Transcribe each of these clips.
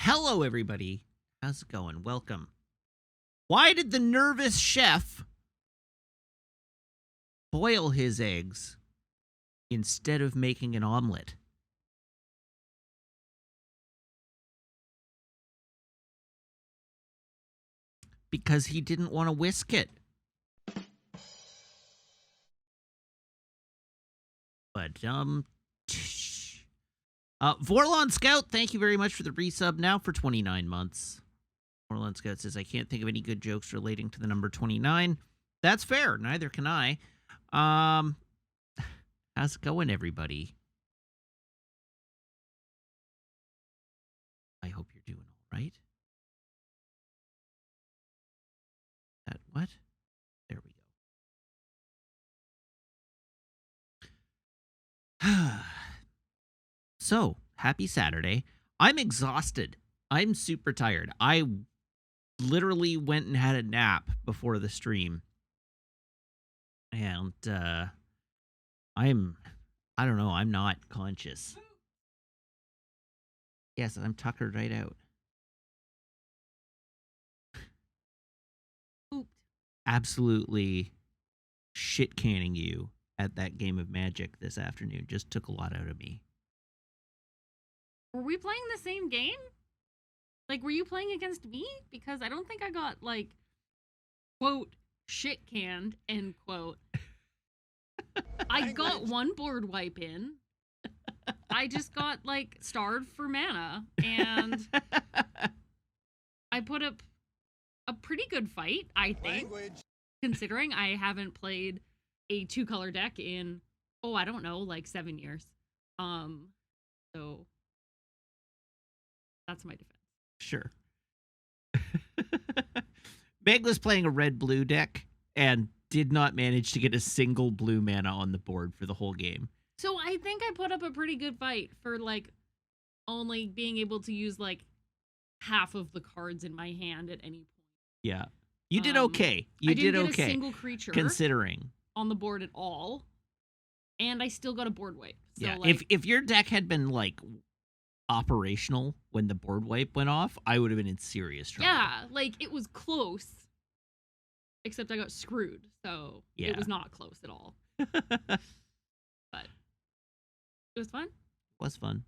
Hello, everybody. How's it going? Welcome. Why did the nervous chef boil his eggs instead of making an omelet? Because he didn't want to whisk it. But Vorlon Scout, thank you very much for the resub now for 29 months. Vorlon Scout says, I can't think of any good jokes relating to the number 29. That's fair. Neither can I. How's it going, everybody? I hope you're doing all right. That what? There we go. So, happy Saturday. I'm exhausted. I'm super tired. I literally went and had a nap before the stream. And I don't know, I'm not conscious. Yes, I'm tuckered right out. Absolutely shit canning you at that game of Magic this afternoon. Just took a lot out of me. Were we playing the same game? Like, were you playing against me? Because I don't think I got, like, quote, shit canned, end quote. I got one board wipe in. I just got, like, starved for mana. And I put up a pretty good fight, I think. Considering I haven't played a 2-color deck in, I don't know, like 7 years. So that's my defense. Sure. Meg was playing a red-blue deck and did not manage to get a single blue mana on the board for the whole game. So I think I put up a pretty good fight for, like, only being able to use, like, half of the cards in my hand at any point. Yeah. You did okay. I didn't get a single creature considering on the board at all. And I still got a board wipe. So, yeah, like, if your deck had been, like, operational when the board wipe went off, I would have been in serious trouble. Yeah, like, it was close. Except I got screwed, so yeah. It was not close at all. But it was fun. It was fun.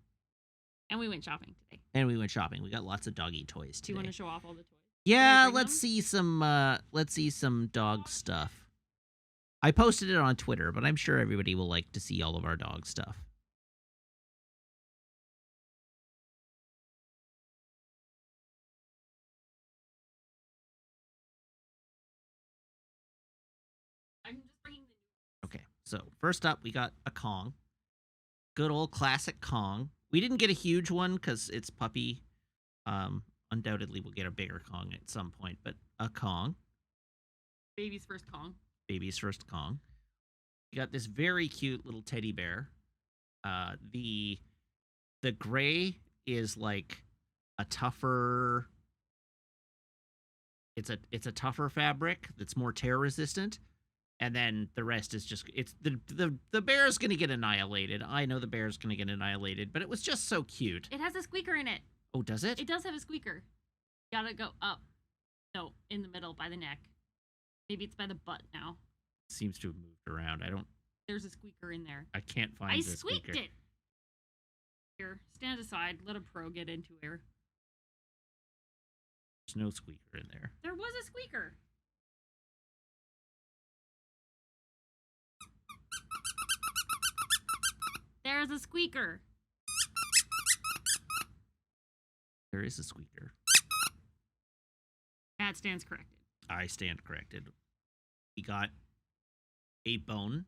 And we went shopping today. We got lots of doggy toys today. Do you want to show off all the toys? Yeah, let's see some dog stuff. I posted it on Twitter, but I'm sure everybody will like to see all of our dog stuff. I'm just bringing the Okay, so first up, we got a Kong. Good old classic Kong. We didn't get a huge one because it's puppy. Undoubtedly, we'll get a bigger Kong at some point, but a Kong. baby's first Kong. Baby's first Kong. You got this very cute little teddy bear. The gray is like a tougher. It's a tougher fabric that's more tear resistant, and then the rest is just the bear is gonna get annihilated. I know the bear is gonna get annihilated, but it was just so cute. It has a squeaker in it. Oh, does it? It does have a squeaker. You gotta go up. No, in the middle by the neck. Maybe it's by the butt now. Seems to have moved around. There's a squeaker in there. I can't find I the squeaked squeaker. it. Here, stand aside. Let a pro get into here. There's no squeaker in there. There was a squeaker. There's a squeaker. There is a squeaker. That stands corrected. I stand corrected. We got a bone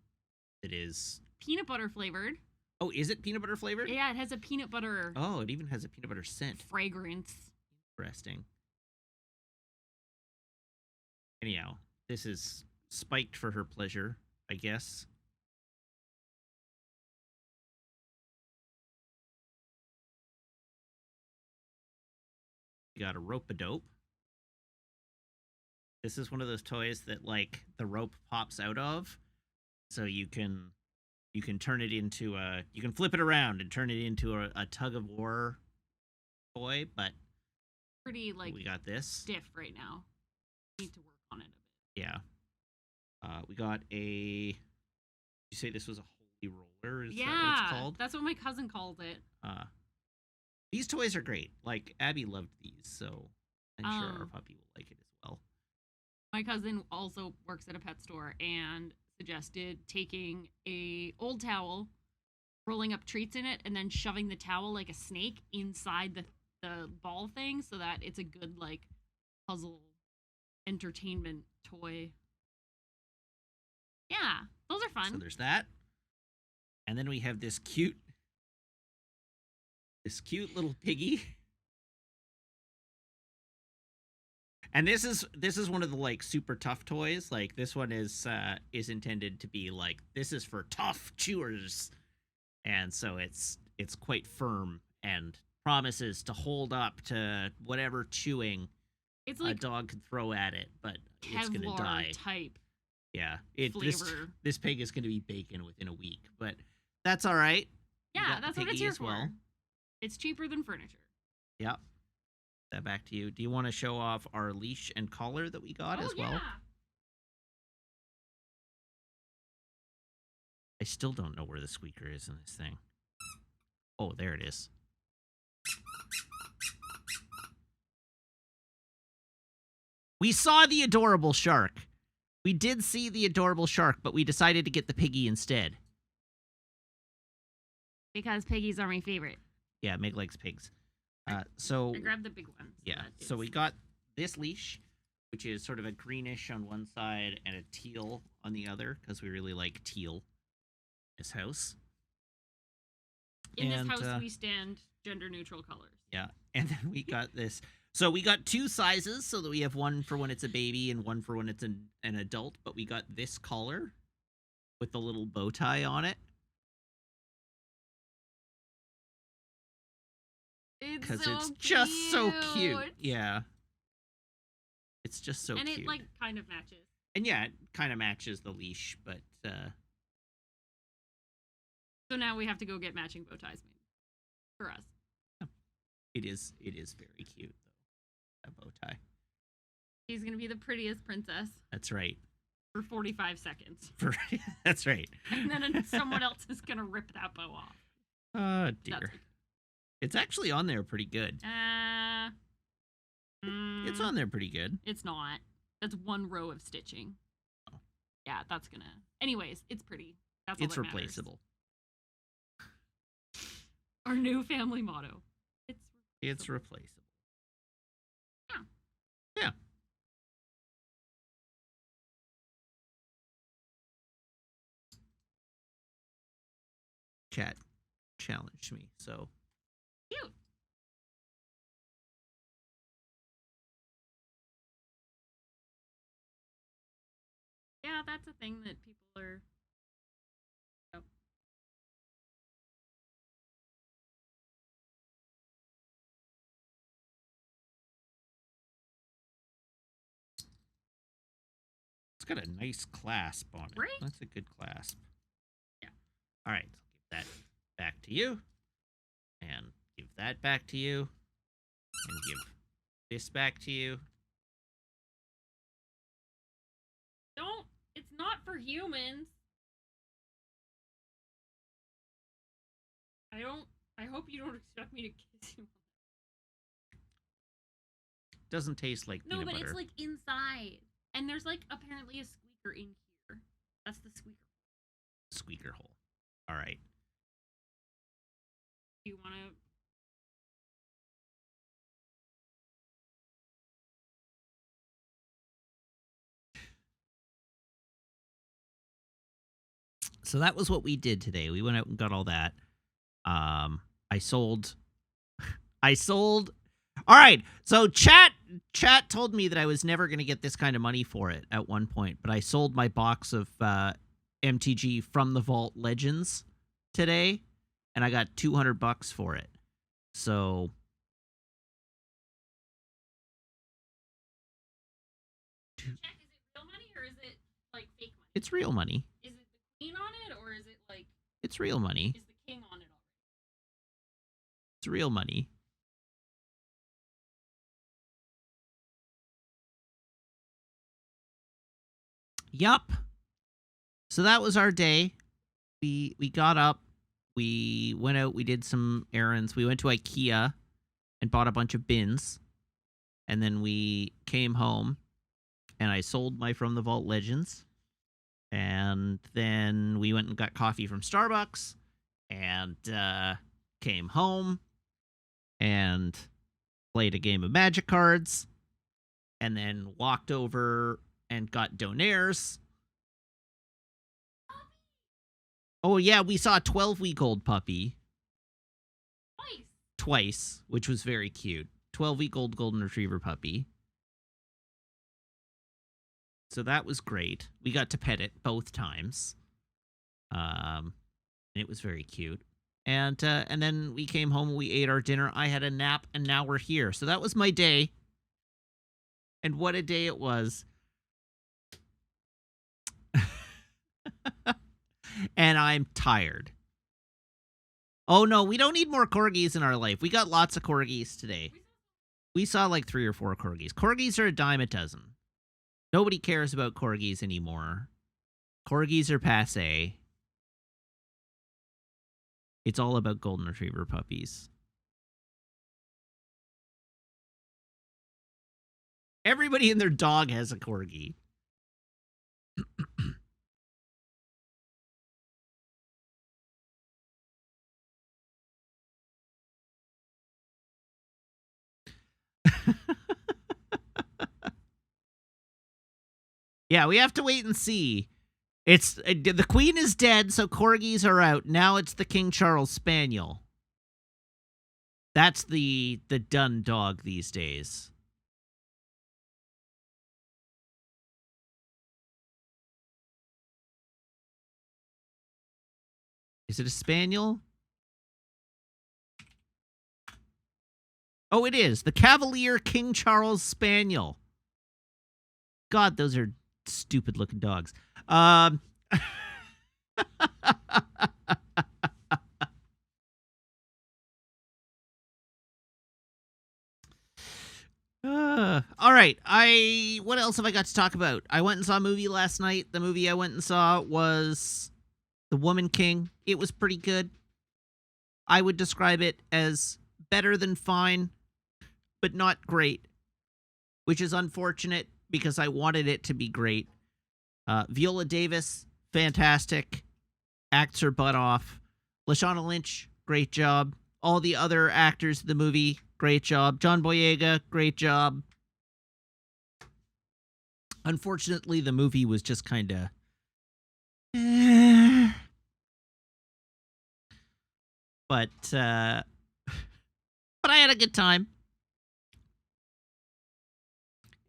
that is Peanut butter flavored. Oh, is it peanut butter flavored? Yeah, it has a peanut butter Oh, it even has a peanut butter scent. fragrance. Interesting. Anyhow, this is spiked for her pleasure, I guess. You got a rope-a-dope. This is one of those toys that, like, the rope pops out of, so you can turn it into you can flip it around and turn it into a tug of war toy, but pretty like We got this. stiff right now. Need to work on it a bit. Yeah. We got a. You say this was a holy roller? Is that what it's called? That's what my cousin calls it. These toys are great. Like Abby loved these, so I'm sure our puppy will like it as well. My cousin also works at a pet store and suggested taking a old towel, rolling up treats in it, and then shoving the towel like a snake inside the ball thing so that it's a good like puzzle entertainment toy. Yeah, those are fun. So there's that. And then we have this cute little piggy. And this is one of the like super tough toys. Like this one is intended to be like, this is for tough chewers. And so it's quite firm and promises to hold up to whatever chewing it's like a dog could throw at it, but it's gonna Kevlar die. type Yeah, flavor. this pig is gonna be bacon within a week, but that's all right. Yeah, that's what it's here for. Well. It's cheaper than furniture. Yep. That back to you. Do you want to show off our leash and collar that we got as well? Yeah. I still don't know where the squeaker is in this thing. Oh, there it is. We saw the adorable shark. We did see the adorable shark, but we decided to get the piggy instead. Because piggies are my favorite. Yeah, Meg likes pigs. So I grabbed the big one. Yeah, so we got this leash, which is sort of a greenish on one side and a teal on the other, because we really like teal in this house. In this house, we stand gender-neutral colors. Yeah, and then we got this. So we got two sizes, so that we have one for when it's a baby and one for when it's an adult, but we got this collar with the little bow tie on it. Because it's just so cute. Yeah. It's just so cute. And it, like, kind of matches. And yeah, it kind of matches the leash, but... So now we have to go get matching bow ties made. For us. It is very cute, though. That bow tie. She's going to be the prettiest princess. That's right. For 45 seconds. That's right. And then someone else is going to rip that bow off. Oh, dear. It's actually on there pretty good. It's on there pretty good. It's not. That's one row of stitching. Oh. Yeah, that's gonna... Anyways, it's pretty. That's all it's that replaceable. Matters. Our new family motto. It's replaceable. Yeah. Yeah. Chat challenged me, so... Cute. Yeah, that's a thing that people are... Oh. It's got a nice clasp on it. Right? That's a good clasp. Yeah. All right, give that back to you. And give that back to you. And give this back to you. Don't. It's not for humans. I hope you don't expect me to kiss you. Doesn't taste like peanut butter. No, but it's like inside. And there's like apparently a squeaker in here. That's the squeaker. Squeaker hole. All right. You want to... So that was what we did today. We went out and got all that. I sold. All right. So chat told me that I was never going to get this kind of money for it at one point, but I sold my box of MTG From the Vault Legends today, and I got $200 for it. So Check, is it real money or is it like fake money? it's real money. Is it the queen on it or is it like... It's real money. Is the king on it already? It's real money. Yup. So that was our day. We got up. We went out. We did some errands. We went to IKEA and bought a bunch of bins. And then we came home, and I sold my From the Vault Legends. And then we went and got coffee from Starbucks, and came home and played a game of Magic cards, and then walked over and got donaires. Oh, yeah, we saw a 12-week-old puppy. Twice, which was very cute. 12-week-old golden retriever puppy. So that was great. We got to pet it both times. It was very cute. And then we came home and we ate our dinner. I had a nap, and now we're here. So that was my day. And what a day it was. And I'm tired. Oh, no, we don't need more corgis in our life. We got lots of corgis today. We saw like 3 or 4 corgis. Corgis are a dime a dozen. Nobody cares about corgis anymore. Corgis are passé. It's all about golden retriever puppies. Everybody and their dog has a corgi. Yeah, we have to wait and see. It's the queen is dead, so corgis are out. Now it's the King Charles Spaniel. That's the done dog these days. Is it a spaniel? Oh, it is. The Cavalier King Charles Spaniel. God, those are stupid looking dogs. All right. What else have I got to talk about? I went and saw a movie last night. The movie I went and saw was The Woman King. It was pretty good. I would describe it as better than fine, but not great, which is unfortunate because I wanted it to be great. Viola Davis, fantastic. Acts her butt off. Lashana Lynch, great job. All the other actors in the movie, great job. John Boyega, great job. Unfortunately, the movie was just kind of... But I had a good time.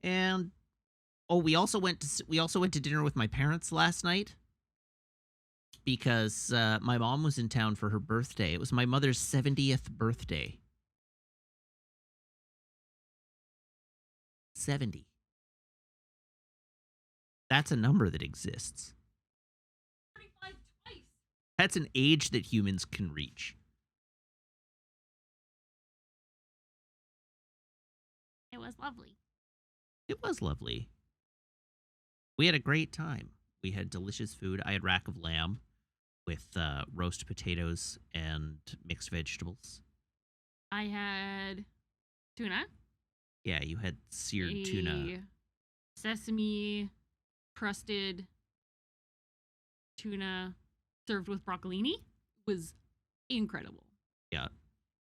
And we also went to dinner with my parents last night because my mom was in town for her birthday. It was my mother's 70th birthday. 70. That's a number that exists. 35 twice. That's an age that humans can reach. It was lovely. It was lovely. We had a great time. We had delicious food. I had rack of lamb with roast potatoes and mixed vegetables. I had tuna. Yeah, you had seared tuna. Sesame crusted tuna served with broccolini was incredible. Yeah,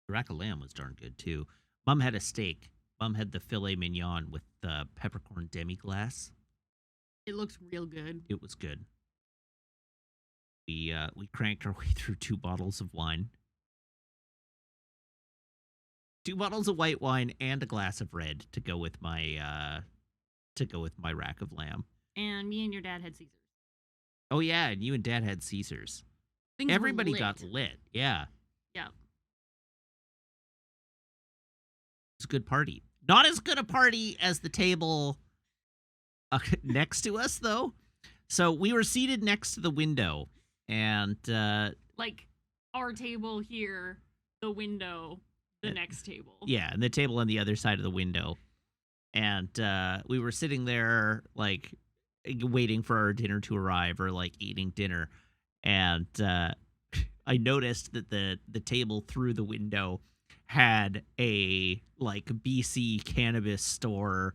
the rack of lamb was darn good too. Mom had a steak. Mom had the filet mignon with the peppercorn demi-glace. It looks real good. It was good. We cranked our way through 2 bottles of wine. 2 bottles of white wine and a glass of red to go with my rack of lamb. And me and your dad had Caesars. Oh yeah, and you and Dad had Caesars. Things Everybody were lit. got lit. Yeah. Yeah. It was a good party. Not as good a party as the table next to us, though. So we were seated next to the window, and like our table here, the window, the next table. Yeah, and the table on the other side of the window. And we were sitting there, like, waiting for our dinner to arrive or like eating dinner, and I noticed that the table through the window had a like BC cannabis store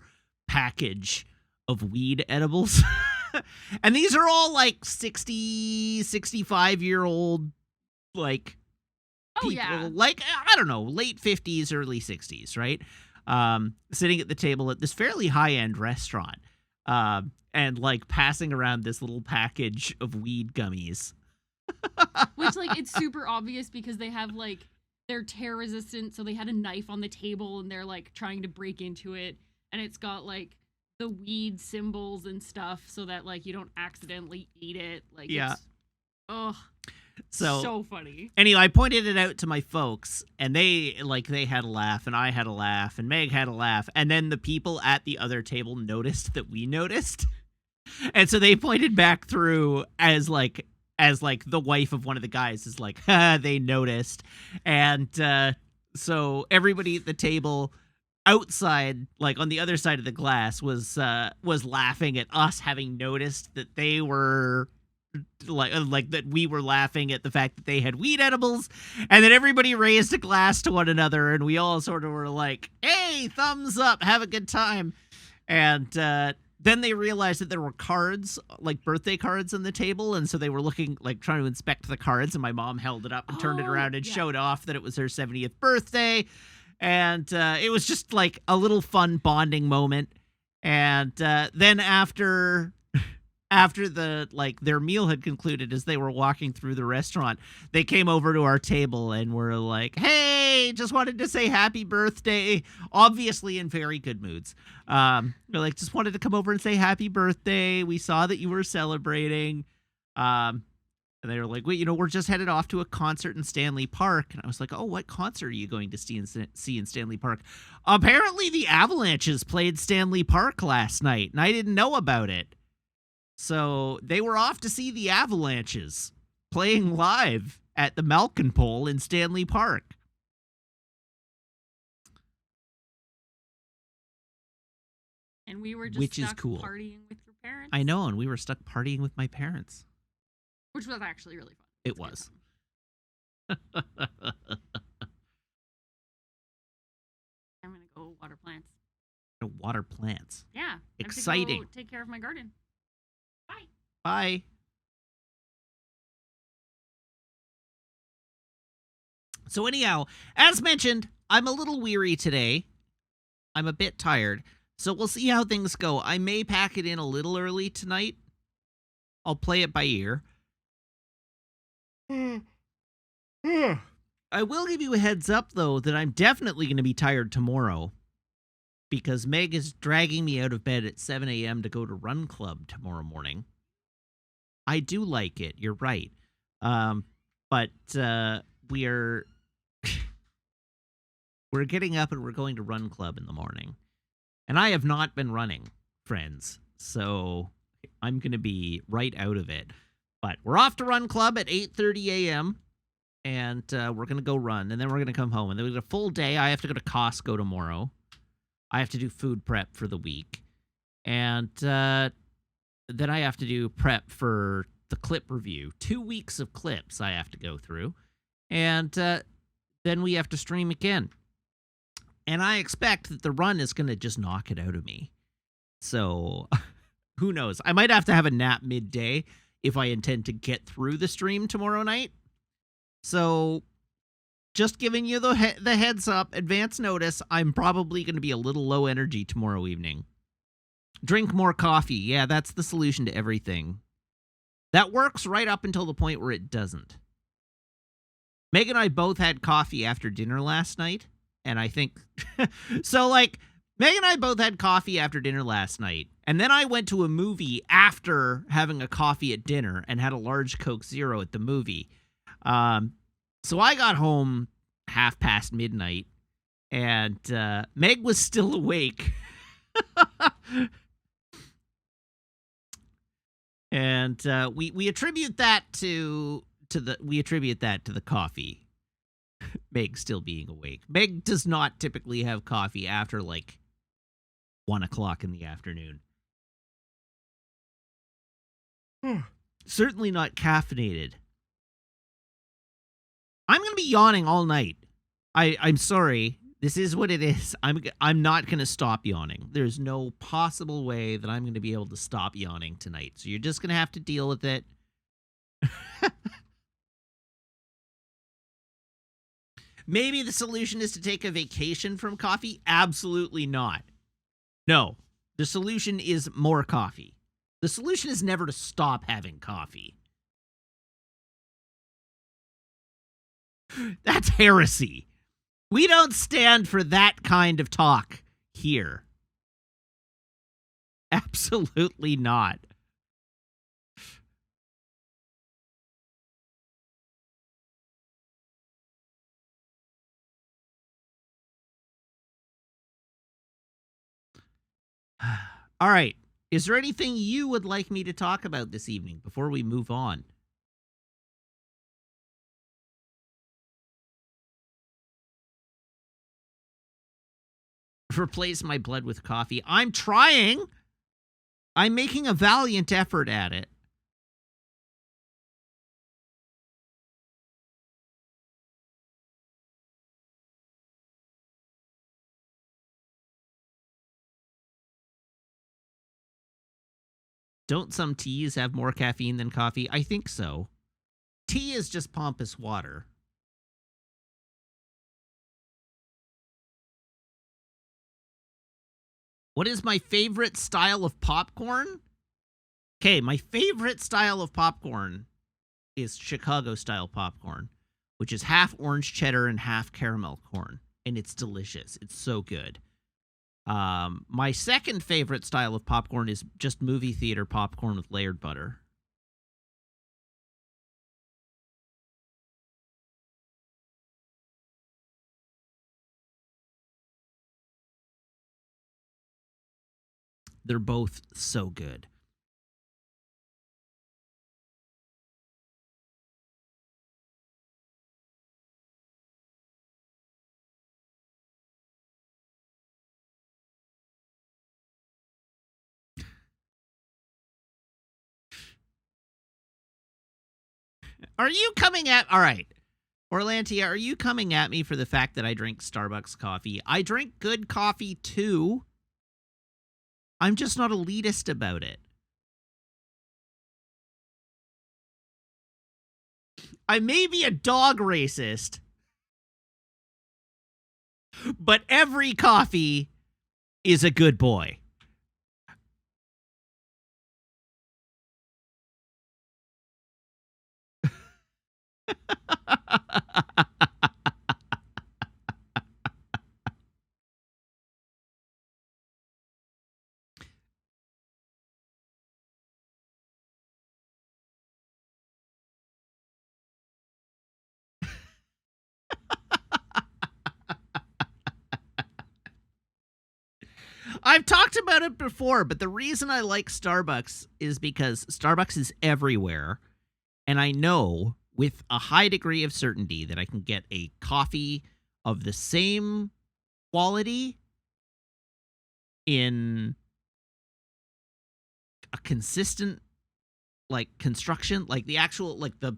package of weed edibles. And these are all like 60, 65-year-old like Oh people, yeah. like I don't know, late 50s, early 60s, right? Sitting at the table at this fairly high-end restaurant, and like passing around this little package of weed gummies. Which like it's super obvious because they have like they're tear resistant, so they had a knife on the table and they're like trying to break into it, and it's got like the weed symbols and stuff so that like you don't accidentally eat it. Like Yeah. it's oh So so funny. anyway, I pointed it out to my folks, and they had a laugh, and I had a laugh, and Meg had a laugh, and then the people at the other table noticed that we noticed, and so they pointed back through as like the wife of one of the guys is like, ha, they noticed, and so everybody at the table outside, like on the other side of the glass, was laughing at us having noticed that they were like that we were laughing at the fact that they had weed edibles, and then everybody raised a glass to one another, and we all sort of were like, hey, thumbs up, have a good time. And then they realized that there were cards, like birthday cards on the table, and so they were looking, like trying to inspect the cards, and my mom held it up and turned it around and showed off that it was her 70th birthday. And it was just like a little fun bonding moment. And then after the like their meal had concluded, as they were walking through the restaurant, they came over to our table and were like, hey, just wanted to say happy birthday, obviously in very good moods. They're like, just wanted to come over and say happy birthday, we saw that you were celebrating. And they were like, wait, we're just headed off to a concert in Stanley Park. And I was like, oh, what concert are you going to see in Stanley Park? Apparently the Avalanches played Stanley Park last night, and I didn't know about it. So they were off to see the Avalanches playing live at the Malkin Pole in Stanley Park. And we were just Which is stuck cool. partying with your parents. I know, and we were stuck partying with my parents. Which was actually really fun. It was. I'm gonna go water plants. Water plants. Yeah. I have to go Exciting. take care of my garden. Bye. Bye. So anyhow, as mentioned, I'm a little weary today. I'm a bit tired. So we'll see how things go. I may pack it in a little early tonight. I'll play it by ear. I will give you a heads up, though, that I'm definitely going to be tired tomorrow, because Meg is dragging me out of bed at 7 a.m. to go to Run Club tomorrow morning. I do like it, you're right. But we're getting up and we're going to Run Club in the morning. And I have not been running, friends, so I'm going to be right out of it. But we're off to Run Club at 8:30 a.m., and we're going to go run, and then we're going to come home. And then we get a full day. I have to go to Costco tomorrow. I have to do food prep for the week. And then I have to do prep for the clip review. 2 weeks of clips I have to go through. And then we have to stream again. And I expect that the run is going to just knock it out of me. So who knows? I might have to have a nap midday if I intend to get through the stream tomorrow night. So just giving you the heads up, advance notice, I'm probably going to be a little low energy tomorrow evening. Drink more coffee. Yeah, that's the solution to everything. That works right up until the point where it doesn't. Meg and I both had coffee after dinner last night, and I think... so, like, Meg and I both had coffee after dinner last night, and then I went to a movie after having a coffee at dinner and had a large Coke Zero at the movie. So I got home midnight, and Meg was still awake. And we attribute that to the coffee. Meg still being awake. Meg does not typically have coffee after like 1 o'clock in the afternoon. Certainly not caffeinated. I'm going to be yawning all night. I'm sorry. This is what it is. I'm not going to stop yawning. There's no possible way that I'm going to be able to stop yawning tonight. So you're just going to have to deal with it. Maybe the solution is to take a vacation from coffee? Absolutely not. No. The solution is more coffee. The solution is never to stop having coffee. That's heresy. We don't stand for that kind of talk here. Absolutely not. All right. Is there anything you would like me to talk about this evening before we move on? Replace my blood with coffee. I'm trying. I'm making a valiant effort at it. Don't some teas have more caffeine than coffee? I think so. Tea is just pompous water. What is my favorite style of popcorn? Okay, my favorite style of popcorn is Chicago-style popcorn, which is half orange cheddar and half caramel corn, and it's delicious. It's so good. My second favorite style of popcorn is just movie theater popcorn with layered butter. They're both so good. Are you coming at... All right. Orlantia, are you coming at me for the fact that I drink Starbucks coffee? I drink good coffee, too. I'm just not elitist about it. I may be a dog racist, but every coffee is a good boy. I've talked about it before, but the reason I like Starbucks is because Starbucks is everywhere, and I know with a high degree of certainty that I can get a coffee of the same quality in a consistent, like, construction, like the actual, like the...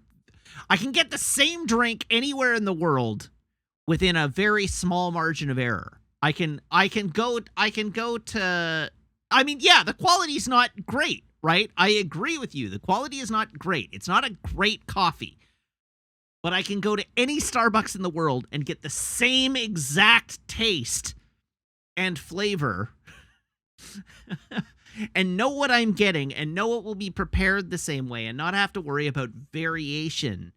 I can get the same drink anywhere in the world within a very small margin of error. I can go to... I mean, yeah, the quality's not great, right? I agree with you. The quality is not great. It's not a great coffee. But I can go to any Starbucks in the world and get the same exact taste and flavor and know what I'm getting and know it will be prepared the same way and not have to worry about variation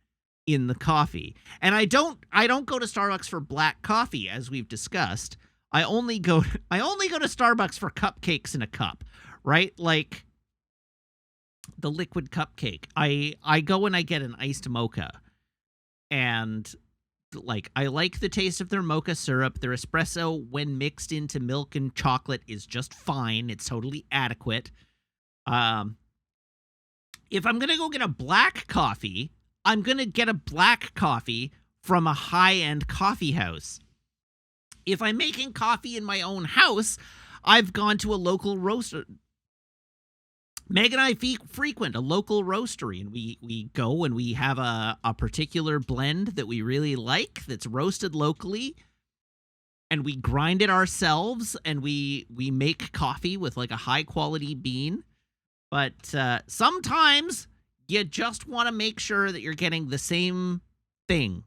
in the coffee. And I don't go to Starbucks for black coffee, as we've discussed. I only go to Starbucks for cupcakes in a cup, right? Like the liquid cupcake. I go and I get an iced mocha. And like I like the taste of their mocha syrup. Their espresso, when mixed into milk and chocolate, is just fine. It's totally adequate. If I'm gonna go get a black coffee, I'm gonna get a black coffee from a high-end coffee house. If I'm making coffee in my own house, I've gone to a local roaster. Meg and I frequent a local roastery, and we go and we have a particular blend that we really like that's roasted locally, and we grind it ourselves, and we make coffee with like a high quality bean. But sometimes you just want to make sure that you're getting the same thing.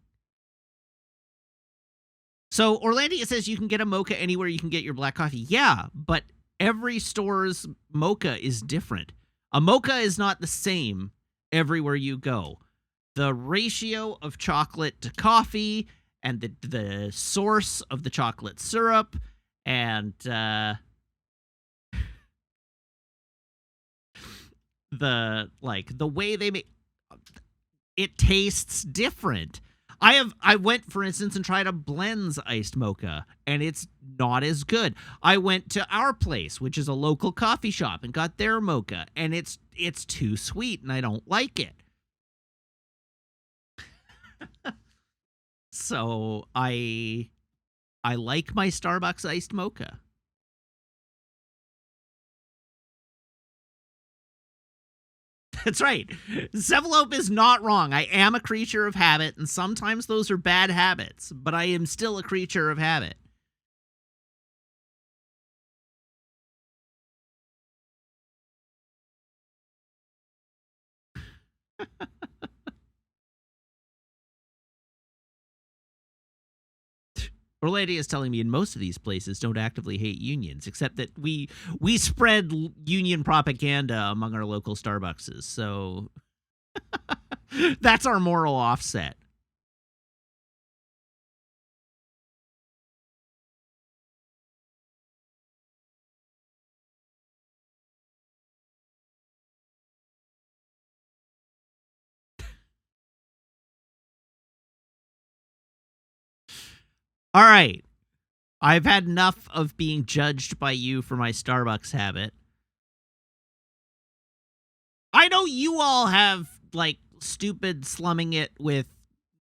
So Orlandia says you can get a mocha anywhere you can get your black coffee. Yeah, but every store's mocha is different. A mocha is not the same everywhere you go. The ratio of chocolate to coffee and the source of the chocolate syrup and the way they make it tastes different. I went, for instance, and tried a Blends iced mocha, and it's not as good. I went to Our Place, which is a local coffee shop, and got their mocha, and it's too sweet, and I don't like it. So I like my Starbucks iced mocha. That's right. Cephalope is not wrong. I am a creature of habit, and sometimes those are bad habits, but I am still a creature of habit. Orlando is telling me in most of these places don't actively hate unions, except that we spread union propaganda among our local Starbuckses. So that's our moral offset. All right. I've had enough of being judged by you for my Starbucks habit. I know you all have, like, stupid slumming it with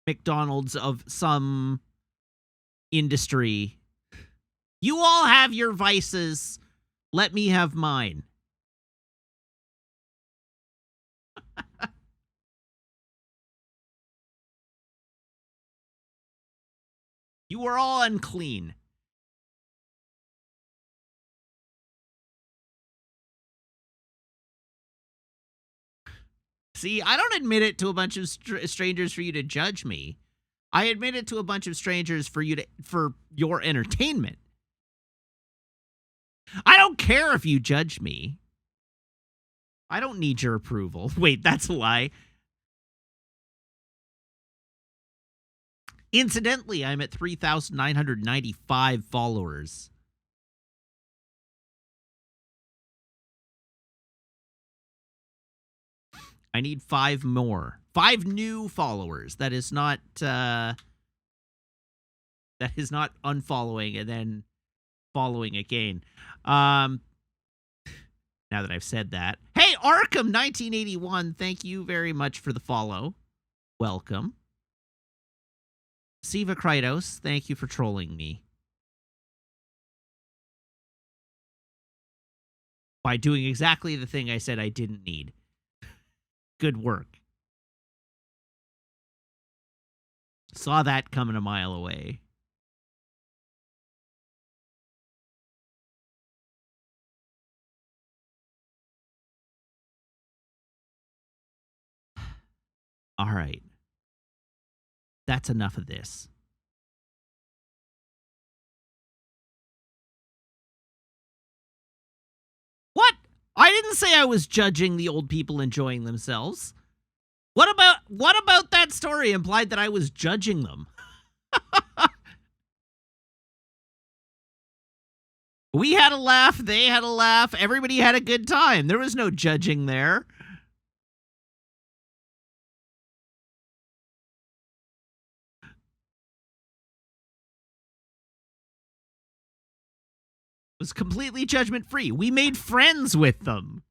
McDonald's of some industry. You all have your vices. Let me have mine. You are all unclean. See, I don't admit it to a bunch of strangers for you to judge me. I admit it to a bunch of strangers for your entertainment. I don't care if you judge me. I don't need your approval. Wait, that's a lie. Incidentally, I'm at 3,995 followers. I need 5 more. 5 new followers. That is not unfollowing and then following again. Now that I've said that. Hey, Arkham 1981, thank you very much for the follow. Welcome. Siva Krytos, thank you for trolling me. By doing exactly the thing I said I didn't need. Good work. Saw that coming a mile away. All right. That's enough of this. What? I didn't say I was judging the old people enjoying themselves. What about that story implied that I was judging them? We had a laugh, they had a laugh, everybody had a good time. There was no judging there. Was completely judgment-free. We made friends with them.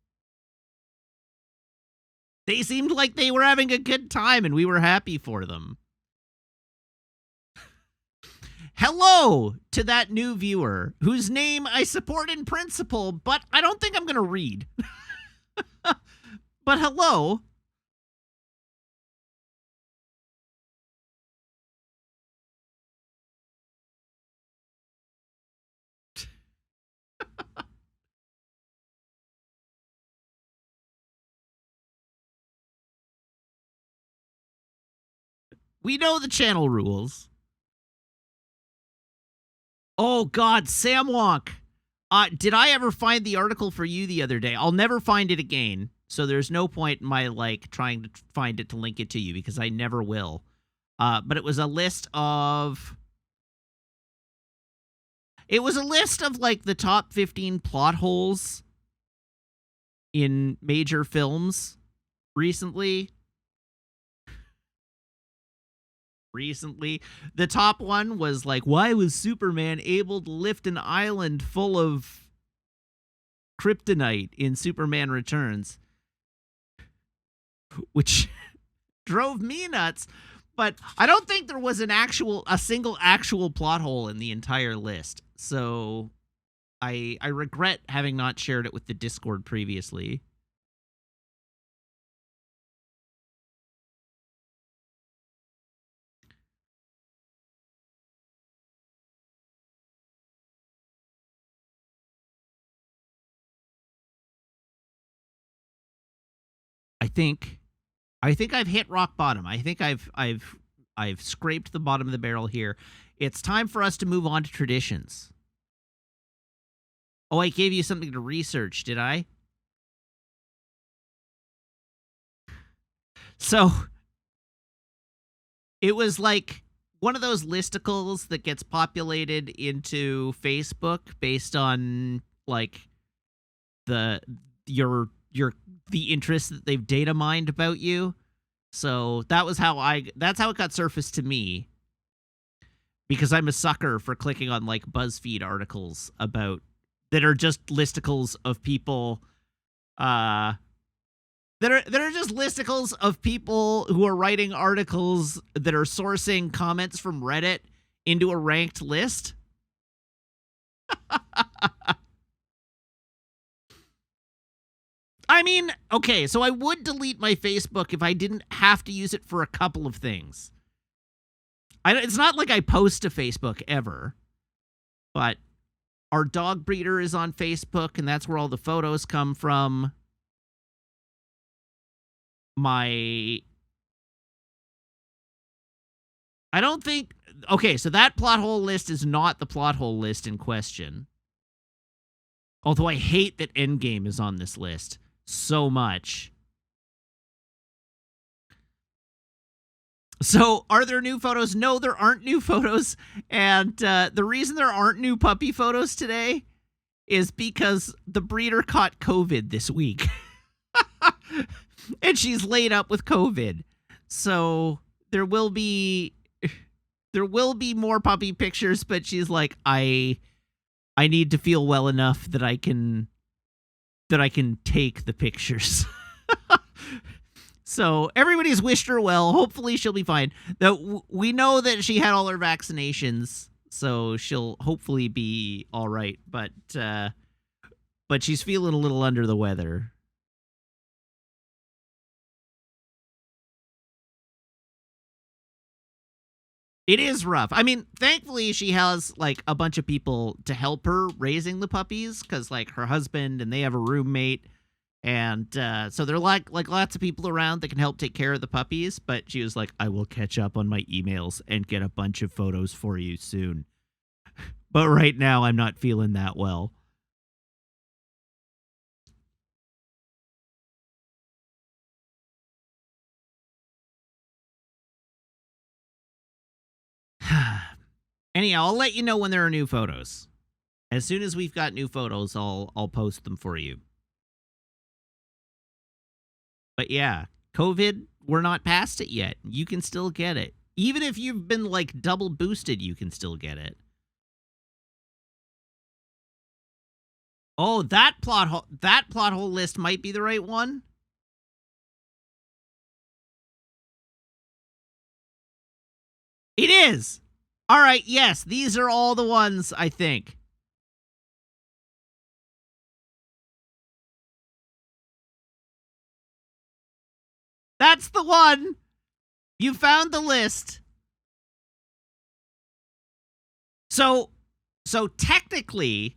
They seemed like they were having a good time, and we were happy for them. Hello to that new viewer, whose name I support in principle, but I don't think I'm going to read. But hello. We know the channel rules. Oh, God, Sam Wonk. Did I ever find the article for you the other day? I'll never find it again. So there's no point in my, like, trying to find it to link it to you because I never will. But it was a list of... It was a list of, like, the top 15 plot holes in major films recently. The top one was like, why was Superman able to lift an island full of kryptonite in Superman Returns? Which drove me nuts, but I don't think there was a single actual plot hole in the entire list. So I regret having not shared it with the Discord previously. I think I've hit rock bottom. I think I've scraped the bottom of the barrel here. It's time for us to move on to traditions. Oh, I gave you something to research, did I? So, it was like one of those listicles that gets populated into Facebook based on like the interest that they've data mined about you. So that's how it got surfaced to me, because I'm a sucker for clicking on like BuzzFeed articles that are just listicles of people that are just listicles of people who are writing articles that are sourcing comments from Reddit into a ranked list. I mean, okay, so I would delete my Facebook if I didn't have to use it for a couple of things. It's not like I post to Facebook ever, but our dog breeder is on Facebook, and that's where all the photos come from. I don't think... Okay, so that plot hole list is not the plot hole list in question. Although I hate that Endgame is on this list so much. So, are there new photos? No, there aren't new photos. And the reason there aren't new puppy photos today is because the breeder caught COVID this week. And she's laid up with COVID. So, there will be more puppy pictures, but she's like, I need to feel well enough that I can take the pictures. So everybody's wished her well. Hopefully she'll be fine. Though we know that she had all her vaccinations, so she'll hopefully be all right. But she's feeling a little under the weather. It is rough. I mean, thankfully she has like a bunch of people to help her raising the puppies, because like her husband and they have a roommate. And so there are like lots of people around that can help take care of the puppies. But she was like, I will catch up on my emails and get a bunch of photos for you soon. But right now, I'm not feeling that well. Anyhow, I'll let you know when there are new photos. As soon as we've got new photos, I'll post them for you. But yeah, COVID, we're not past it yet. You can still get it. Even if you've been like double boosted, you can still get it. Oh, that plot hole list might be the right one. It is. All right, yes, these are all the ones, I think. That's the one. You found the list. So technically,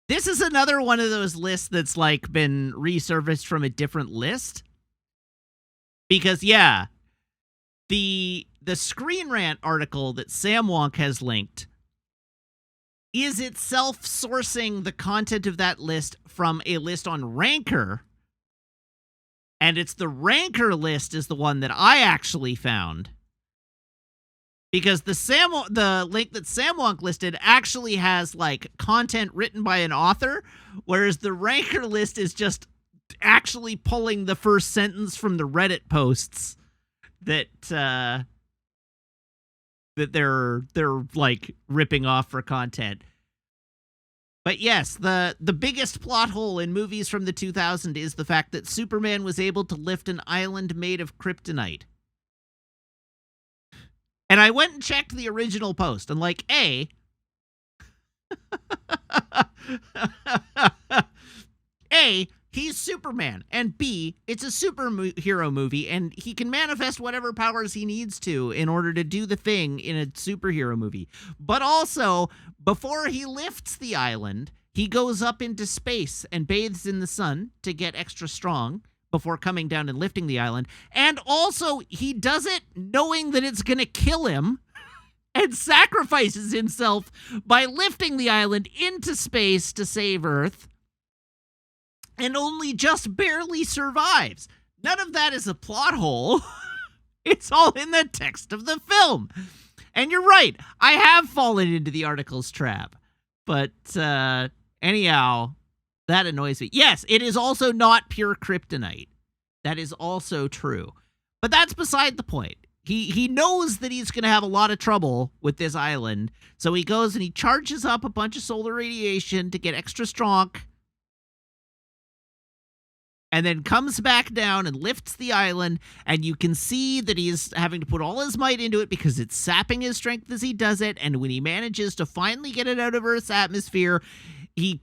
this is another one of those lists that's like been resurfaced from a different list. Because yeah, the Screen Rant article that Sam Wonk has linked is itself sourcing the content of that list from a list on Ranker. And it's the Ranker list is the one that I actually found. Because the link that Sam Wonk listed actually has like content written by an author, whereas the Ranker list is just actually pulling the first sentence from the Reddit posts that they're like ripping off for content. But yes, the biggest plot hole in movies from the 2000s is the fact that Superman was able to lift an island made of kryptonite. And I went and checked the original post, and like, A, he's Superman, and B, it's a superhero movie, and he can manifest whatever powers he needs to in order to do the thing in a superhero movie. But also, before he lifts the island, he goes up into space and bathes in the sun to get extra strong before coming down and lifting the island. And also, he does it knowing that it's going to kill him and sacrifices himself by lifting the island into space to save Earth, and only just barely survives. None of that is a plot hole. It's all in the text of the film. And you're right, I have fallen into the article's trap. But anyhow, that annoys me. Yes, it is also not pure kryptonite. That is also true. But that's beside the point. He knows that he's going to have a lot of trouble with this island, so he goes and he charges up a bunch of solar radiation to get extra strong, and then comes back down and lifts the island, and you can see that he's having to put all his might into it because it's sapping his strength as he does it, and when he manages to finally get it out of Earth's atmosphere, he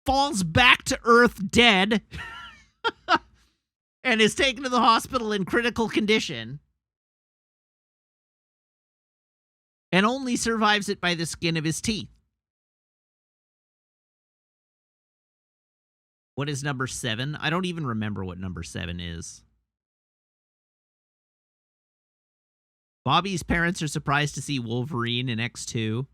falls back to Earth dead and is taken to the hospital in critical condition, and only survives it by the skin of his teeth. What is number 7? I don't even remember what number 7 is. Bobby's parents are surprised to see Wolverine in X2.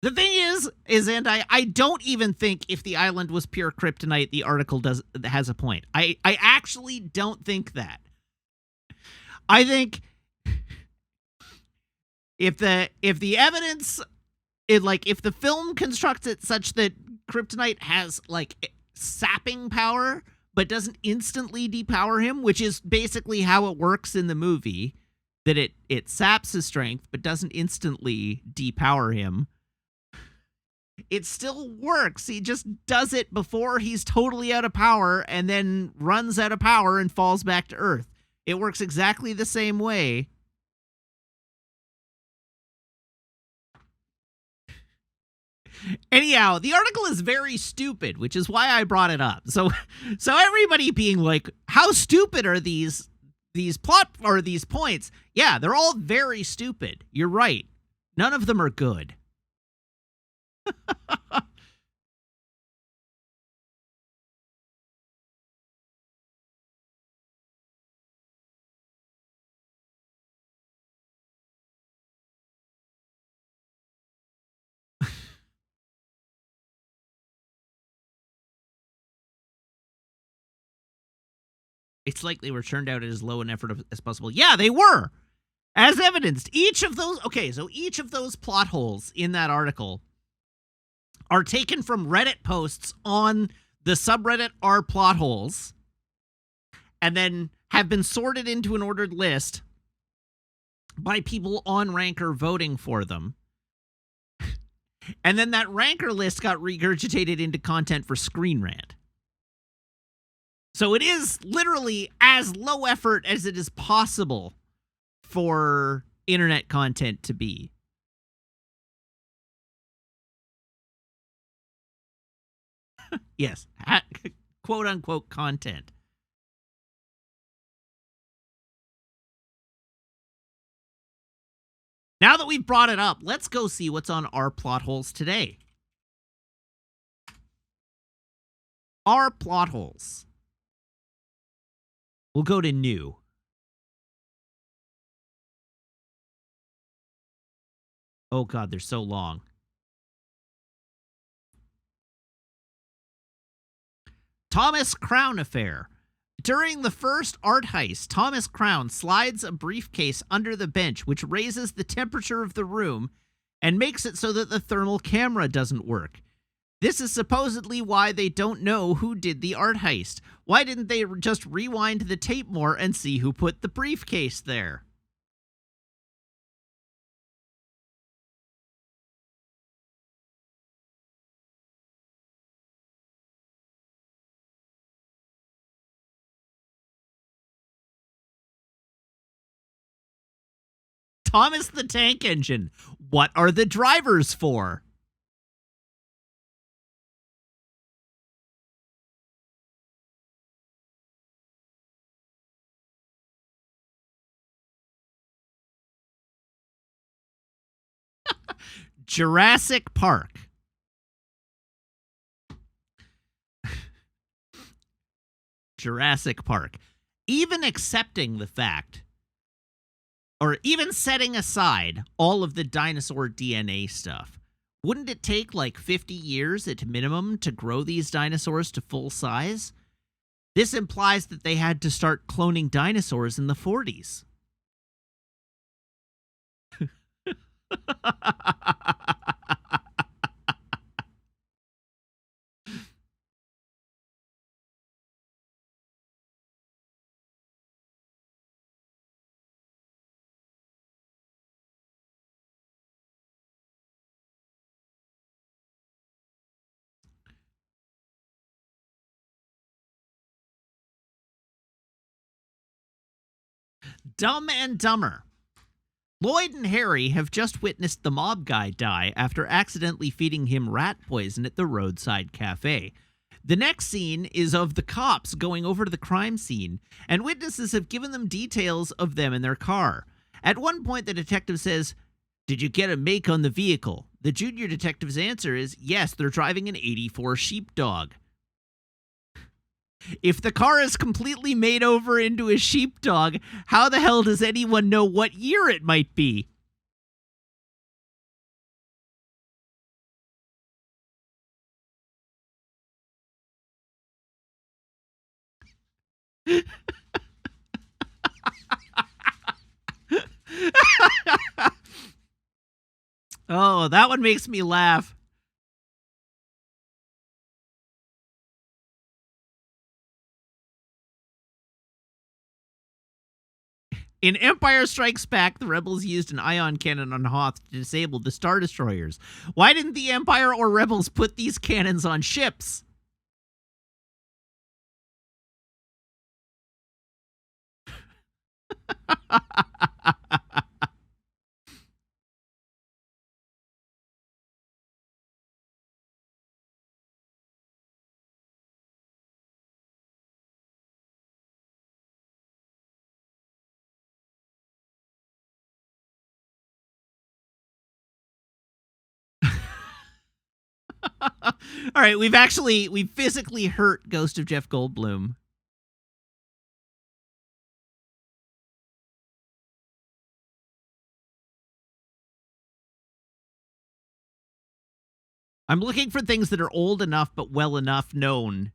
The thing is, and I don't even think if the island was pure kryptonite, the article has a point. I actually don't think that. I think if the evidence, if the film constructs it such that kryptonite has like sapping power but doesn't instantly depower him, which is basically how it works in the movie, that it saps his strength but doesn't instantly depower him, it still works. He just does it before he's totally out of power and then runs out of power and falls back to Earth. It works exactly the same way. Anyhow, the article is very stupid, which is why I brought it up. So everybody being like, how stupid are these plot or these points? Yeah, they're all very stupid. You're right. None of them are good. It's like they were turned out as low an effort as possible. Yeah, they were. As evidenced, each of those plot holes in that article are taken from Reddit posts on the subreddit r plot holes, and then have been sorted into an ordered list by people on Ranker voting for them. And then that Ranker list got regurgitated into content for Screen Rant. So it is literally as low effort as it is possible for internet content to be. Yes, quote unquote content. Now that we've brought it up, let's go see what's on our plot holes today. Our plot holes. We'll go to new. Oh god, they're so long. Thomas Crown affair. During the first art heist, Thomas Crown slides a briefcase under the bench, which raises the temperature of the room and makes it so that the thermal camera doesn't work. This is supposedly why they don't know who did the art heist. Why didn't they just rewind the tape more and see who put the briefcase there? Thomas the Tank Engine. What are the drivers for? Jurassic Park. Jurassic Park. Even accepting the fact, or even setting aside all of the dinosaur DNA stuff, wouldn't it take like 50 years at minimum to grow these dinosaurs to full size? This implies that they had to start cloning dinosaurs in the 40s. Dumb and Dumber. Lloyd and Harry have just witnessed the mob guy die after accidentally feeding him rat poison at the roadside cafe. The next scene is of the cops going over to the crime scene, and witnesses have given them details of them in their car. At one point, the detective says, "Did you get a make on the vehicle?" The junior detective's answer is, "Yes, they're driving an '84 sheepdog." If the car is completely made over into a sheepdog, how the hell does anyone know what year it might be? Oh, that one makes me laugh. In Empire Strikes Back, the rebels used an ion cannon on Hoth to disable the Star Destroyers. Why didn't the Empire or rebels put these cannons on ships? All right, we've physically hurt Ghost of Jeff Goldblum. I'm looking for things that are old enough but well enough known.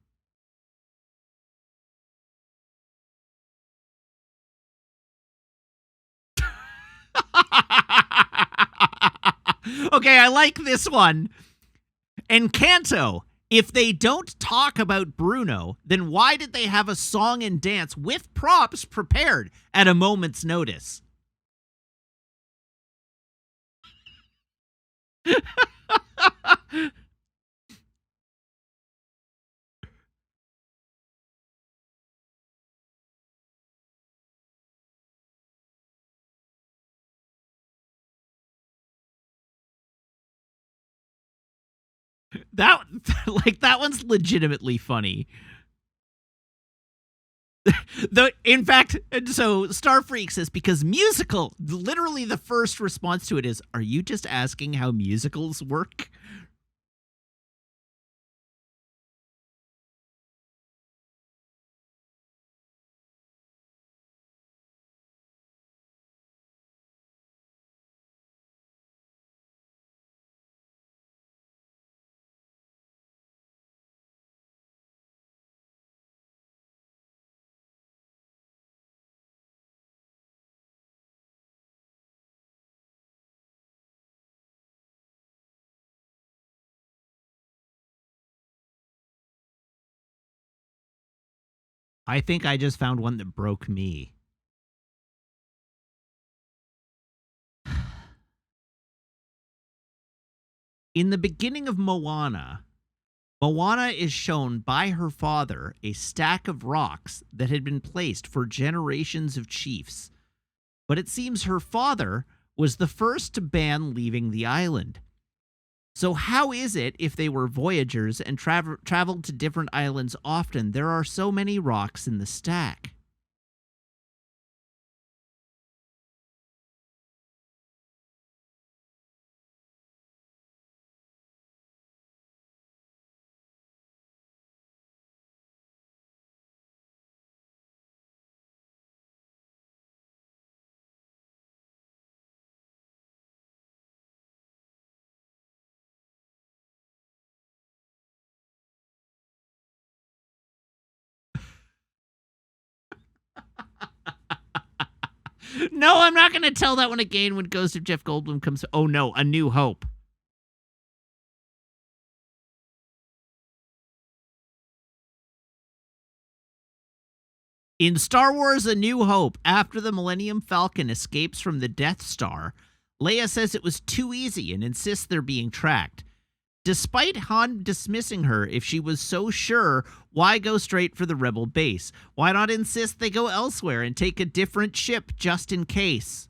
Okay, I like this one. Encanto. If they don't talk about Bruno, then why did they have a song and dance with props prepared at a moment's notice? That that one's legitimately funny. In fact, so Starfreak says because musical, literally the first response to it is, "Are you just asking how musicals work?" I think I just found one that broke me. In the beginning of Moana, Moana is shown by her father a stack of rocks that had been placed for generations of chiefs. But it seems her father was the first to ban leaving the island. So how is it, if they were voyagers and traveled to different islands often, there are so many rocks in the stack? No, I'm not going to tell that one again when Ghost of Jeff Goldblum comes. Oh no, A New Hope. In Star Wars A New Hope, after the Millennium Falcon escapes from the Death Star, Leia says it was too easy and insists they're being tracked. Despite Han dismissing her, if she was so sure, why go straight for the Rebel base? Why not insist they go elsewhere and take a different ship just in case?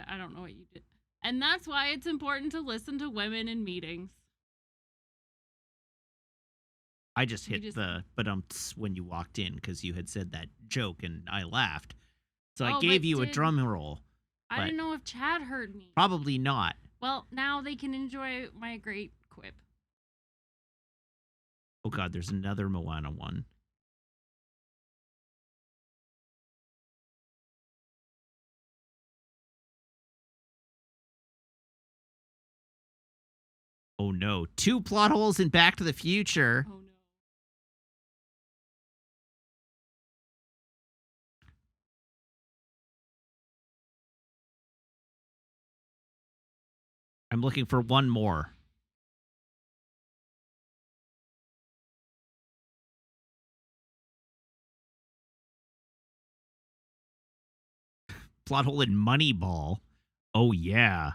I don't know what you did. And that's why it's important to listen to women in meetings. I just hit the but when you walked in because you had said that joke and I laughed. So I gave you a drum roll. I didn't know if Chad heard me. Probably not. Well, now they can enjoy my great quip. Oh god, there's another Moana one. Oh no, 2 plot holes in Back to the Future. Oh no. I'm looking for one more. Plot hole in Moneyball. Oh yeah.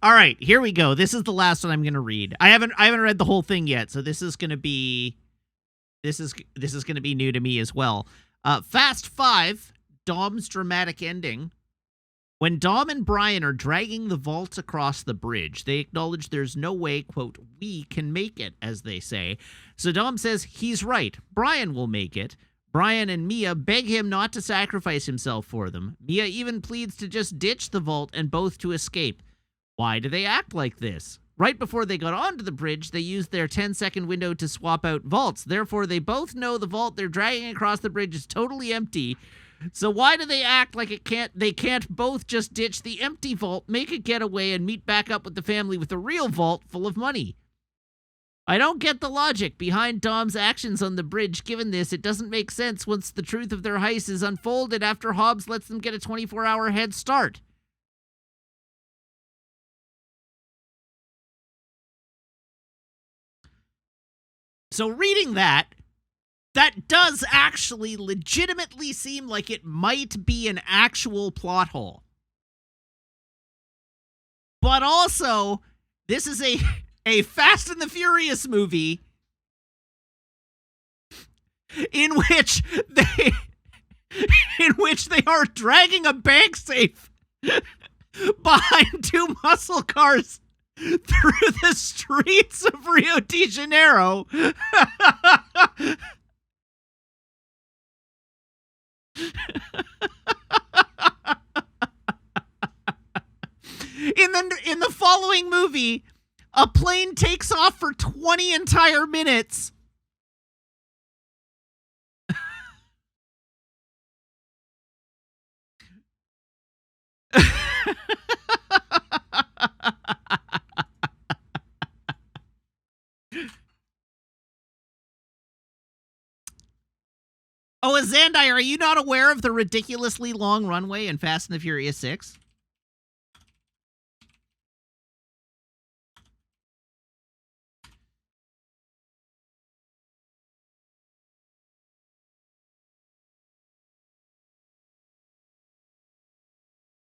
All right, here we go. This is the last one I'm going to read. I haven't read the whole thing yet, so this is going to be new to me as well. Fast 5, Dom's dramatic ending. When Dom and Brian are dragging the vaults across the bridge, they acknowledge there's no way, quote, we can make it, as they say. So Dom says he's right. Brian will make it. Brian and Mia beg him not to sacrifice himself for them. Mia even pleads to just ditch the vault and both to escape. Why do they act like this? Right before they got onto the bridge, they used their 10-second window to swap out vaults. Therefore, they both know the vault they're dragging across the bridge is totally empty. So why do they act like they can't both just ditch the empty vault, make a getaway, and meet back up with the family with a real vault full of money? I don't get the logic behind Dom's actions on the bridge. Given this, it doesn't make sense once the truth of their heist is unfolded after Hobbs lets them get a 24-hour head start. So reading that does actually legitimately seem like it might be an actual plot hole. But also, this is a Fast and the Furious movie in which they are dragging a bank safe behind two muscle cars through the streets of Rio de Janeiro. In the following movie, a plane takes off for 20 entire minutes. Oh, Zandai, are you not aware of the ridiculously long runway in Fast and the Furious 6?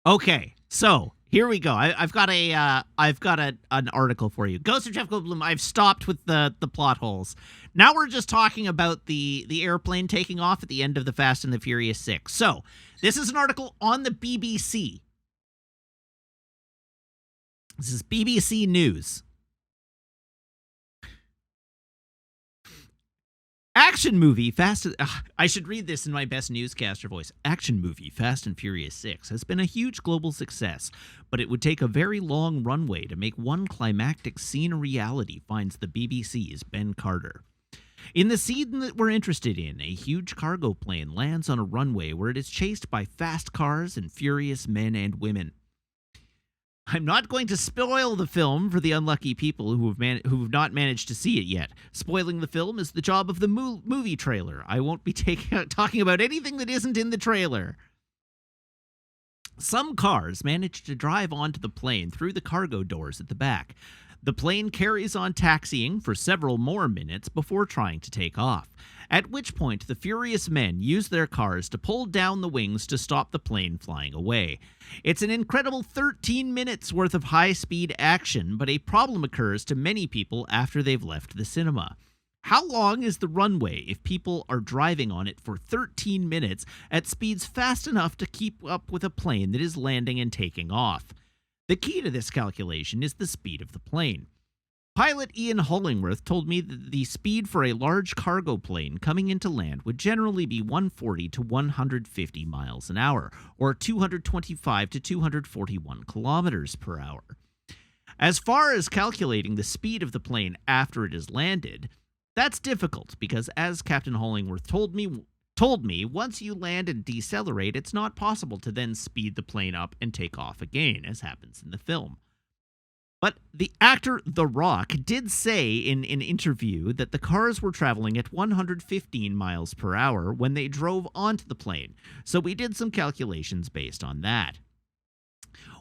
Okay, so here we go. I've got an article for you. Ghost of Jeff Goldblum. I've stopped with the plot holes. Now we're just talking about the airplane taking off at the end of the Fast and the Furious 6. So this is an article on the BBC. This is BBC News. Action movie Fast. I should read this in my best newscaster voice. Action movie Fast and Furious 6 has been a huge global success, but it would take a very long runway to make one climactic scene a reality, finds the BBC's Ben Carter. In the scene that we're interested in, a huge cargo plane lands on a runway where it is chased by fast cars and furious men and women. I'm not going to spoil the film for the unlucky people who have not managed to see it yet. Spoiling the film is the job of the movie trailer. I won't be talking about anything that isn't in the trailer. Some cars manage to drive onto the plane through the cargo doors at the back. The plane carries on taxiing for several more minutes before trying to take off, at which point the furious men use their cars to pull down the wings to stop the plane flying away. It's an incredible 13 minutes worth of high-speed action, but a problem occurs to many people after they've left the cinema. How long is the runway if people are driving on it for 13 minutes at speeds fast enough to keep up with a plane that is landing and taking off? The key to this calculation is the speed of the plane. Pilot Ian Hollingworth told me that the speed for a large cargo plane coming into land would generally be 140 to 150 miles an hour, or 225 to 241 kilometers per hour. As far as calculating the speed of the plane after it has landed, that's difficult because, as Captain Hollingworth told me, once you land and decelerate, it's not possible to then speed the plane up and take off again, as happens in the film. But the actor The Rock did say in an interview that the cars were traveling at 115 miles per hour when they drove onto the plane, so we did some calculations based on that.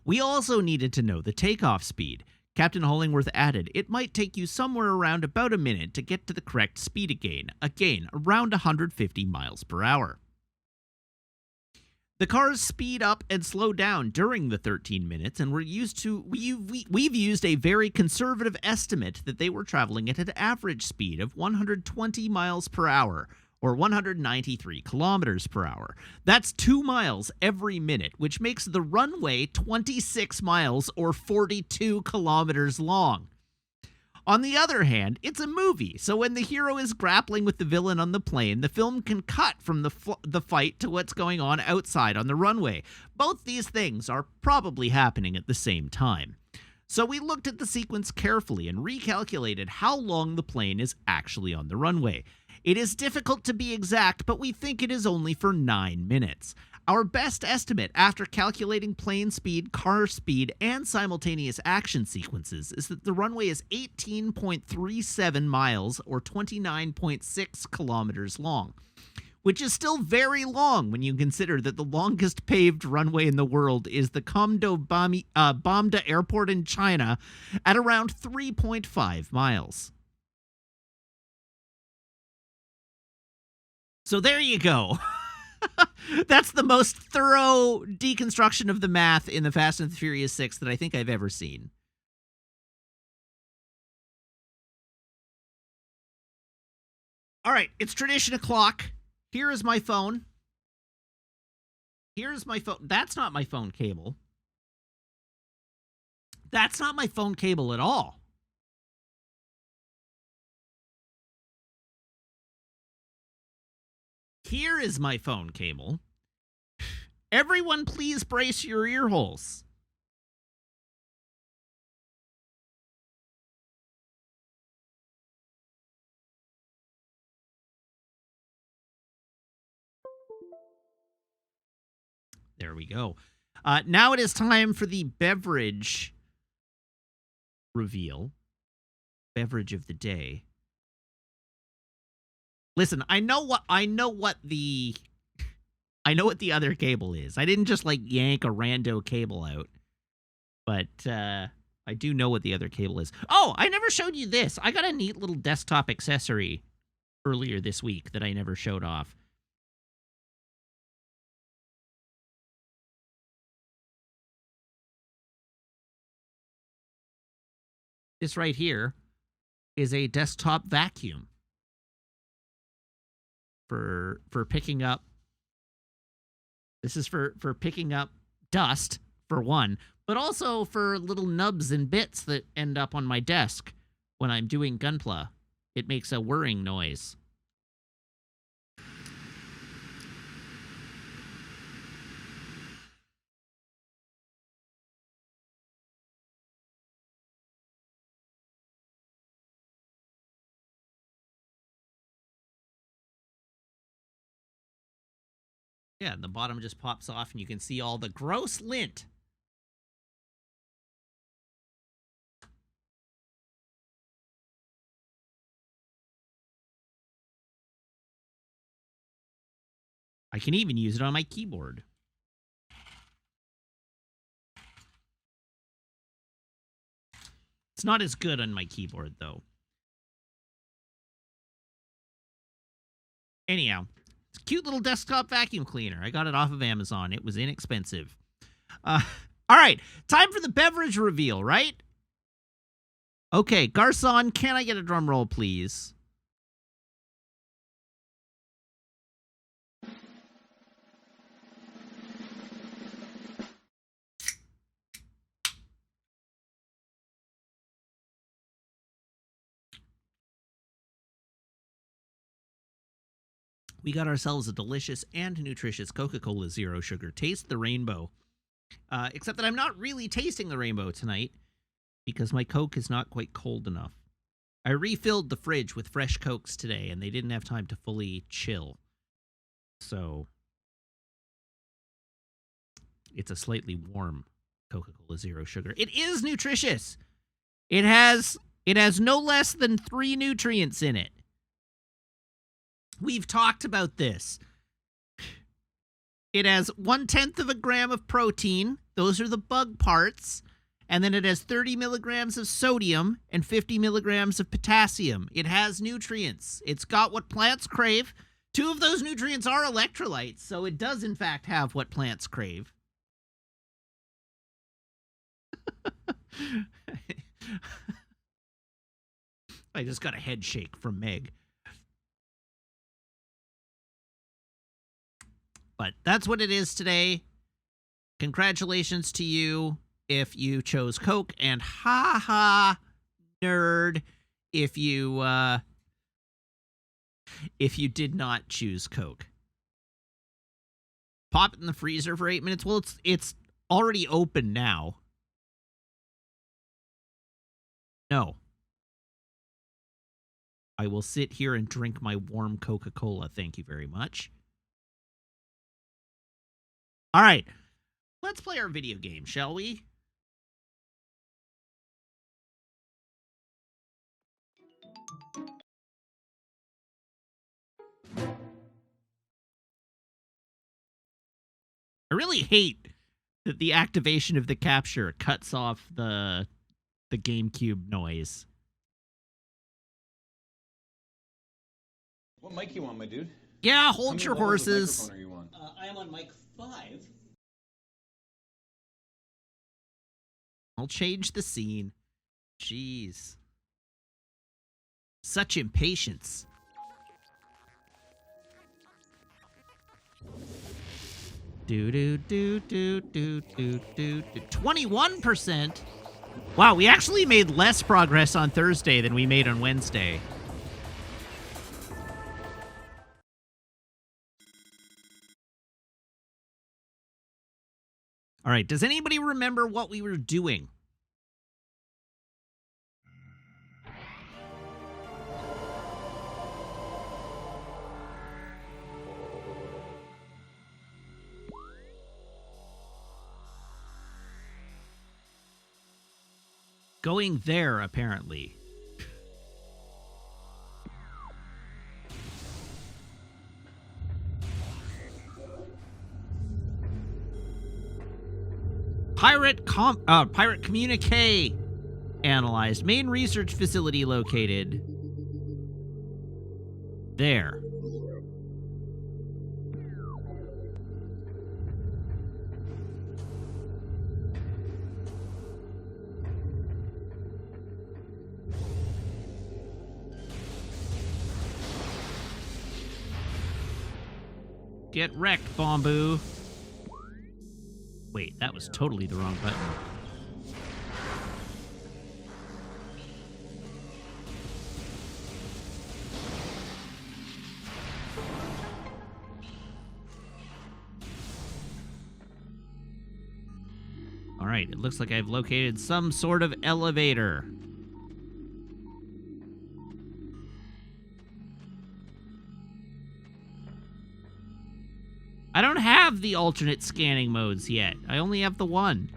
We also needed to know the takeoff speed. Captain Hollingworth added, it might take you somewhere around about a minute to get to the correct speed again, around 150 miles per hour. The cars speed up and slow down during the 13 minutes, and we've used a very conservative estimate that they were traveling at an average speed of 120 miles per hour, or 193 kilometers per hour. That's 2 miles every minute, which makes the runway 26 miles or 42 kilometers long. On the other hand, it's a movie, so when the hero is grappling with the villain on the plane, the film can cut from the fight to what's going on outside on the runway. Both these things are probably happening at the same time. So we looked at the sequence carefully and recalculated how long the plane is actually on the runway. It is difficult to be exact, but we think it is only for 9 minutes. Our best estimate after calculating plane speed, car speed, and simultaneous action sequences is that the runway is 18.37 miles or 29.6 kilometers long, which is still very long when you consider that the longest paved runway in the world is the Komdo Bamda Airport in China at around 3.5 miles. So there you go. That's the most thorough deconstruction of the math in the Fast and the Furious 6 that I think I've ever seen. All right, it's tradition o'clock. Here is my phone. Here's my phone. That's not my phone cable. That's not my phone cable at all. Here is my phone cable. Everyone, please brace your ear holes. There we go. Now it is time for the beverage reveal. Beverage of the day. Listen, I know what the other cable is. I didn't just like yank a rando cable out. But I do know what the other cable is. Oh, I never showed you this. I got a neat little desktop accessory earlier this week that I never showed off. This right here is a desktop vacuum for picking up. This is for picking up dust, for one, but also for little nubs and bits that end up on my desk when I'm doing Gunpla. It makes a whirring noise. Yeah, and the bottom just pops off and you can see all the gross lint. I can even use it on my keyboard. It's not as good on my keyboard, though. Anyhow, it's a cute little desktop vacuum cleaner. I got it off of Amazon. It was inexpensive. All right, time for the beverage reveal, right? Okay, Garçon, can I get a drum roll, please? We got ourselves a delicious and nutritious Coca-Cola Zero Sugar. Taste the rainbow. Except that I'm not really tasting the rainbow tonight because my Coke is not quite cold enough. I refilled the fridge with fresh Cokes today, and they didn't have time to fully chill. So it's a slightly warm Coca-Cola Zero Sugar. It is nutritious. It has no less than 3 nutrients in it. We've talked about this. It has 1/10 of a gram of protein. Those are the bug parts. And then it has 30 milligrams of sodium and 50 milligrams of potassium. It has nutrients. It's got what plants crave. 2 of those nutrients are electrolytes, so it does in fact have what plants crave. I just got a head shake from Meg. But that's what it is today. Congratulations to you if you chose Coke, and ha nerd if you did not choose Coke. Pop it in the freezer for 8 minutes. Well, it's already open now. No. I will sit here and drink my warm Coca-Cola. Thank you very much. All right, let's play our video game, shall we? I really hate that the activation of the capture cuts off the GameCube noise. What mic you want, my dude? Yeah, How hold many your levels of horses. microphone are you on? I am on mic 5. I'll change the scene. Jeez. Such impatience. Do do do do do do do do. 21%. Wow, we actually made less progress on Thursday than we made on Wednesday. All right, does anybody remember what we were doing? Going there, apparently. Pirate communique analyzed. Main research facility located. There. Get wrecked, Bombu. Wait, that was totally the wrong button. All right, it looks like I've located some sort of elevator. I don't have the alternate scanning modes yet. I only have the one.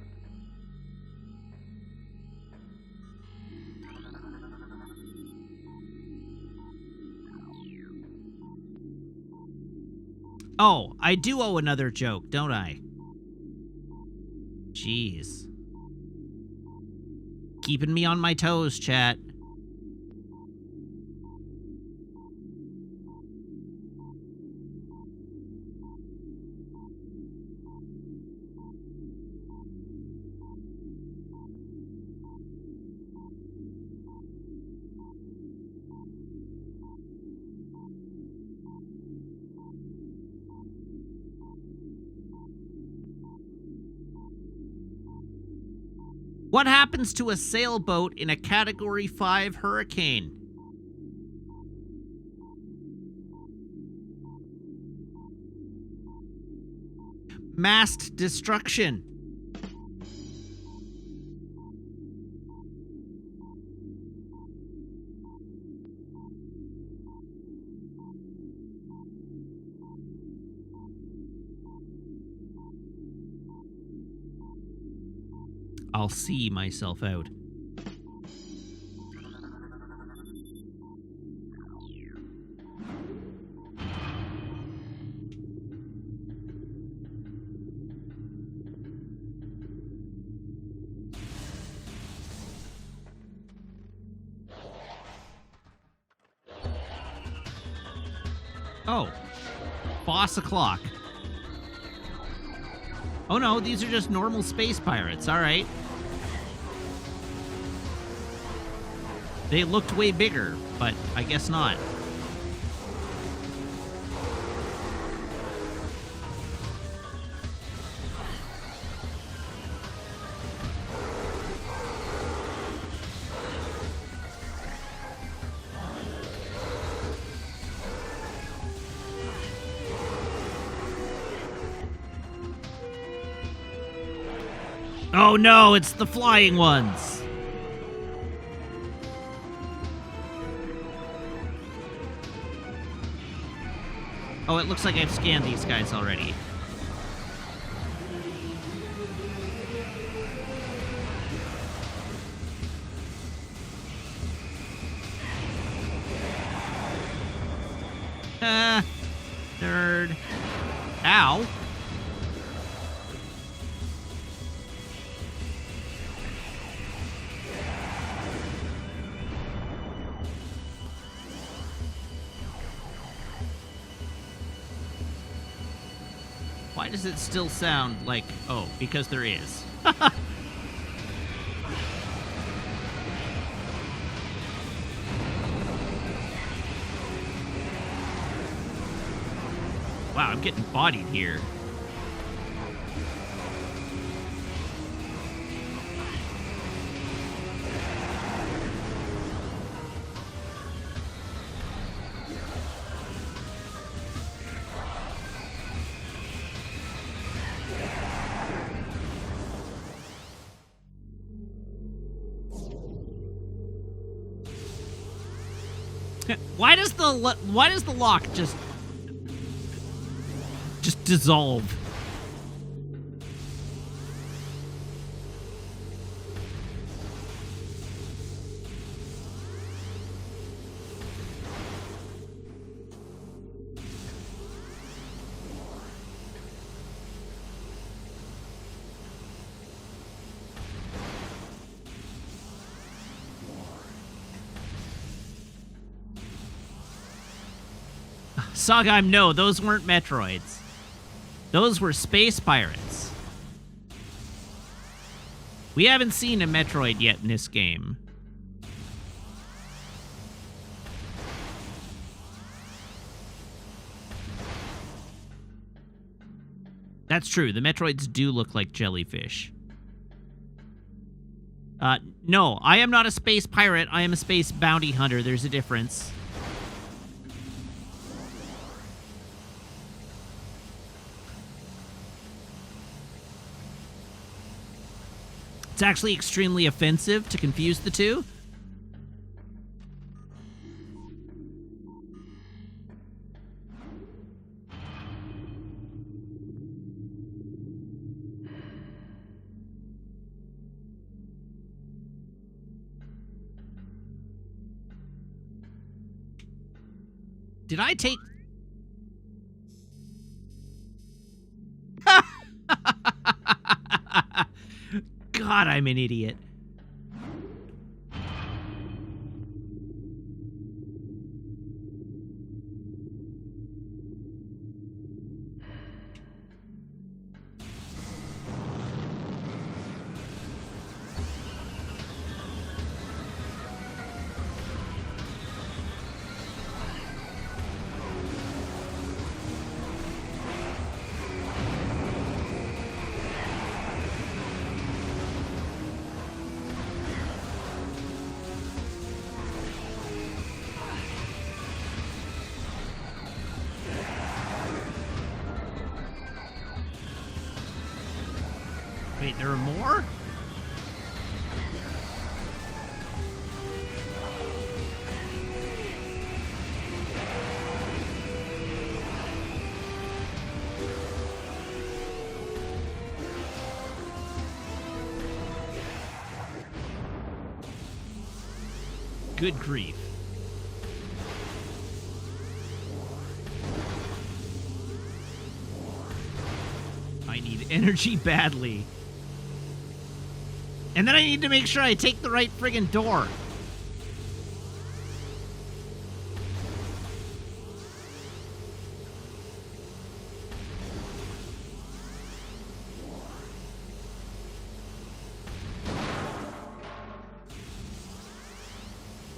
Oh, I do owe another joke, don't I? Jeez. Keeping me on my toes, chat. What happens to a sailboat in a Category 5 hurricane? Mast destruction. I'll see myself out. Oh. Boss o'clock. Oh no, these are just normal space pirates, alright. They looked way bigger, but I guess not. Oh no, it's the flying ones! Oh, it looks like I've scanned these guys already. Nerd. Ow. Why does it still sound like... Oh, because there is. Wow, I'm getting bodied here. Why does the lock just dissolve? Sogheim, no, those weren't Metroids. Those were space pirates. We haven't seen a Metroid yet in this game. That's true. The Metroids do look like jellyfish. No, I am not a space pirate. I am a space bounty hunter. There's a difference. It's actually extremely offensive to confuse the two. Did I take... God, I'm an idiot. Wait, there are more? Good grief. I need energy badly. And then I need to make sure I take the right friggin' door.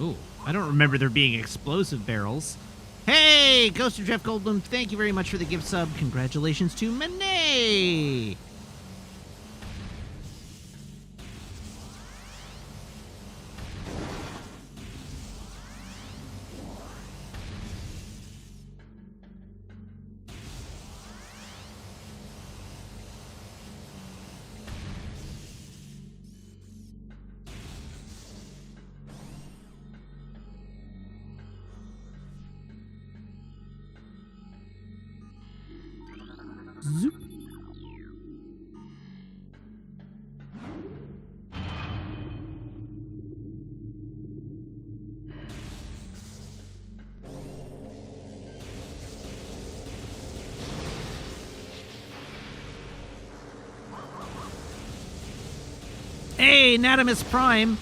Ooh, I don't remember there being explosive barrels. Hey, Ghost of Jeff Goldblum, thank you very much for the gift sub. Congratulations to Monet. Zoop. Hey, Natimus Prime.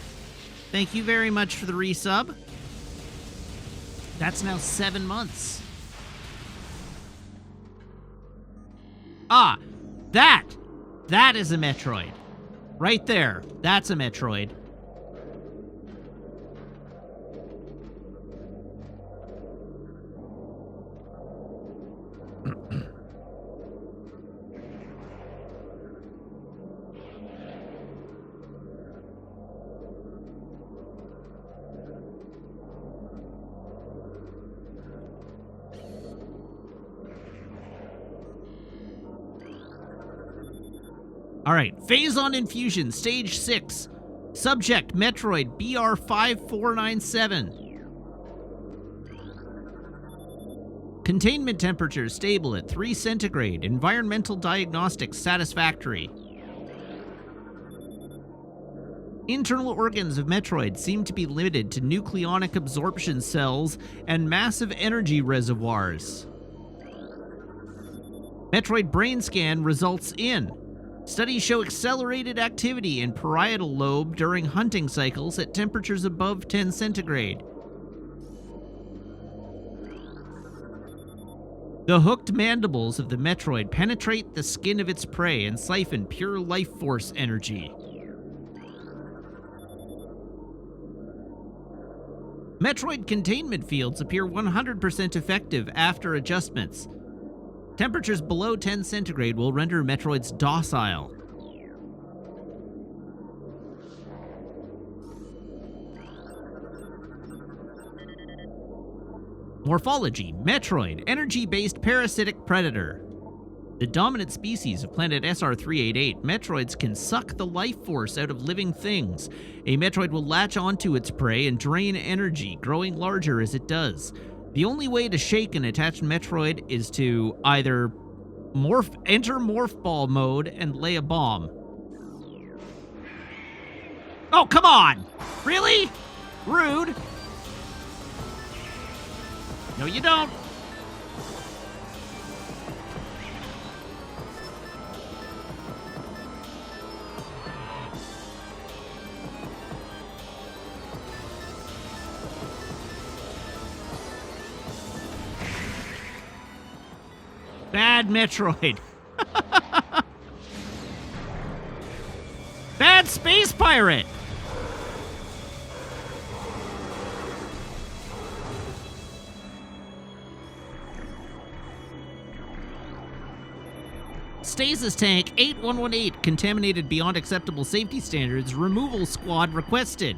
Thank you very much for the resub. That's now 7 months. Ah, that is a Metroid. Right there. That's a Metroid. All right, Phazon Infusion, Stage 6. Subject, Metroid, BR5497. Containment temperature stable at 3 centigrade. Environmental diagnostics satisfactory. Internal organs of Metroid seem to be limited to nucleonic absorption cells and massive energy reservoirs. Metroid brain scan results in: studies show accelerated activity in parietal lobe during hunting cycles at temperatures above 10 centigrade. The hooked mandibles of the Metroid penetrate the skin of its prey and siphon pure life force energy. Metroid containment fields appear 100% effective after adjustments. Temperatures below 10 centigrade will render Metroids docile. Morphology: Metroid, energy-based parasitic predator. The dominant species of planet SR388, Metroids can suck the life force out of living things. A Metroid will latch onto its prey and drain energy, growing larger as it does. The only way to shake an attached Metroid is to either enter morph ball mode and lay a bomb. Oh, come on! Really? Rude. No, you don't. Bad Metroid. Bad space pirate. Stasis tank 8118 contaminated beyond acceptable safety standards. Removal squad requested.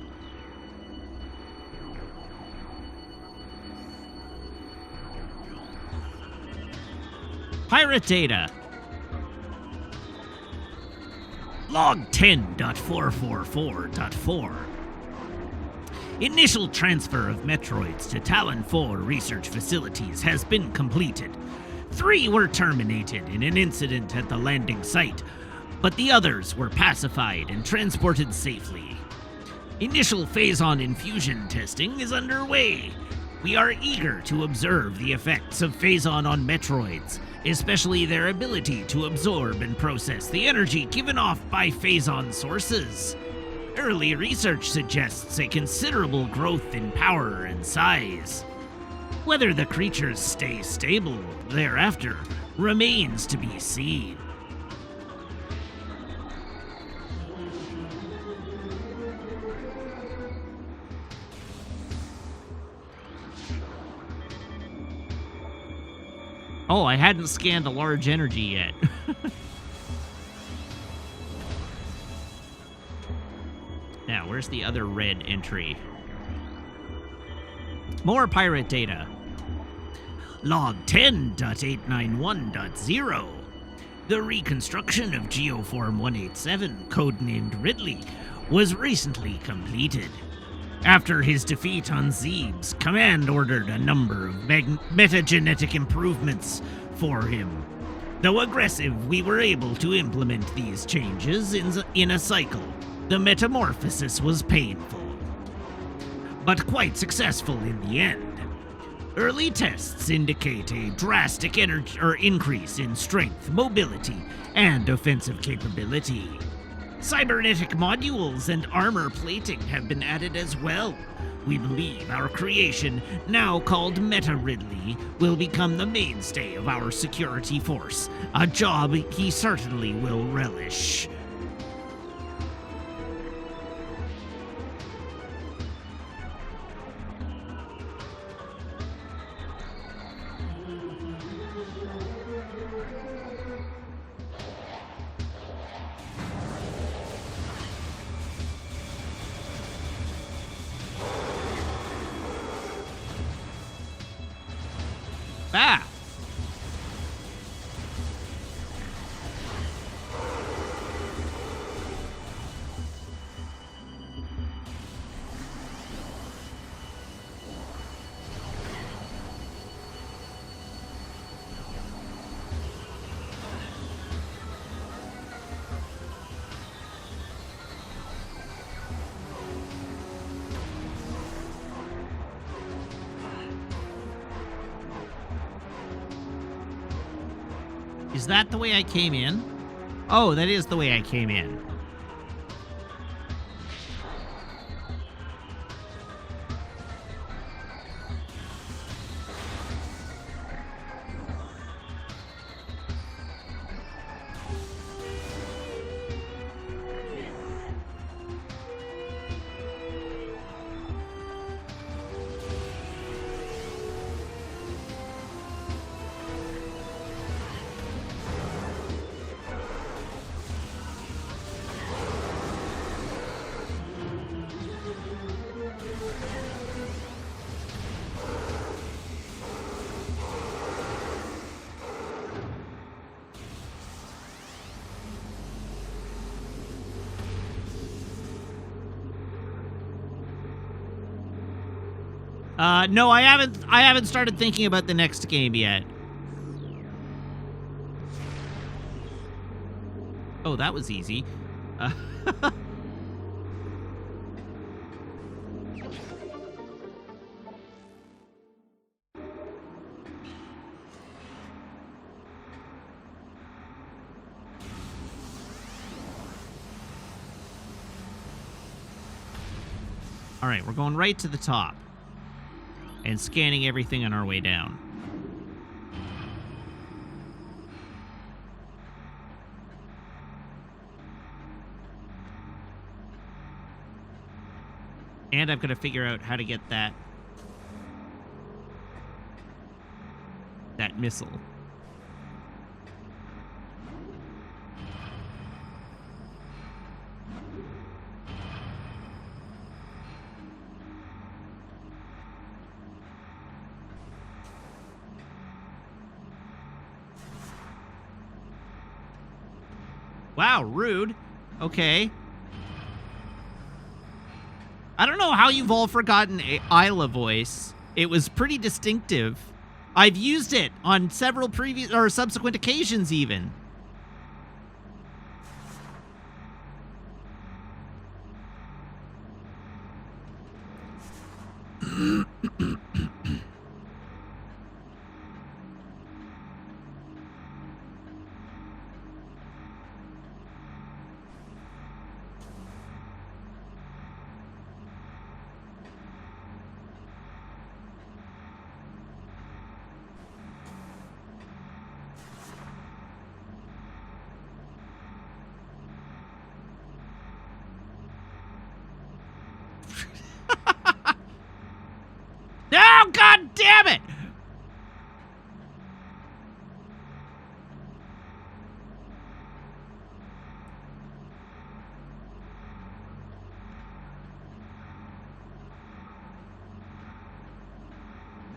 Pirate data. Log 10.444.4. Initial transfer of Metroids to Talon 4 research facilities has been completed. 3 were terminated in an incident at the landing site, but the others were pacified and transported safely. Initial Phazon infusion testing is underway. We are eager to observe the effects of Phazon on Metroids, especially their ability to absorb and process the energy given off by Phazon sources. Early research suggests a considerable growth in power and size. Whether the creatures stay stable thereafter remains to be seen. Oh, I hadn't scanned a large energy yet. Now, where's the other red entry? More pirate data. Log 10.891.0. The reconstruction of Geoform 187, codenamed Ridley, was recently completed. After his defeat on Zebes, Command ordered a number of metagenetic improvements for him. Though aggressive, we were able to implement these changes in a cycle. The metamorphosis was painful, but quite successful in the end. Early tests indicate a drastic increase in strength, mobility, and offensive capability. Cybernetic modules and armor plating have been added as well. We believe our creation, now called Meta Ridley, will become the mainstay of our security force, a job he certainly will relish. Ah! Is that the way I came in? Oh, that is the way I came in. No, I haven't started thinking about the next game yet. Oh, that was easy. All right, we're going right to the top and scanning everything on our way down. And I've got to figure out how to get that missile. Wow, rude. Okay. I don't know how you've all forgotten Isla voice. It was pretty distinctive. I've used it on several previous or subsequent occasions even. No, God damn it!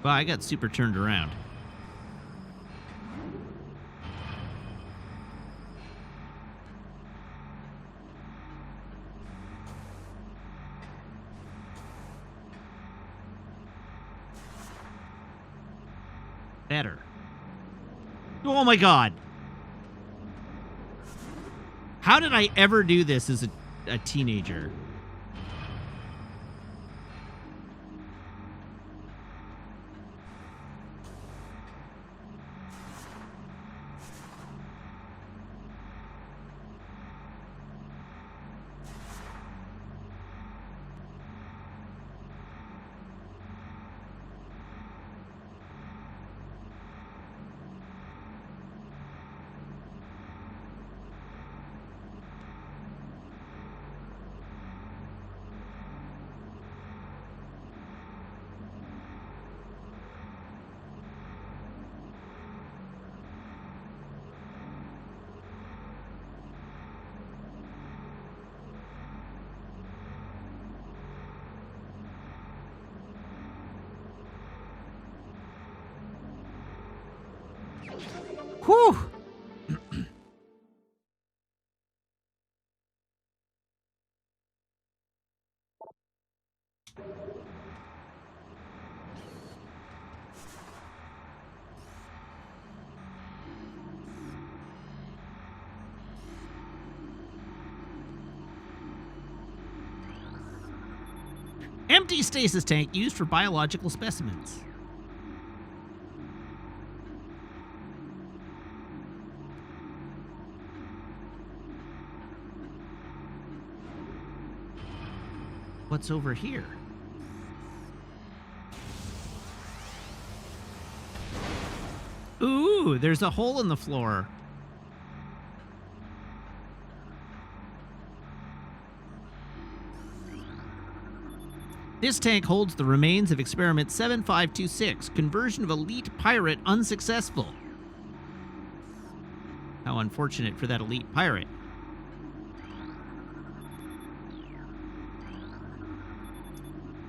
Well, I got super turned around. Better. Oh my God. How did I ever do this as a teenager? Whew! Empty stasis tank used for biological specimens. What's over here? Ooh, there's a hole in the floor. This tank holds the remains of Experiment 7526, conversion of elite pirate unsuccessful. How unfortunate for that elite pirate.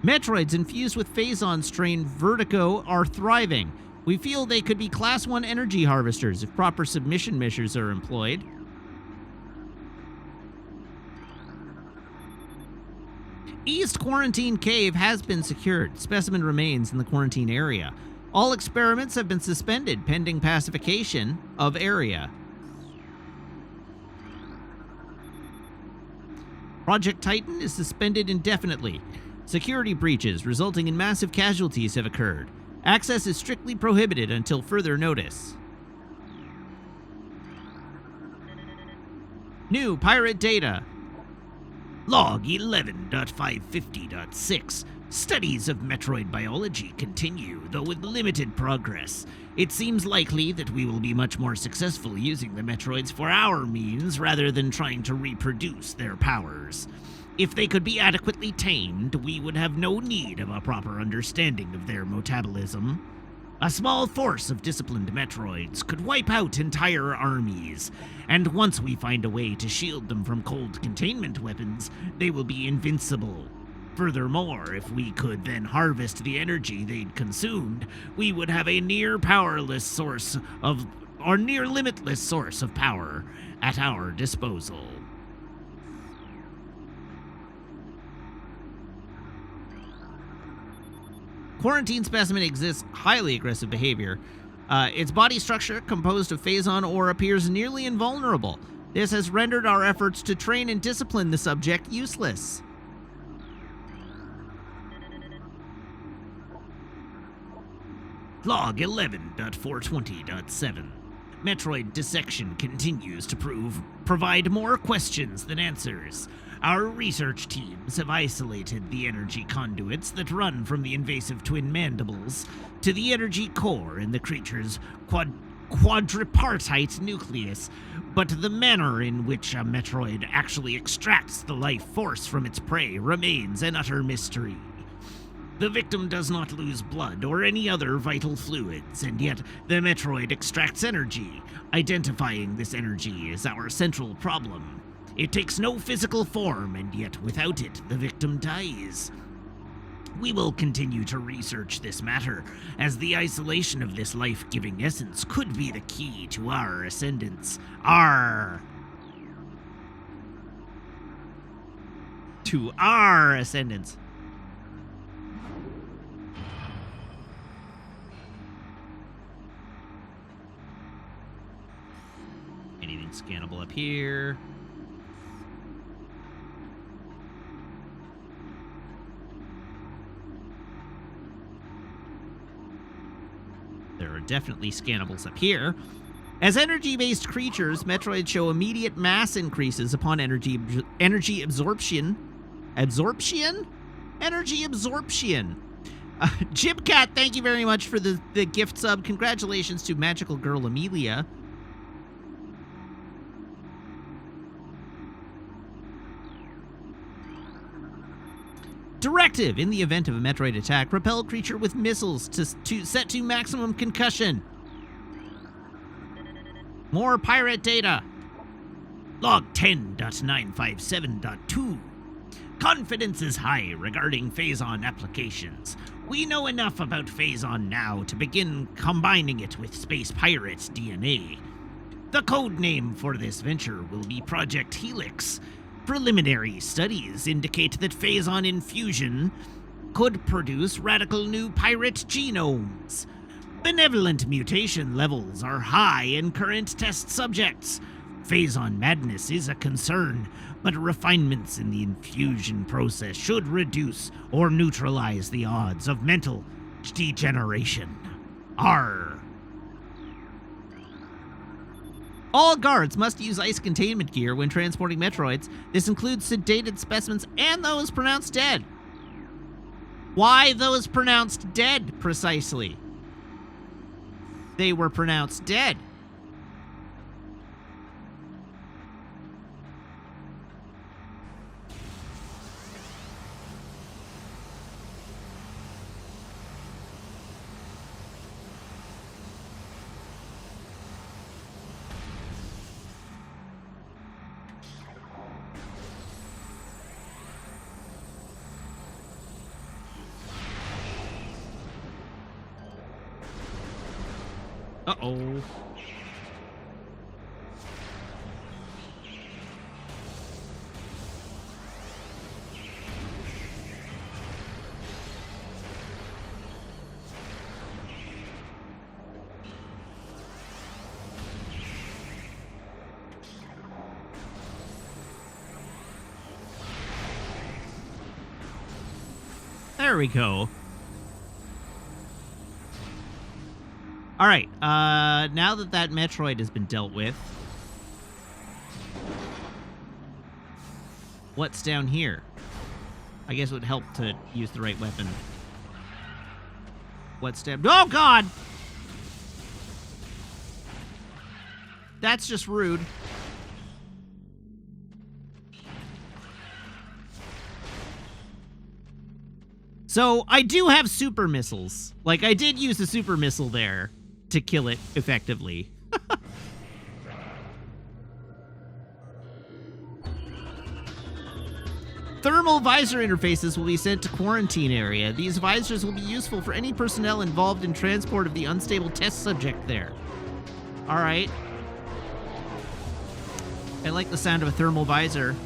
Metroids infused with Phazon strain Vertigo are thriving. We feel they could be Class 1 energy harvesters if proper submission measures are employed. East Quarantine Cave has been secured. Specimen remains in the quarantine area. All experiments have been suspended pending pacification of area. Project Titan is suspended indefinitely. Security breaches resulting in massive casualties have occurred. Access is strictly prohibited until further notice. New pirate data. Log 11.550.6. Studies of Metroid biology continue, though with limited progress. It seems likely that we will be much more successful using the Metroids for our means rather than trying to reproduce their powers. If they could be adequately tamed, we would have no need of a proper understanding of their metabolism. A small force of disciplined Metroids could wipe out entire armies, and once we find a way to shield them from cold containment weapons, they will be invincible. Furthermore, if we could then harvest the energy they'd consumed, we would have a near limitless source of power at our disposal. Quarantine specimen exhibits highly aggressive behavior. Its body structure, composed of Phazon ore, appears nearly invulnerable. This has rendered our efforts to train and discipline the subject useless. Log 11.420.7. Metroid dissection continues to provide more questions than answers. Our research teams have isolated the energy conduits that run from the invasive twin mandibles to the energy core in the creature's quadripartite nucleus, but the manner in which a Metroid actually extracts the life force from its prey remains an utter mystery. The victim does not lose blood or any other vital fluids, and yet the Metroid extracts energy. Identifying this energy is our central problem. It takes no physical form, and yet without it, the victim dies. We will continue to research this matter, as the isolation of this life-giving essence could be the key to our ascendance. To our ascendance. Anything scannable up here? There are definitely scannables up here. As energy-based creatures, Metroids show immediate mass increases upon energy absorption. Energy absorption. Jibcat, thank you very much for the gift sub. Congratulations to Magical Girl Amelia. Directive: in the event of a Metroid attack, repel creature with missiles to set to maximum concussion. More pirate data. Log 10.957.2. Confidence is high regarding Phazon applications. We know enough about Phazon now to begin combining it with Space Pirate's DNA. The code name for this venture will be Project Helix. Preliminary studies indicate that phazon infusion could produce radical new pirate genomes. Benevolent mutation levels are high in current test subjects. Phazon madness is a concern, but refinements in the infusion process should reduce or neutralize the odds of mental degeneration. R. All guards must use ice containment gear when transporting Metroids. This includes sedated specimens and those pronounced dead. Why those pronounced dead, precisely? They were pronounced dead. Uh-oh. There we go. All right, now that that Metroid has been dealt with, what's down here? I guess it would help to use the right weapon. What's down? Oh, God! That's just rude. So, I do have super missiles. Like, I did use a super missile there to kill it effectively. Thermal visor interfaces will be sent to quarantine area. These visors will be useful for any personnel involved in transport of the unstable test subject there. All right. I like the sound of a thermal visor.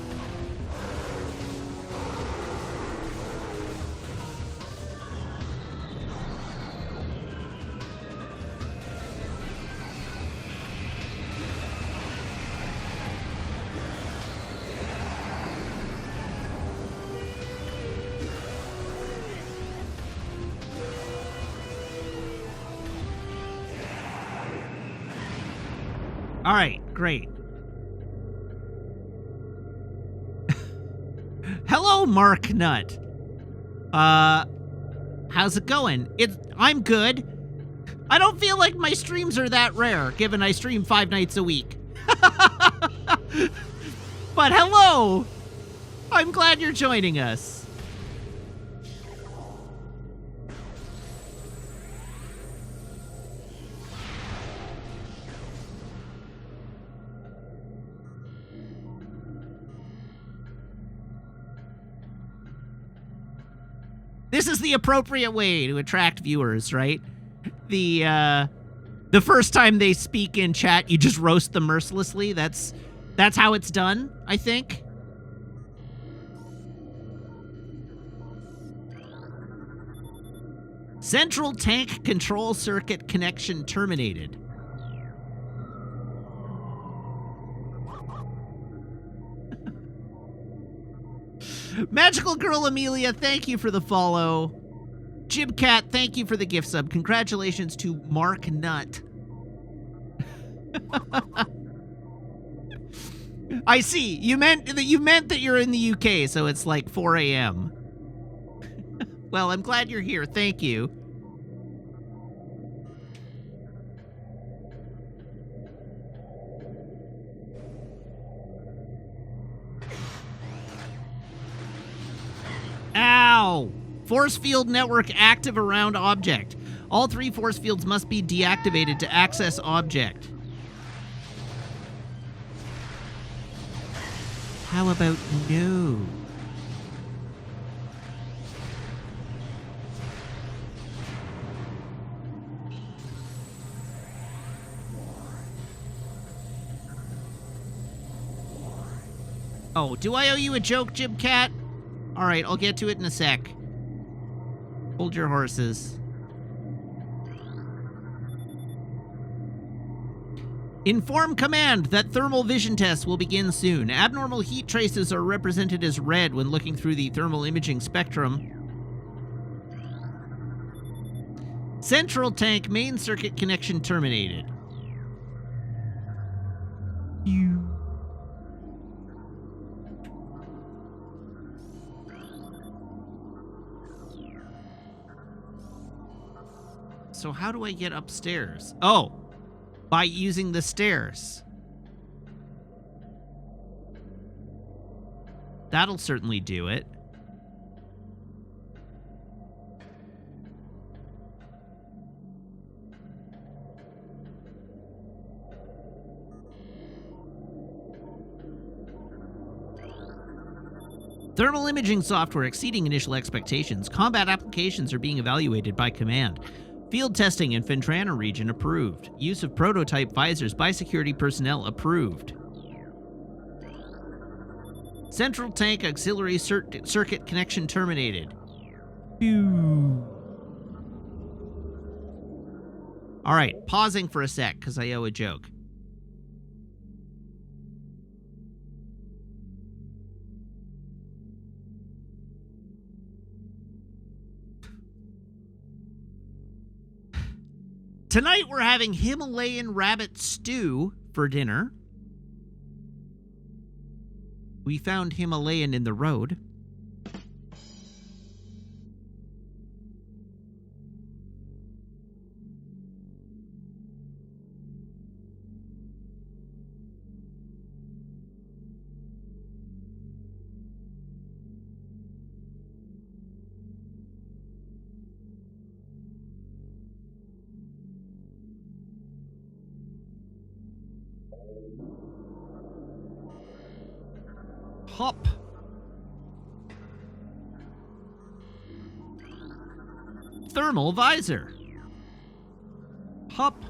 All right, great. Hello, Mark Nutt. How's it going? I'm good. I don't feel like my streams are that rare, given I stream 5 nights a week. But hello! I'm glad you're joining us. This is the appropriate way to attract viewers, right? The first time they speak in chat, you just roast them mercilessly. That's how it's done, I think. Central tank control circuit connection terminated. Magical Girl Amelia, thank you for the follow. Jibcat, thank you for the gift sub. Congratulations to Mark Nutt. I see. You meant that you're in the UK, so it's like 4 a.m. Well, I'm glad you're here. Thank you. Ow! Force field network active around object. All 3 force fields must be deactivated to access object. How about no? Oh, do I owe you a joke, Jim Cat? All right, I'll get to it in a sec. Hold your horses. Inform command that thermal vision tests will begin soon. Abnormal heat traces are represented as red when looking through the thermal imaging spectrum. Central tank main circuit connection terminated. So how do I get upstairs? Oh, by using the stairs. That'll certainly do it. Thermal imaging software exceeding initial expectations. Combat applications are being evaluated by command. Field testing in Fentrana region approved. Use of prototype visors by security personnel approved. Central tank auxiliary circuit connection terminated. All right, pausing for a sec because I owe a joke. Tonight we're having Himalayan rabbit stew for dinner. We found Himalayan in the road. Hop. Thermal visor. Hop.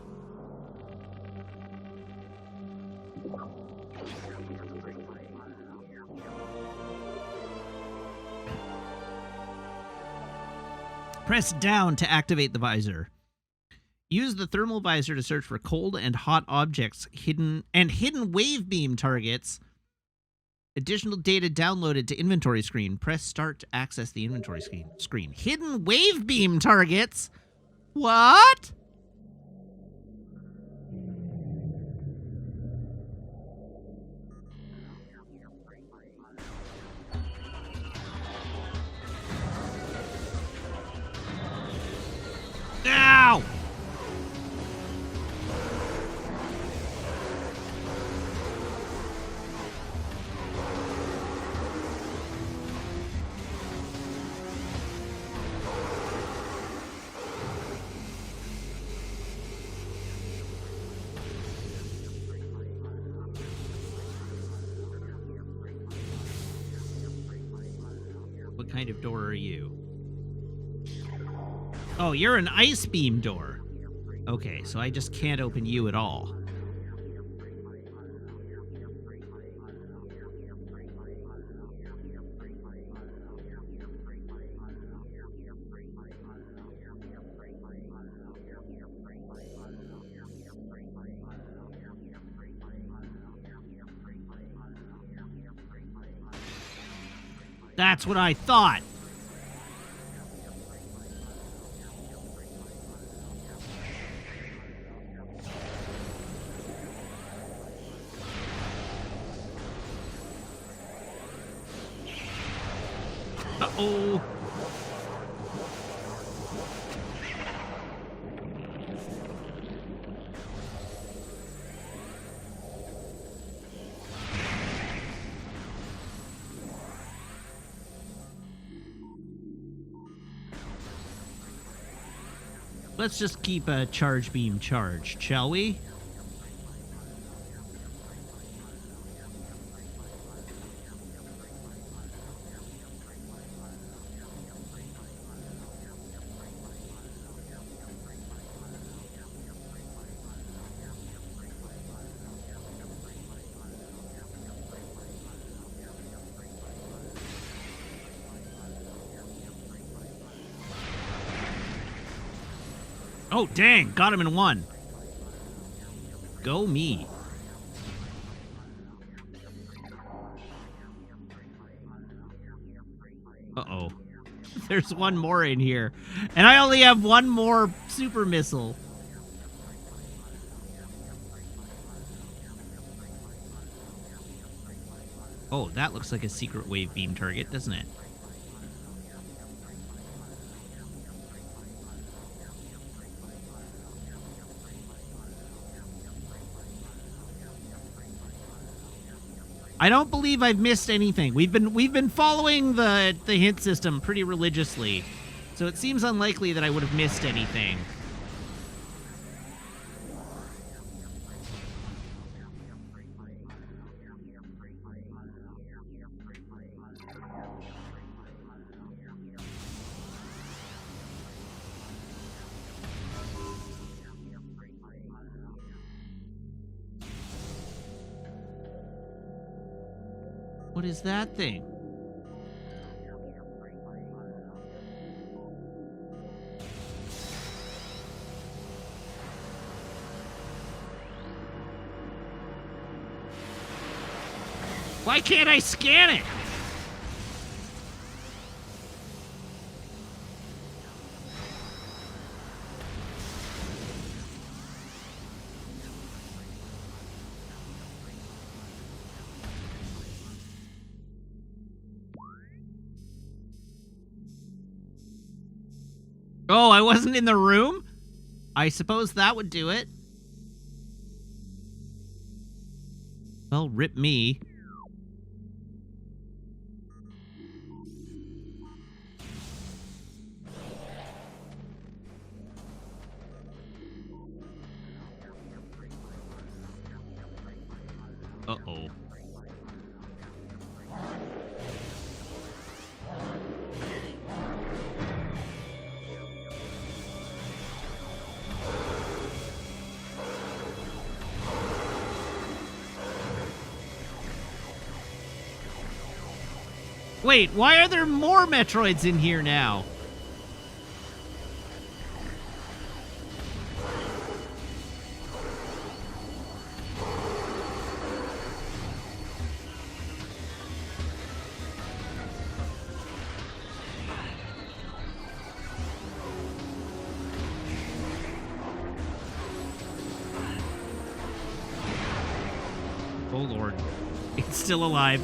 Press down to activate the visor. Use the thermal visor to search for cold and hot objects, hidden wave beam targets. Additional data downloaded to inventory screen. Press start to access the inventory screen. Hidden wave beam targets? What? Ow! What kind of door are you? Oh, you're an ice beam door. Okay, so I just can't open you at all. That's what I thought. Uh-oh. Let's just keep a charge beam charged, shall we? Oh, dang. Got him in one. Go me. Uh-oh. There's one more in here. And I only have one more super missile. Oh, that looks like a secret wave beam target, doesn't it? I don't believe I've missed anything. We've been following the hint system pretty religiously, so it seems unlikely that I would have missed anything. What is that thing? Why can't I scan it? Oh, I wasn't in the room? I suppose that would do it. Well, rip me. Uh-oh. Wait, why are there more Metroids in here now? Oh, Lord. It's still alive.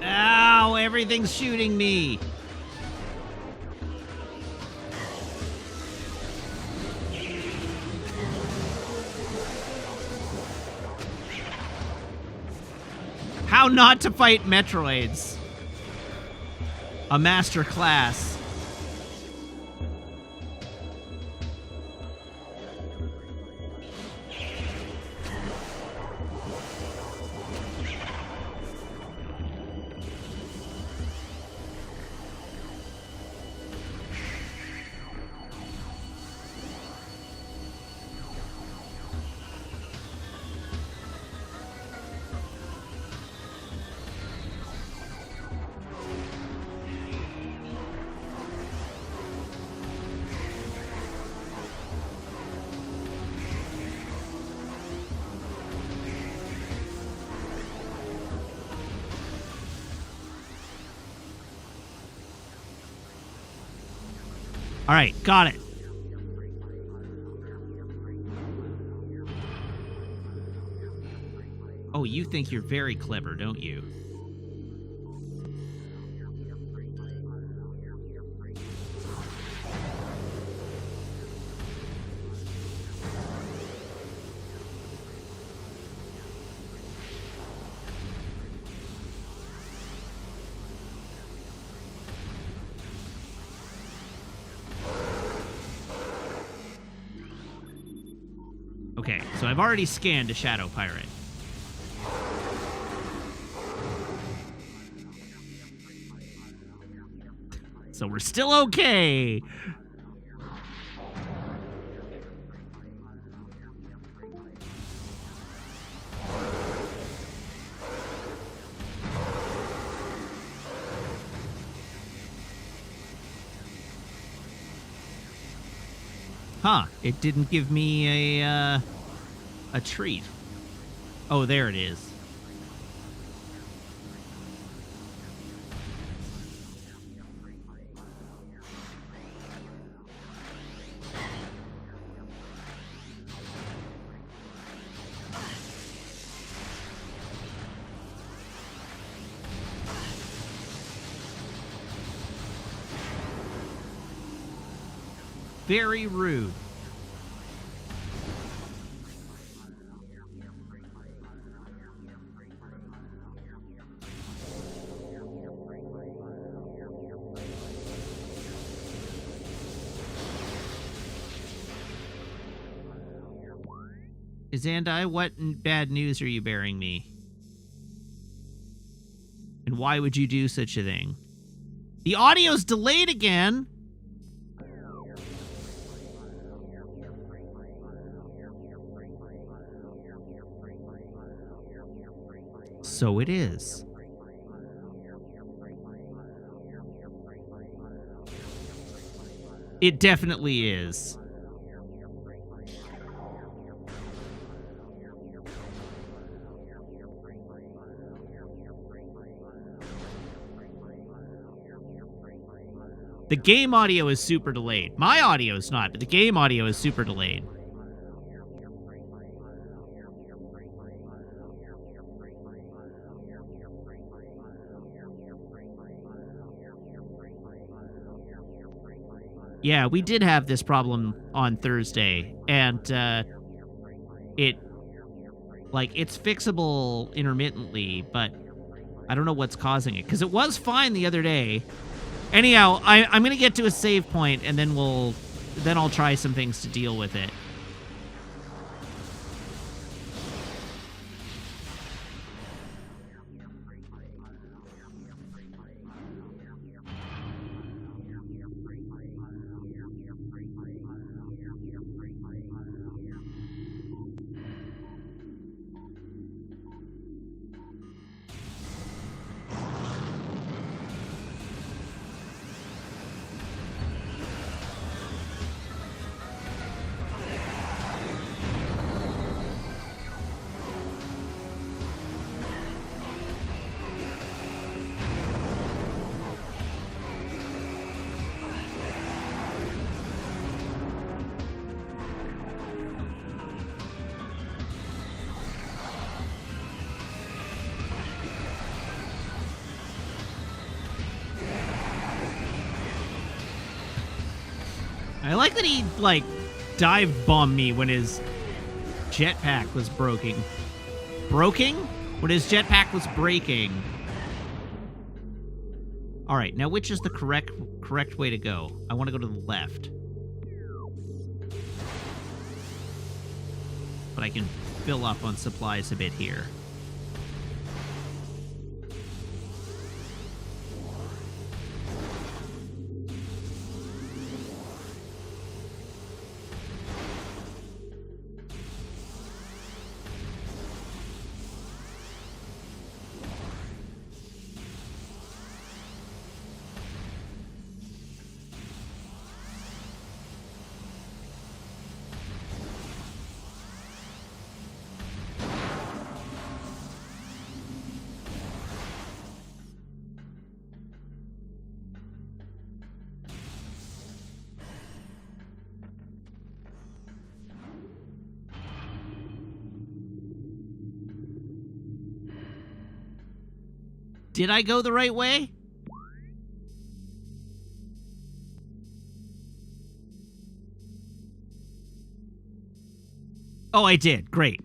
Ow, everything's shooting me. How not to fight Metroids. A master class. All right, got it. Oh, you think you're very clever, don't you? Okay, so I've already scanned a Shadow Pirate. So we're still okay. Huh, it didn't give me a treat. Oh, there it is. Very rude. Zandai, what bad news are you bearing me? And why would you do such a thing? The audio's delayed again! So it is. It definitely is. The game audio is super delayed. My audio is not, but the game audio is super delayed. Yeah, we did have this problem on Thursday, and it's fixable intermittently, but I don't know what's causing it, because it was fine the other day. Anyhow, I'm gonna get to a save point, and then I'll try some things to deal with it. I like that he, dive bombed me when his jetpack was broken. Broken? When his jetpack was breaking. Alright, now which is the correct way to go? I want to go to the left. But I can fill up on supplies a bit here. Did I go the right way? Oh, I did. Great.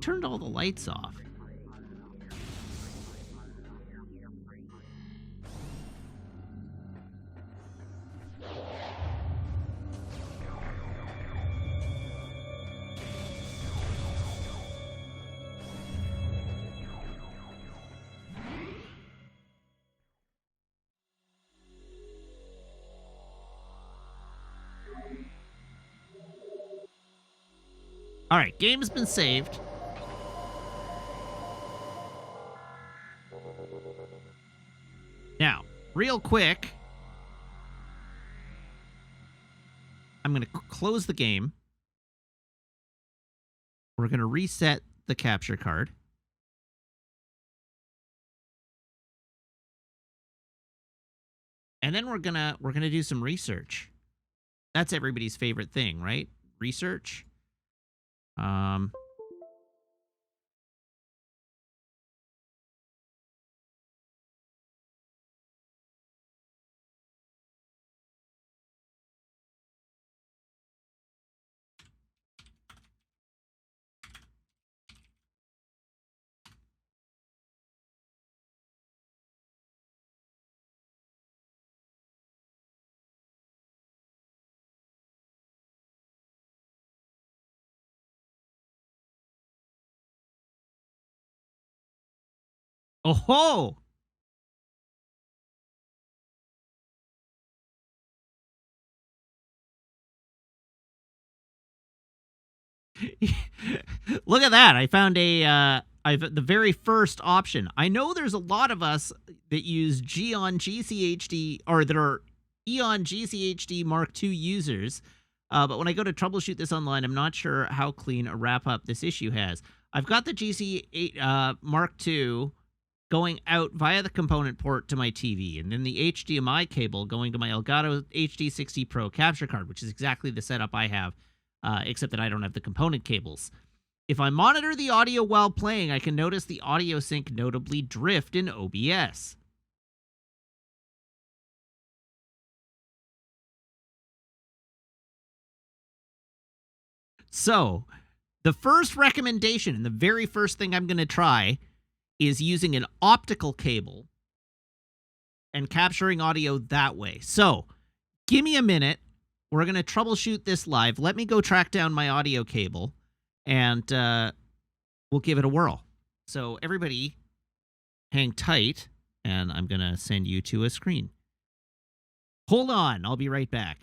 Turned all the lights off. All right, game's been saved. Now, real quick, I'm going to close the game. We're going to reset the capture card. And then we're gonna do some research. That's everybody's favorite thing, right? Research. Oh ho! Look at that. I found the very first option. I know there's a lot of us that use Geon GCHD, or that are Eon GCHD Mark II users. But when I go to troubleshoot this online, I'm not sure how clean a wrap-up this issue has. I've got the GC8 Mark II going out via the component port to my TV, and then the HDMI cable going to my Elgato HD60 Pro capture card, which is exactly the setup I have, except that I don't have the component cables. If I monitor the audio while playing, I can notice the audio sync notably drift in OBS. So, the first recommendation, and the very first thing I'm going to try, is using an optical cable and capturing audio that way. So, give me a minute. We're going to troubleshoot this live. Let me go track down my audio cable, and we'll give it a whirl. So, everybody, hang tight, and I'm going to send you to a screen. Hold on. I'll be right back.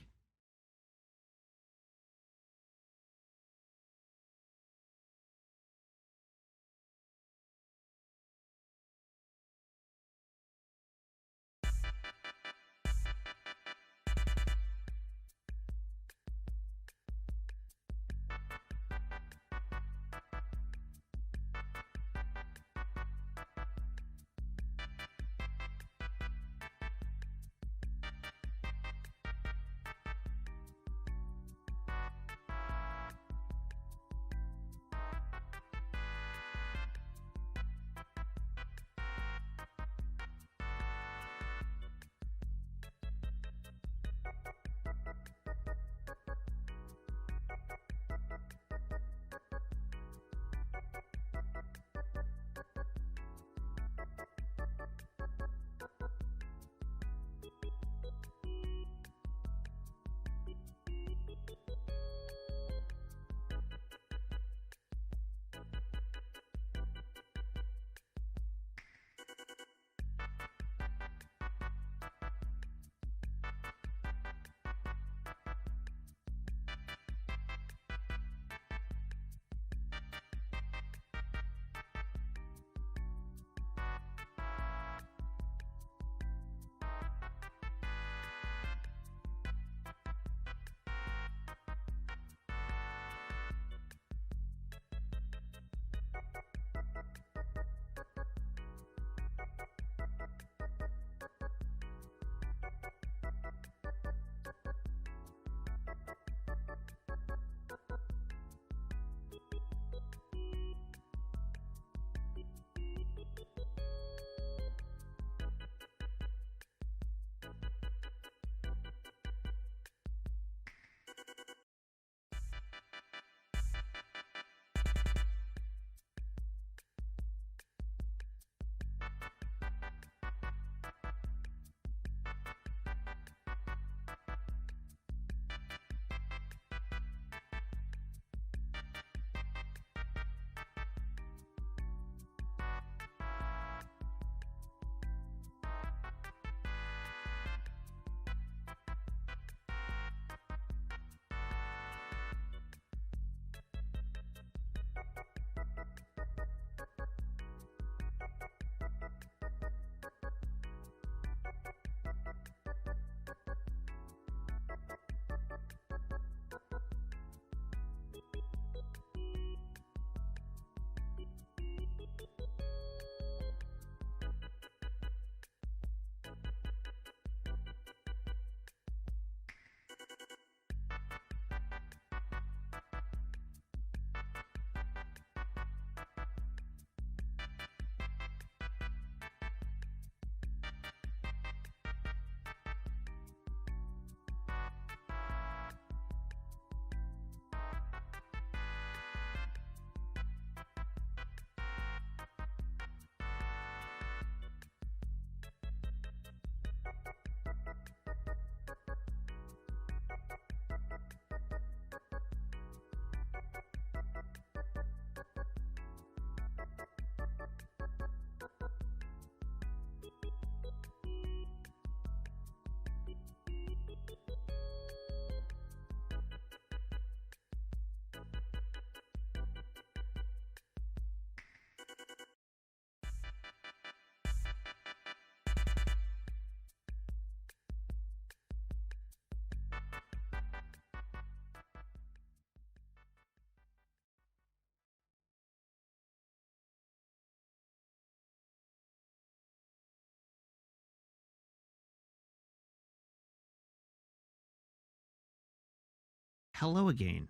Hello again.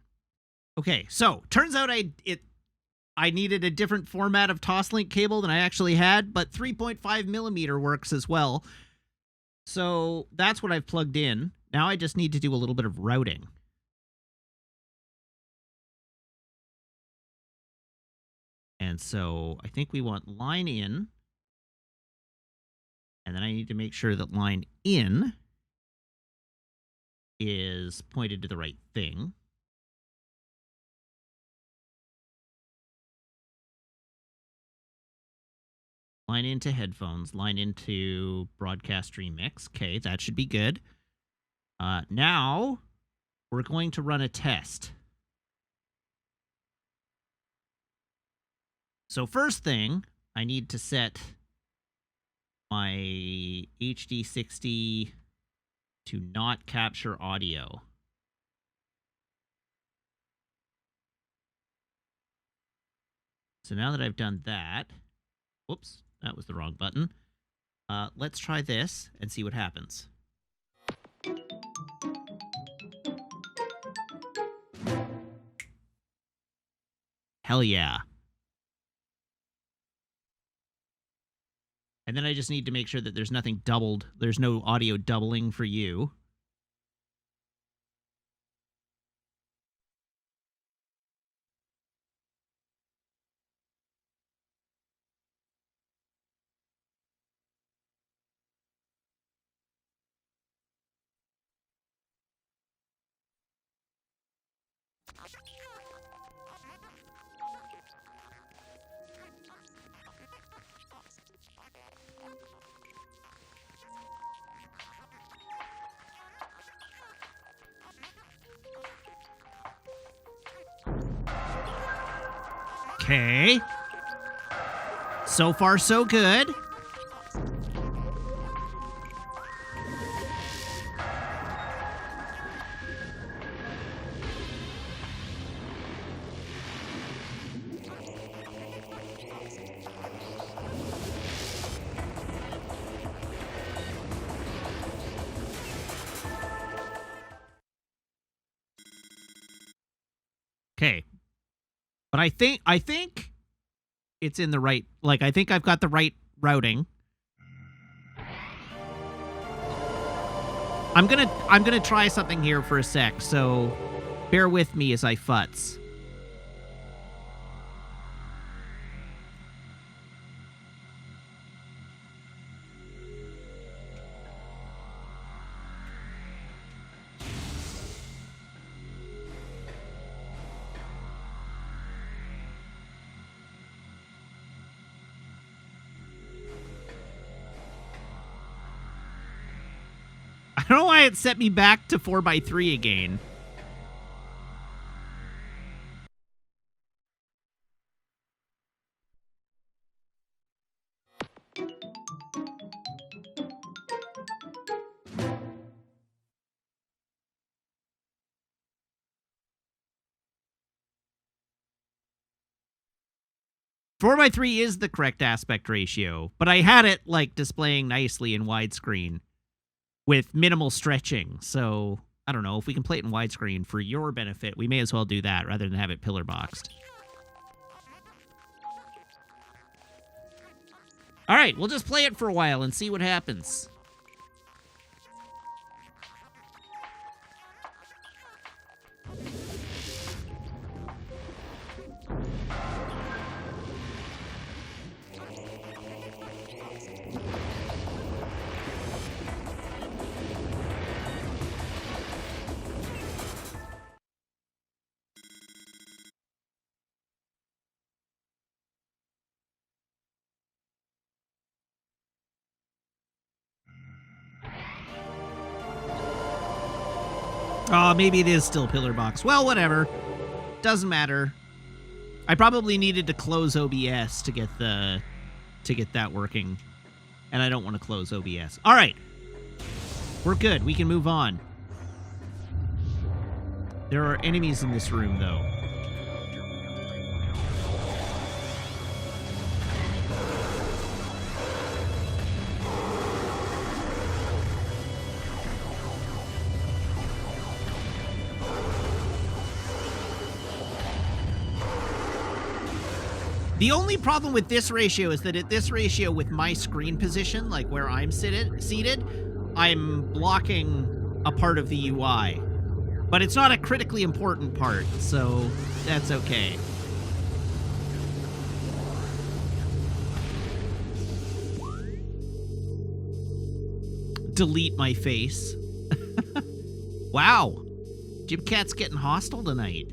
Okay, so turns out I needed a different format of Toslink cable than I actually had, but 3.5 millimeter works as well. So that's what I've plugged in. Now I just need to do a little bit of routing. And so I think we want line in. And then I need to make sure that line in is pointed to the right thing. Line into headphones, line into broadcast stream mix. Okay, that should be good. Now we're going to run a test. So first thing, I need to set my HD60 to not capture audio. So now that I've done that, whoops, that was the wrong button. Let's try this and see what happens. Hell yeah. And then I just need to make sure that there's nothing doubled. There's no audio doubling for you. Okay. So far, so good. Okay. But I think it's in the right, like, I think I've got the right routing. I'm gonna try something here for a sec, so bear with me as I futz. I don't know why it set me back to 4x3 again. Four by 3 is the correct aspect ratio, but I had it like displaying nicely in widescreen with minimal stretching. So I don't know if we can play it in widescreen for your benefit. We may as well do that rather than have it pillar boxed. All right, we'll just play it for a while and see what happens. Oh, maybe it is still pillar box. Well, whatever. Doesn't matter. I probably needed to close OBS to get that working. And I don't want to close OBS. All right. We're good. We can move on. There are enemies in this room, though. The only problem with this ratio is that at this ratio with my screen position, like where I'm seated, I'm blocking a part of the UI. But it's not a critically important part, so that's okay. Delete my face. Wow. Jim Cat's getting hostile tonight.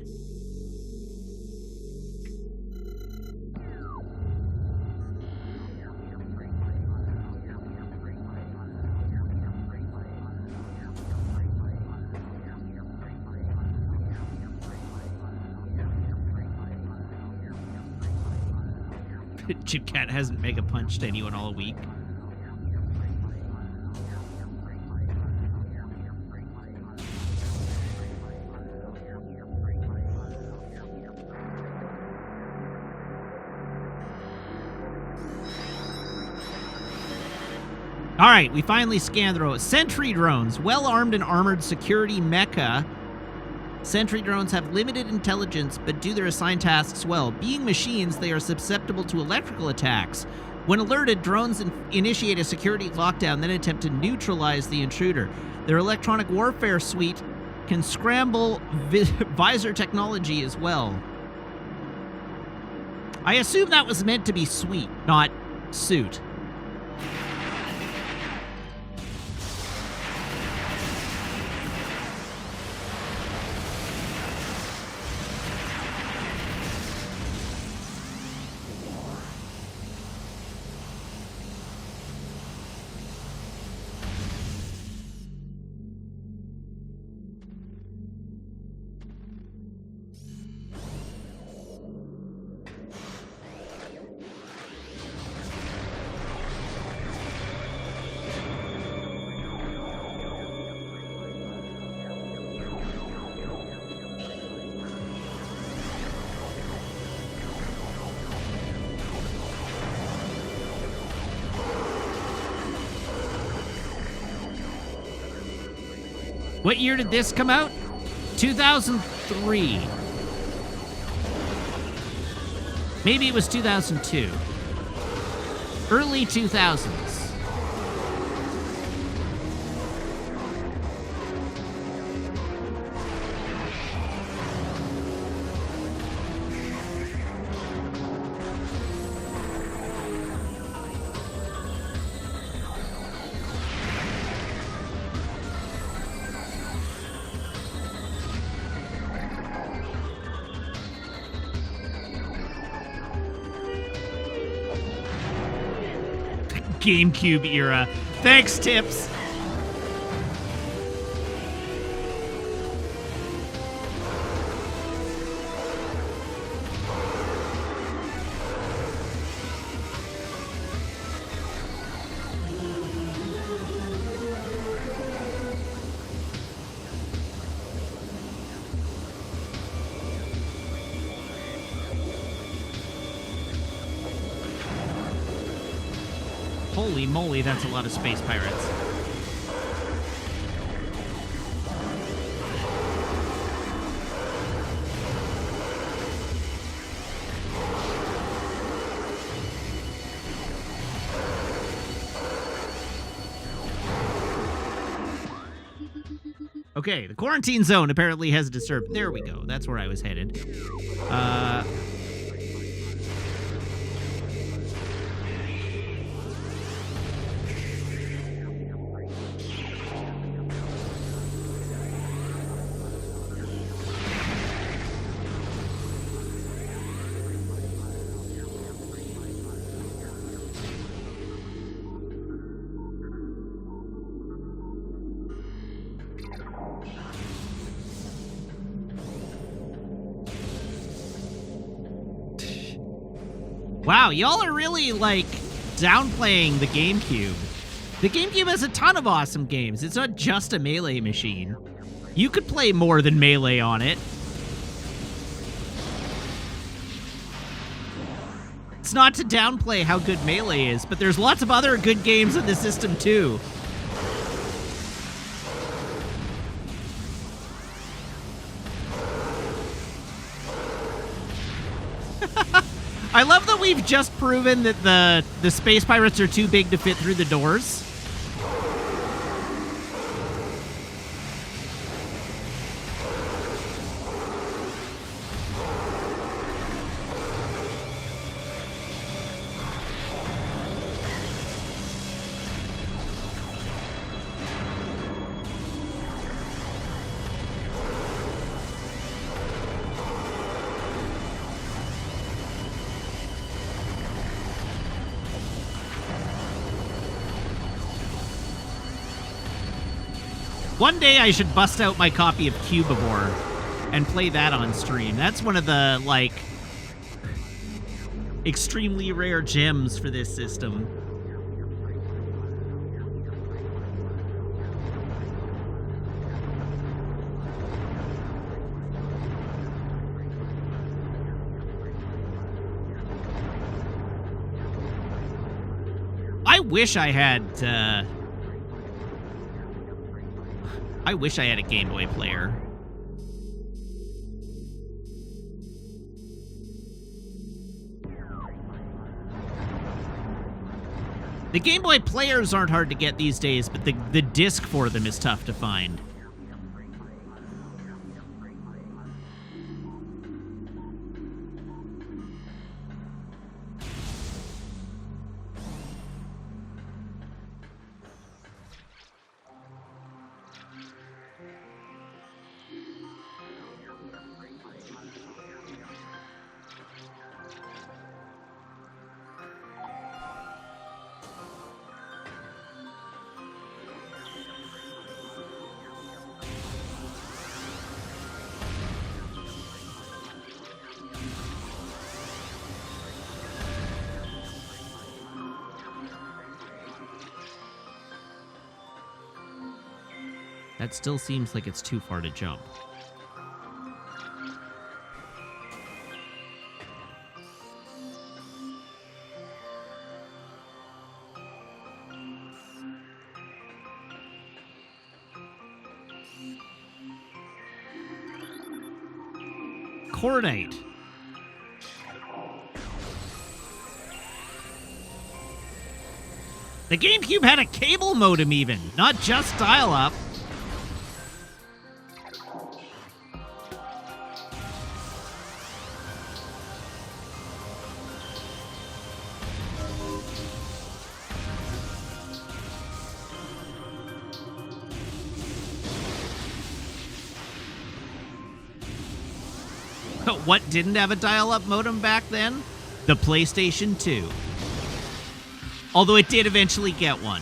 Jim Cat hasn't mega punched anyone all week. All right, we finally scanned the road. Sentry drones, well-armed and armored security mecha. Sentry drones have limited intelligence, but do their assigned tasks well. Being machines, they are susceptible to electrical attacks. When alerted, drones initiate a security lockdown, then attempt to neutralize the intruder. Their electronic warfare suite can scramble visor technology as well. I assume that was meant to be suite, not suit. What year did this come out? 2003. Maybe it was 2002. Early 2000s. GameCube era. Thanks, Tips. Holy moly, that's a lot of space pirates. Okay, the quarantine zone apparently has disturbed. There we go. That's where I was headed. Wow, y'all are really, like, downplaying the GameCube. The GameCube has a ton of awesome games. It's not just a Melee machine. You could play more than Melee on it. It's not to downplay how good Melee is, but there's lots of other good games in the system, too. I love that we've just proven that the space pirates are too big to fit through the doors. One day I should bust out my copy of Cubivore and play that on stream. That's one of the, like, extremely rare gems for this system. I wish I had a Game Boy player. The Game Boy players aren't hard to get these days, but the disc for them is tough to find. That still seems like it's too far to jump. Cordite. The GameCube had a cable modem even, not just dial-up. What didn't have a dial-up modem back then? The PlayStation 2. Although it did eventually get one.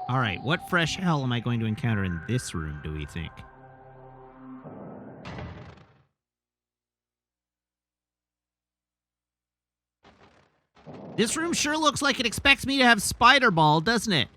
All right, what fresh hell am I going to encounter in this room, do we think? This room sure looks like it expects me to have Spider Ball, doesn't it?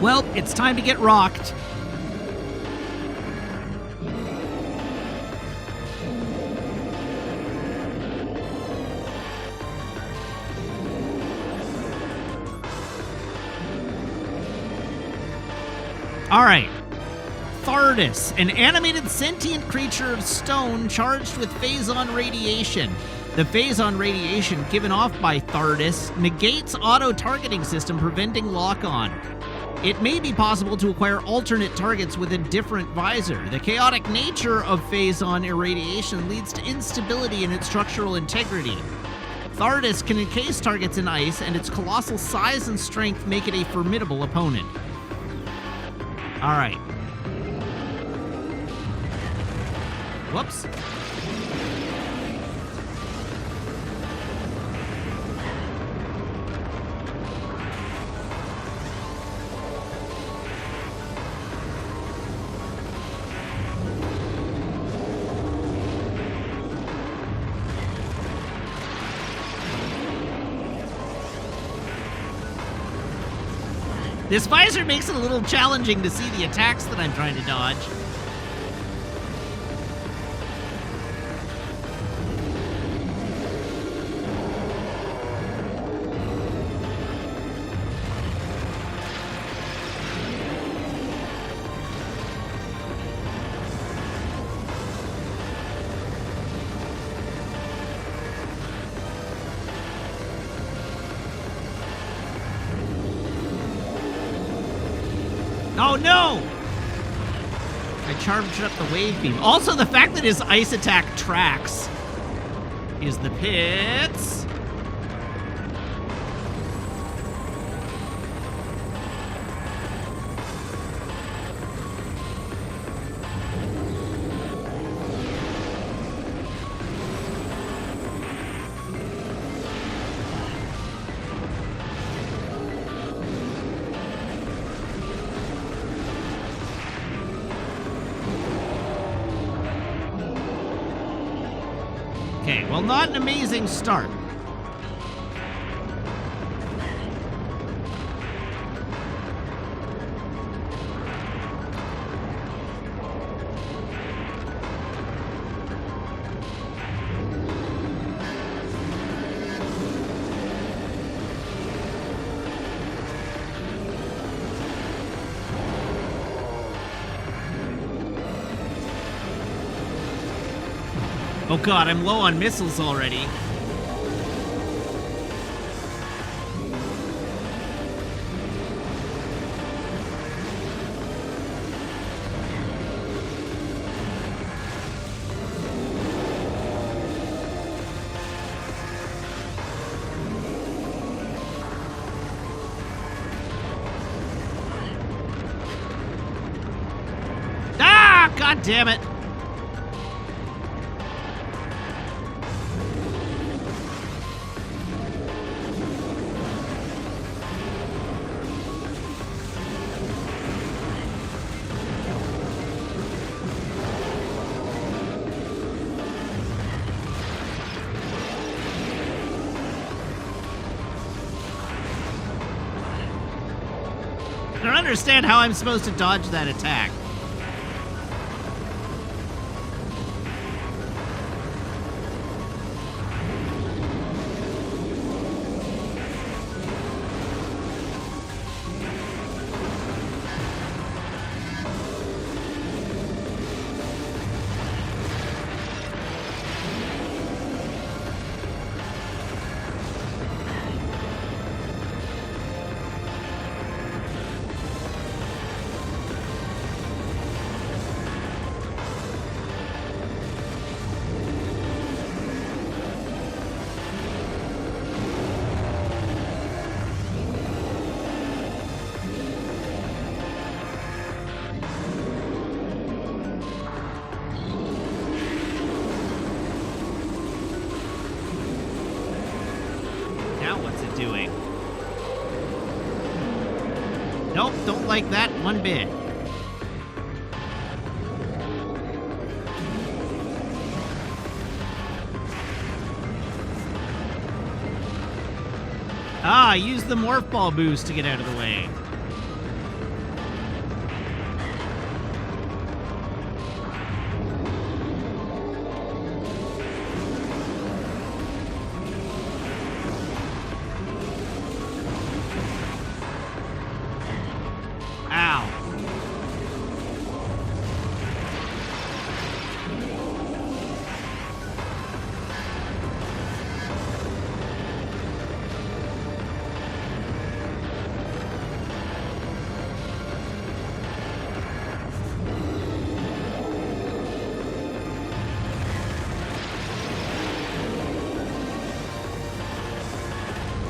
Well, it's time to get rocked. All right. Thardus, an animated sentient creature of stone charged with phazon radiation. The phazon radiation given off by Thardus negates auto-targeting system, preventing lock-on. It may be possible to acquire alternate targets with a different visor. The chaotic nature of phazon irradiation leads to instability in its structural integrity. Thardus can encase targets in ice, and its colossal size and strength make it a formidable opponent. All right. Whoops. This visor makes it a little challenging to see the attacks that I'm trying to dodge. Oh no! I charged up the wave beam. Also, the fact that his ice attack tracks is the pits. Okay, well, not an amazing start. Oh god, I'm low on missiles already. Ah, god damn it. I don't understand how I'm supposed to dodge that attack. Now what's it doing? Nope, don't like that one bit. Ah, use the morph ball boost to get out of the way. Ow.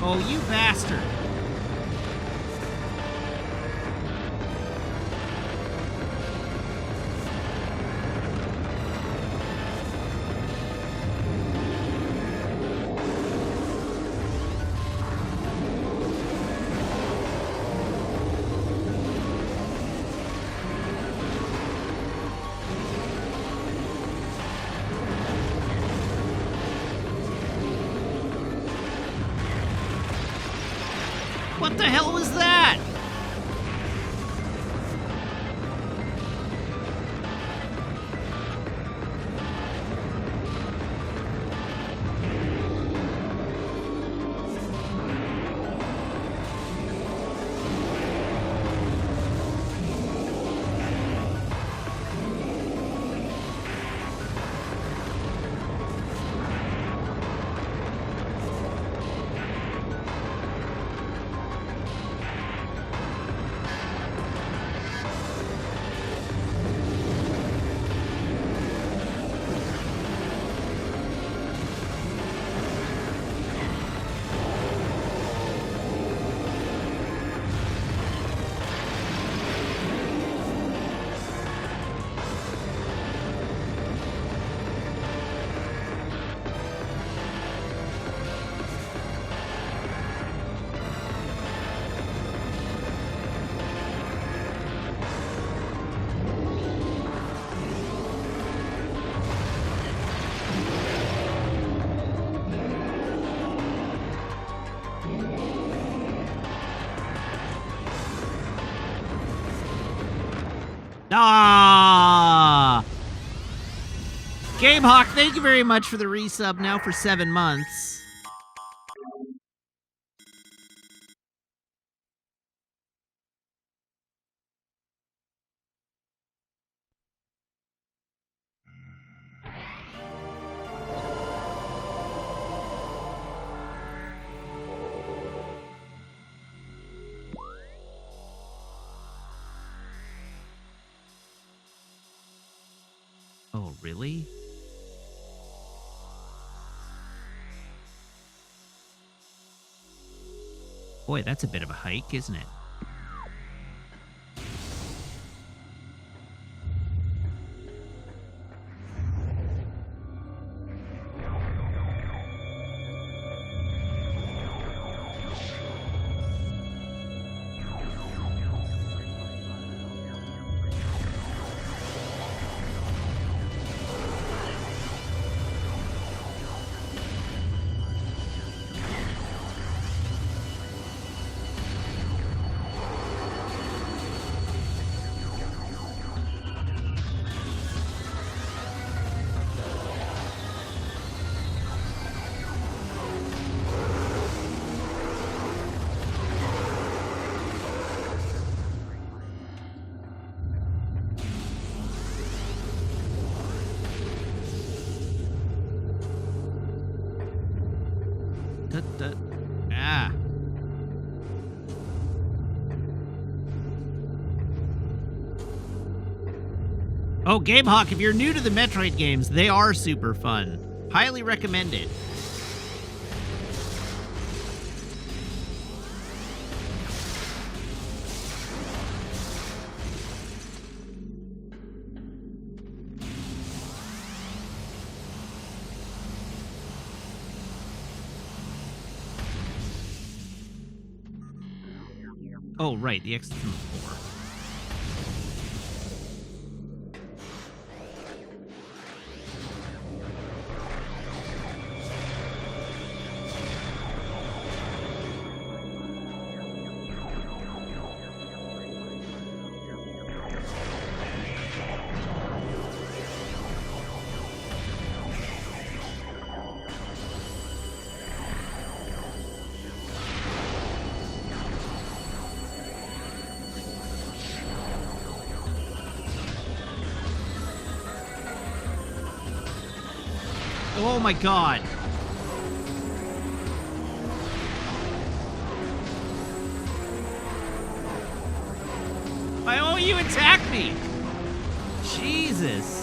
Oh, you bastard. What the hell was that? Ah! GameHawk, thank you very much for the resub now for 7 months. Oh, really? Boy, that's a bit of a hike, isn't it? Ah. Oh, GameHawk, if you're new to the Metroid games, they are super fun. Highly recommended. Oh, right, the exit's on the floor. Oh my god. Oh, you attacked me! Jesus.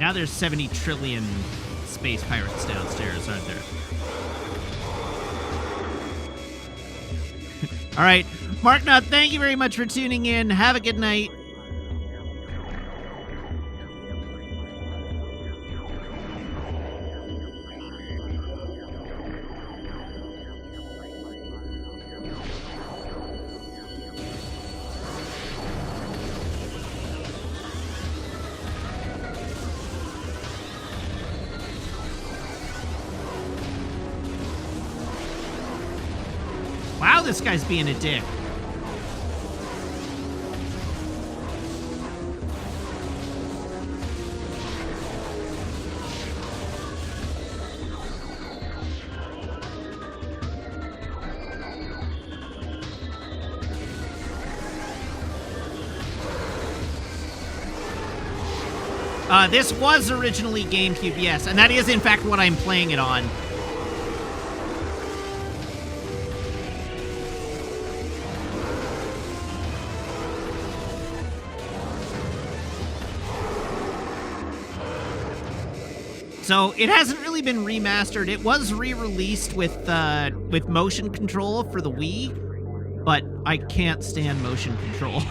Now there's 70 trillion space pirates downstairs, aren't there? All right. Marknut, thank you very much for tuning in. Have a good night. Wow, this guy's being a dick. This was originally GameCube, yes, and that is in fact what I'm playing it on. So it hasn't really been remastered. It was re-released with motion control for the Wii, but I can't stand motion control,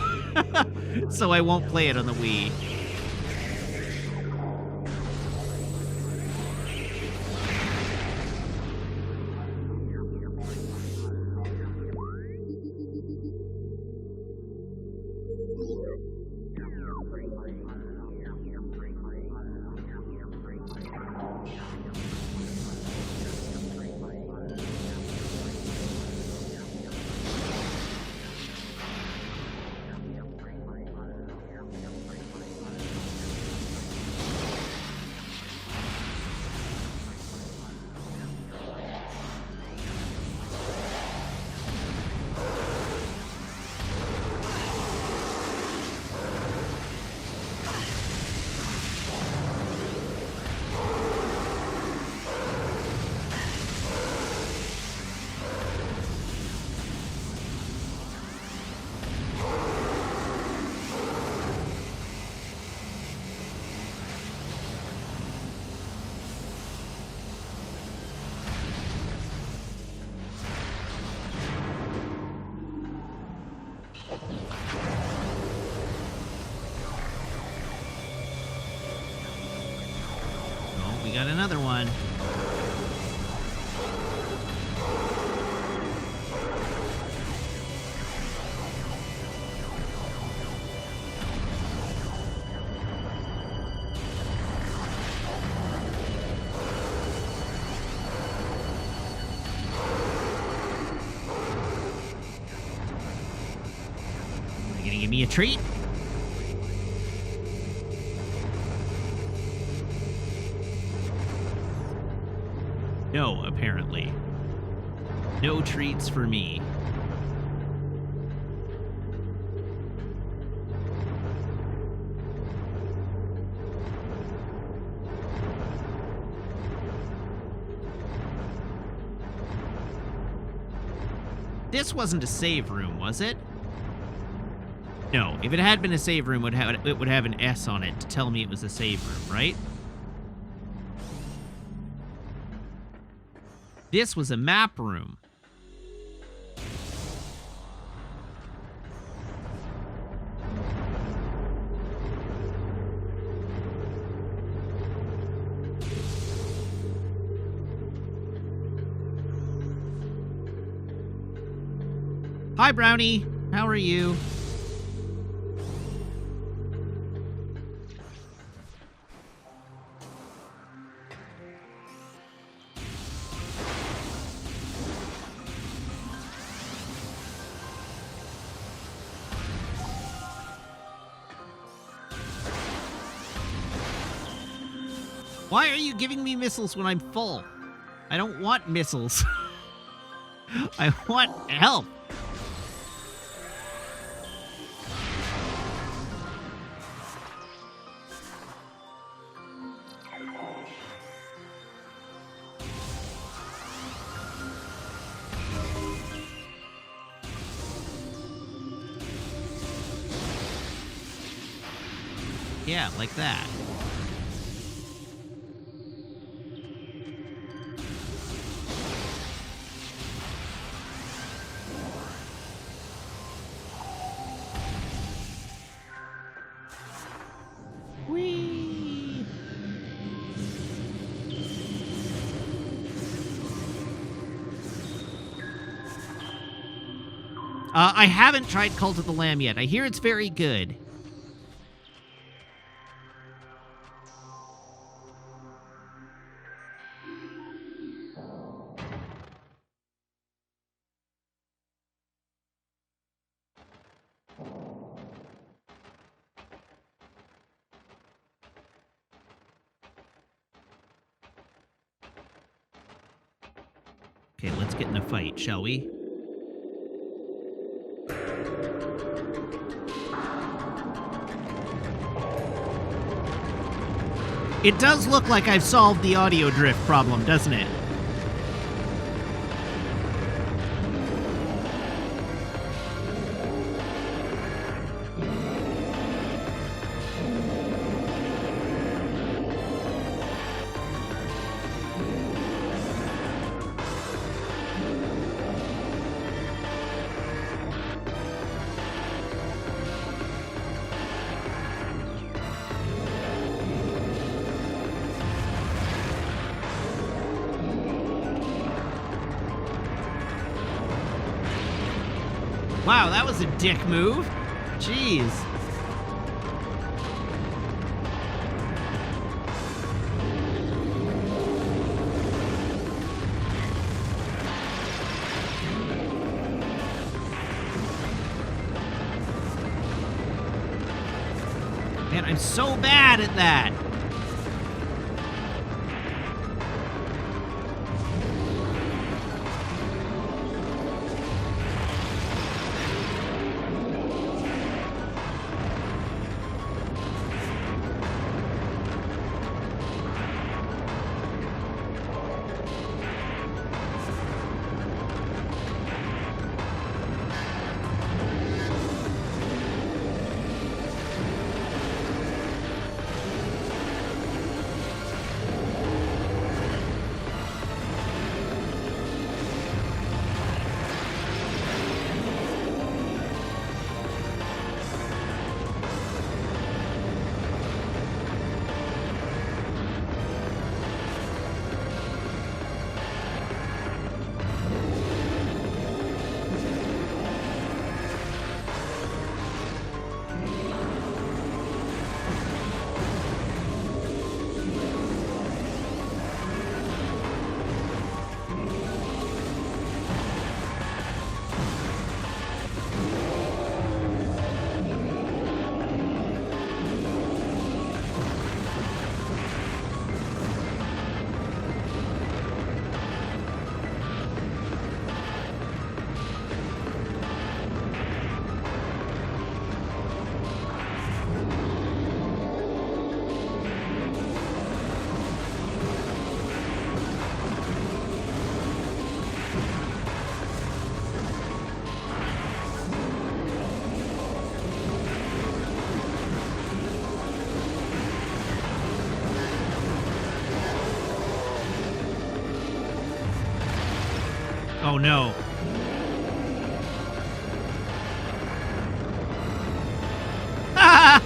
so I won't play it on the Wii. We got another one. Are you gonna give me a treat? No, apparently. No treats for me. This wasn't a save room, was it? No, if it had been a save room, it would have an S on it to tell me it was a save room, right? This was a map room. Hi, Brownie. How are you? Why are you giving me missiles when I'm full? I don't want missiles. I want help. Yeah, like that. I haven't tried Cult of the Lamb yet. I hear it's very good. Okay, let's get in a fight, shall we? It does look like I've solved the audio drift problem, doesn't it? Wow, that was a dick move. Jeez. Man, I'm so bad at that. Oh no. Ah!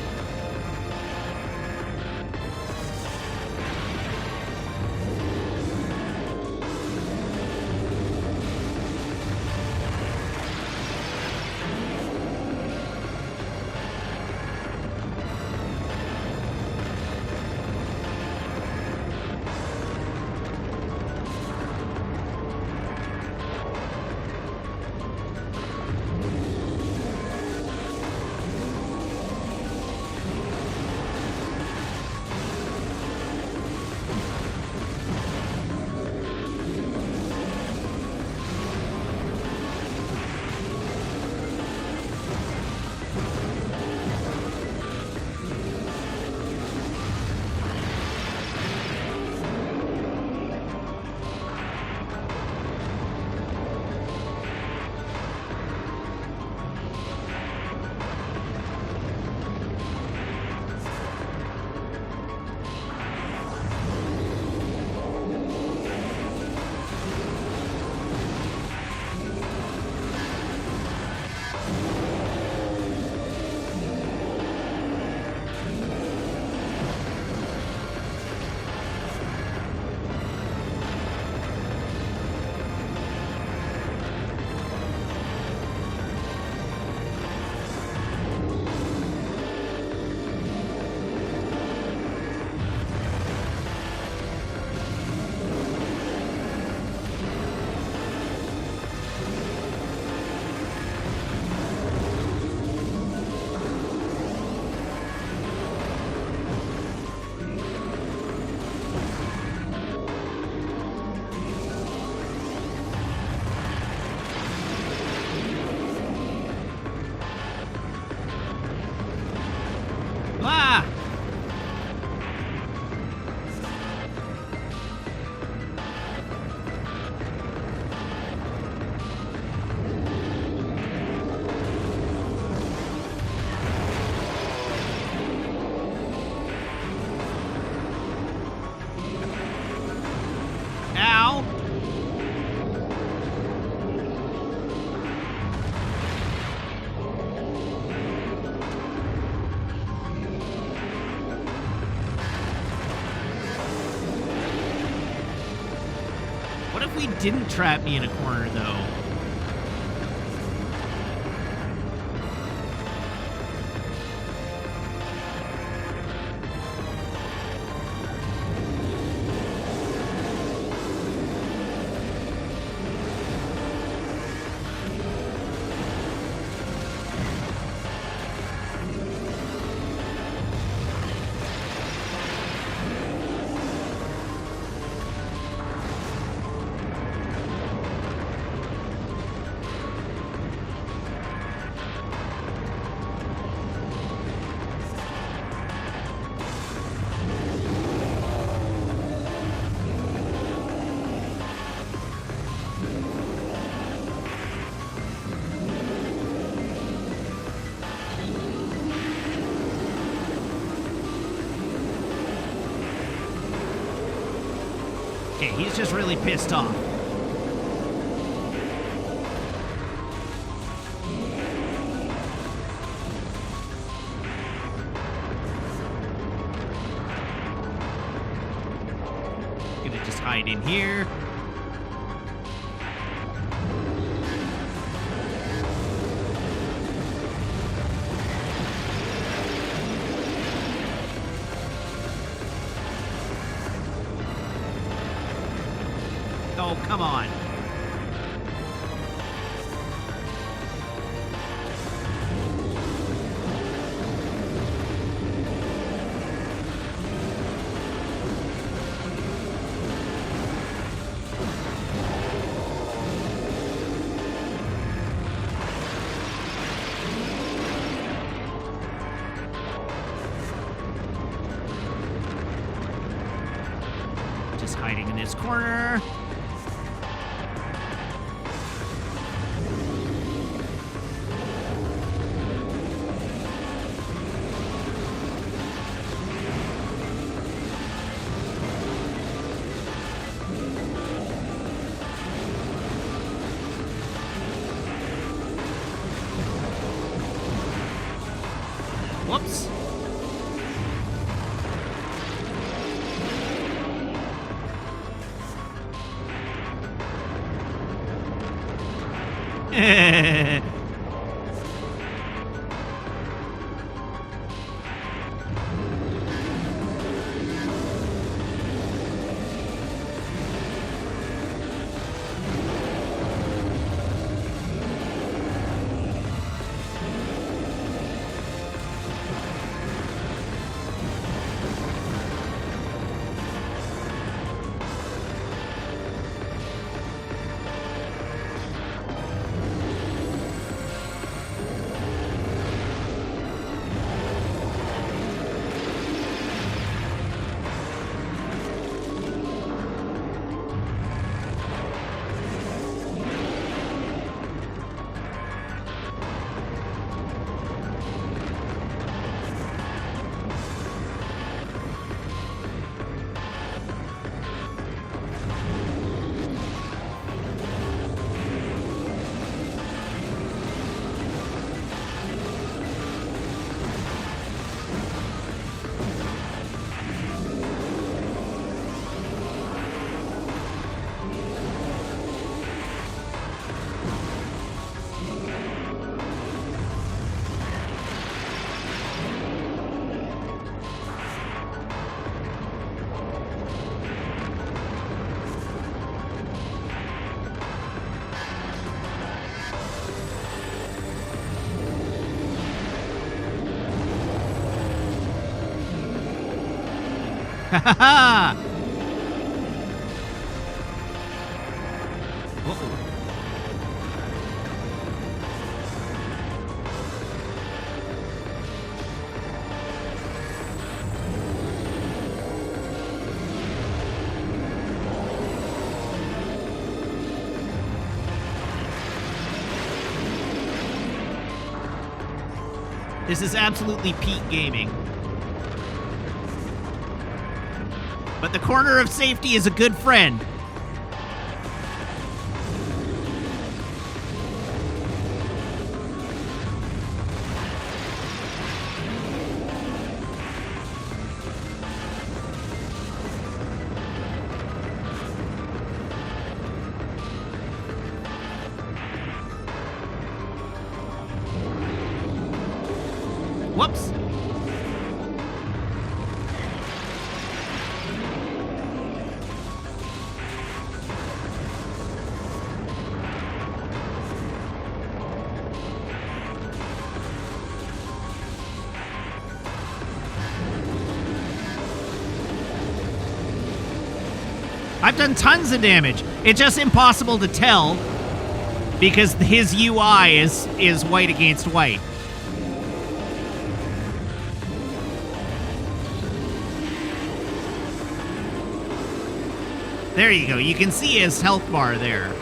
he didn't trap me in a corner, though. Okay, he's just really pissed off. Gonna just hide in here. Oh, come on. Just hiding in this corner. Whoops. Ha ha ha! This is absolutely peak gaming. But the corner of safety is a good friend. Whoops. I've done tons of damage. It's just impossible to tell because his UI is white against white. There you go. You can see his health bar there.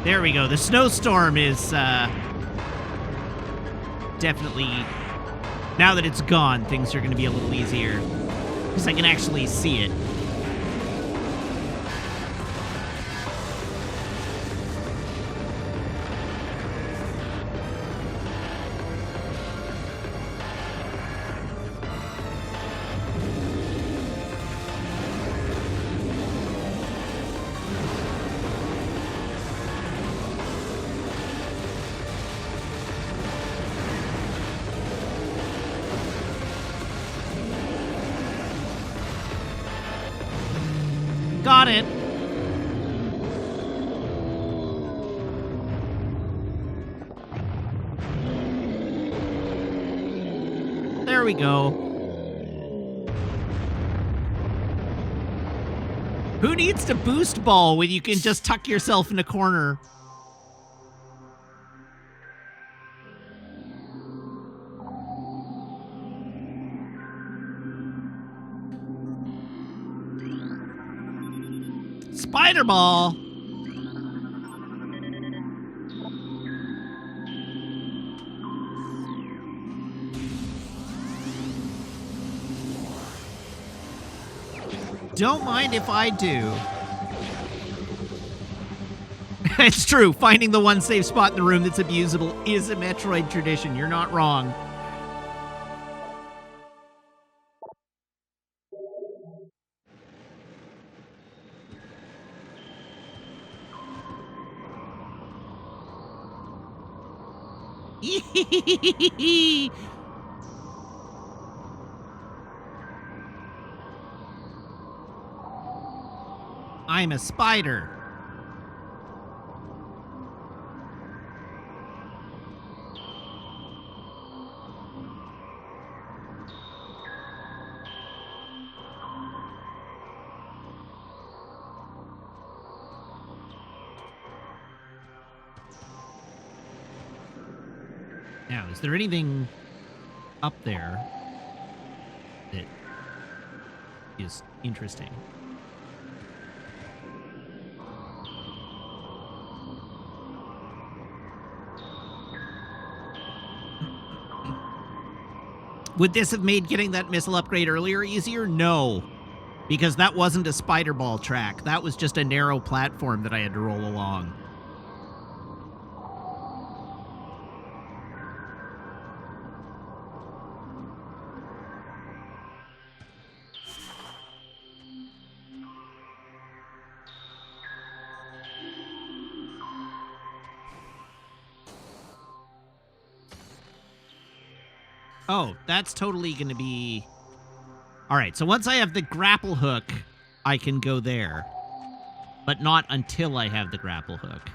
There we go. The snowstorm is definitely... Now that it's gone, things are going to be a little easier. Because I can actually see it. Got it. There we go. Who needs to boost ball when you can just tuck yourself in a corner? Spider ball. Don't mind if I do. It's true. Finding the one safe spot in the room that's abusable is a Metroid tradition. You're not wrong. I'm a spider. Now, is there anything up there that is interesting? Would this have made getting that missile upgrade earlier easier? No, because that wasn't a spider ball track. That was just a narrow platform that I had to roll along. Oh, that's totally going to be... All right, so once I have the grapple hook, I can go there. But not until I have the grapple hook.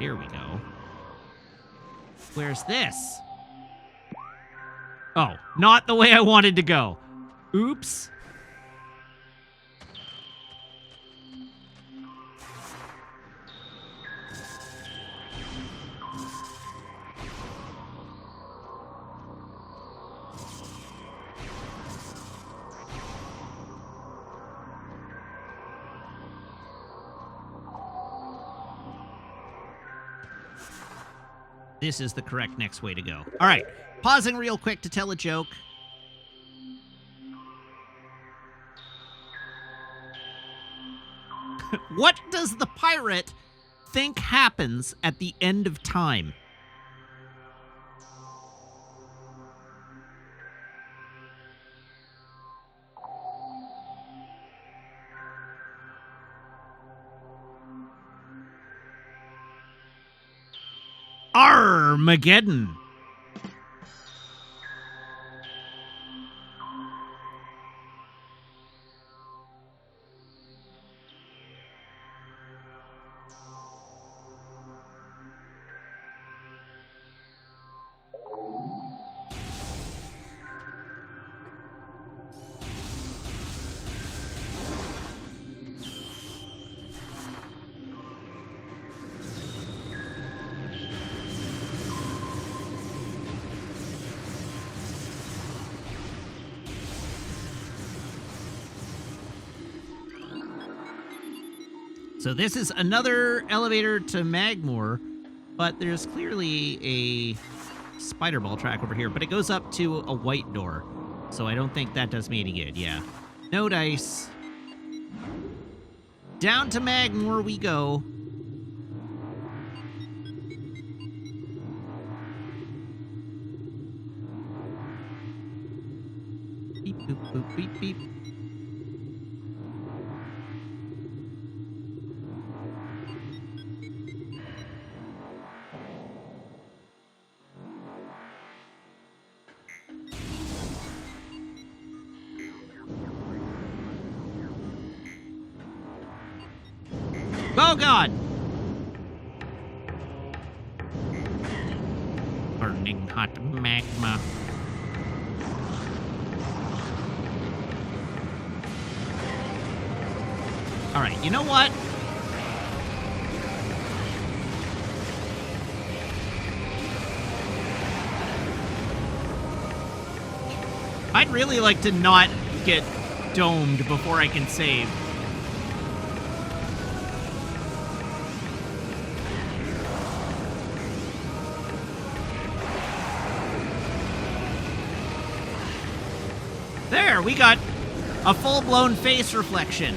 Here we go. Where's this? Oh, not the way I wanted to go. Oops. This is the correct next way to go. All right, pausing real quick to tell a joke. What does the pirate think happens at the end of time? Armageddon. So this is another elevator to Magmoor, but there's clearly a spider ball track over here, but it goes up to a white door. So I don't think that does me any good, yeah. No dice. Down to Magmoor we go. Beep, boop, boop, beep, beep. Oh, God! Burning hot magma. All right, you know what? I'd really like to not get domed before I can save. There, we got a full-blown face reflection.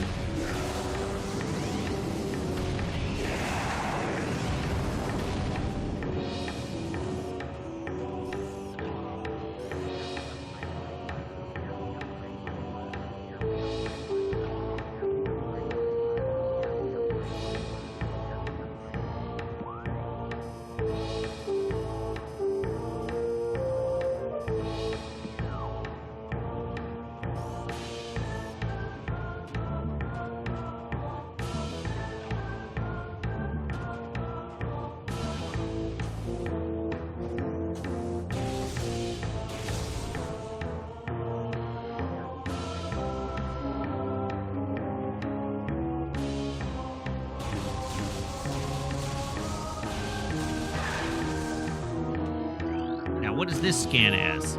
What does this scan as?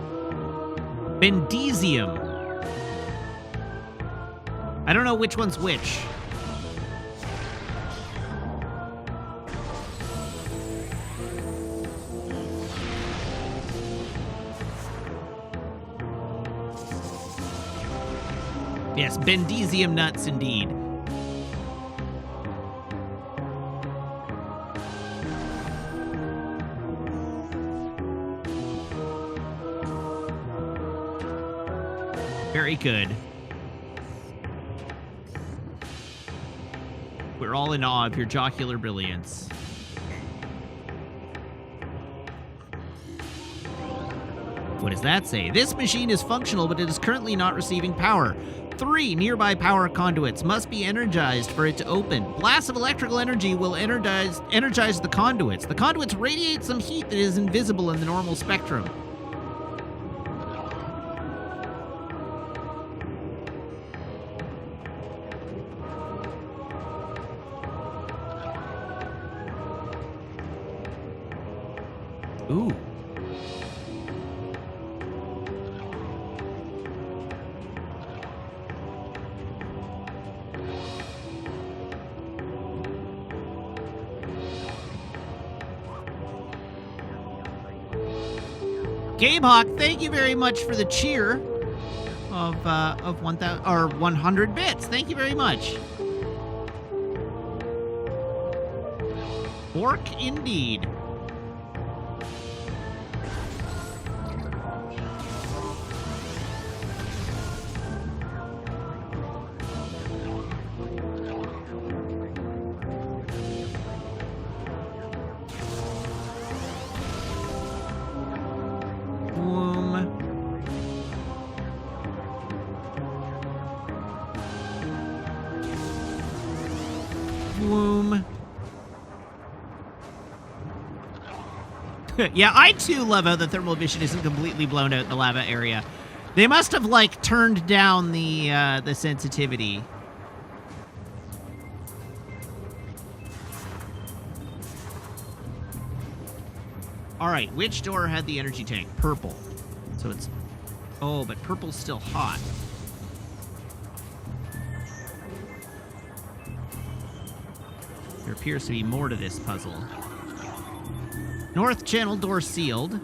Bendesium. I don't know which one's which. Yes, Bendesium nuts indeed. Very good. We're all in awe of your jocular brilliance. What does that say? This machine is functional, but it is currently not receiving power. 3 nearby power conduits must be energized for it to open. Blasts of electrical energy will energize the conduits. The conduits radiate some heat that is invisible in the normal spectrum. Ooh. Gamehawk, thank you very much for the cheer of 1,000 or 100 bits. Thank you very much. Orc indeed. Yeah, I too love how the thermal vision isn't completely blown out in the lava area. They must have, like, turned down the sensitivity. All right, which door had the energy tank? Purple. So it's... Oh, but purple's still hot. There appears to be more to this puzzle. North channel door sealed.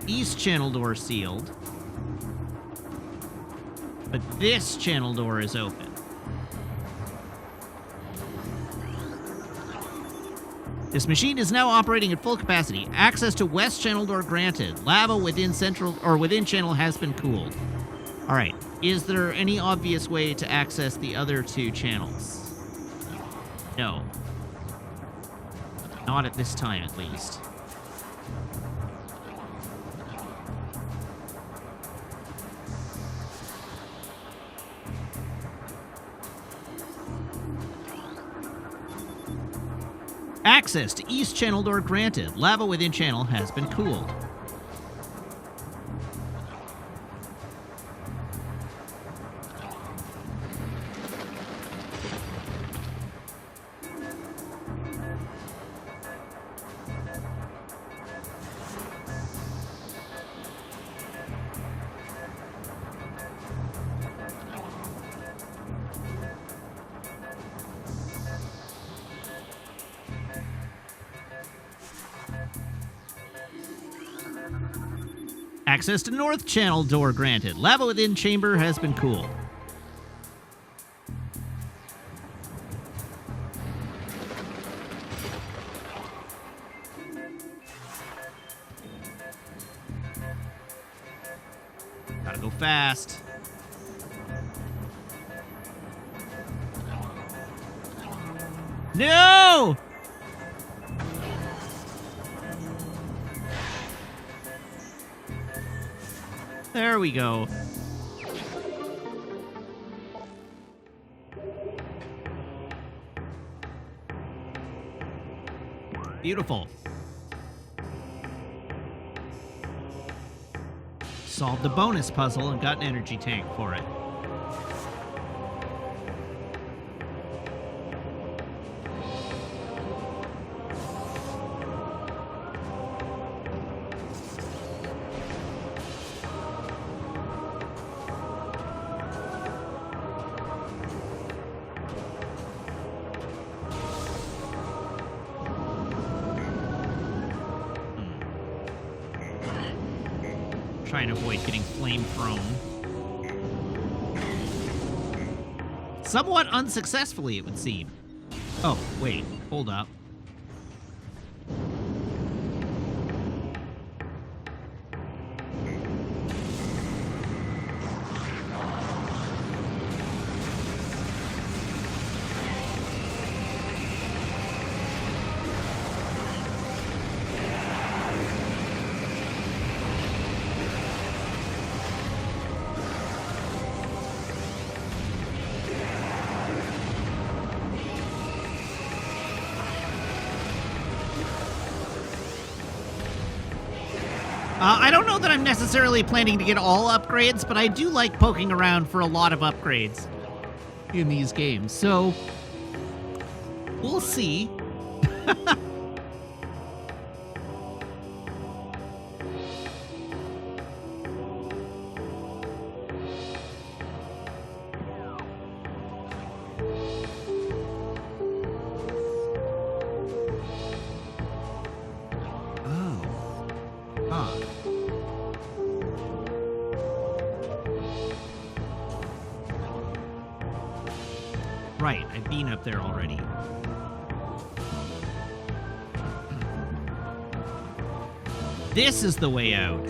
East channel door sealed. But this channel door is open. This machine is now operating at full capacity. Access to west channel door granted. Lava within channel has been cooled. All right. Is there any obvious way to access the other two channels? No. Not at this time, at least. Access to east channel door granted. Lava within channel has been cooled. Access to north channel door granted. Lava within chamber has been cooled. Gotta go fast. No! There we go. Beautiful. Solved the bonus puzzle and got an energy tank for it. Try and avoid getting flame thrown. Somewhat unsuccessfully, it would seem. Oh, wait. Hold up. I don't know that I'm necessarily planning to get all upgrades, but I do like poking around for a lot of upgrades in these games. So, we'll see. Right, I've been up there already. This is the way out.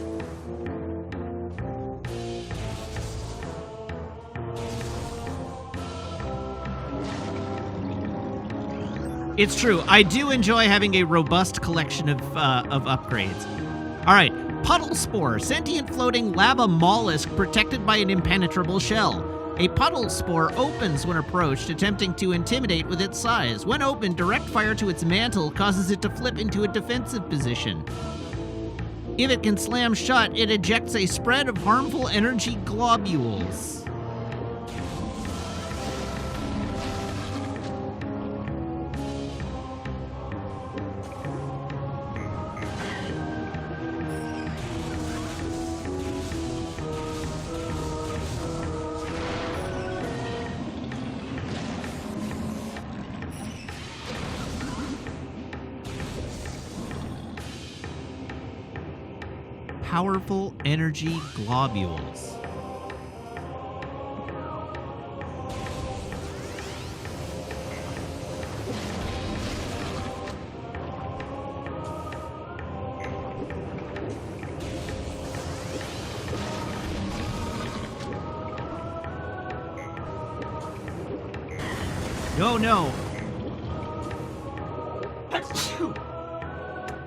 It's true. I do enjoy having a robust collection of upgrades. All right, Puddle Spore, sentient floating lava mollusk protected by an impenetrable shell. A puddle spore opens when approached, attempting to intimidate with its size. When opened, direct fire to its mantle causes it to flip into a defensive position. If it can slam shut, it ejects a spread of harmful energy globules. Powerful energy globules. Oh no.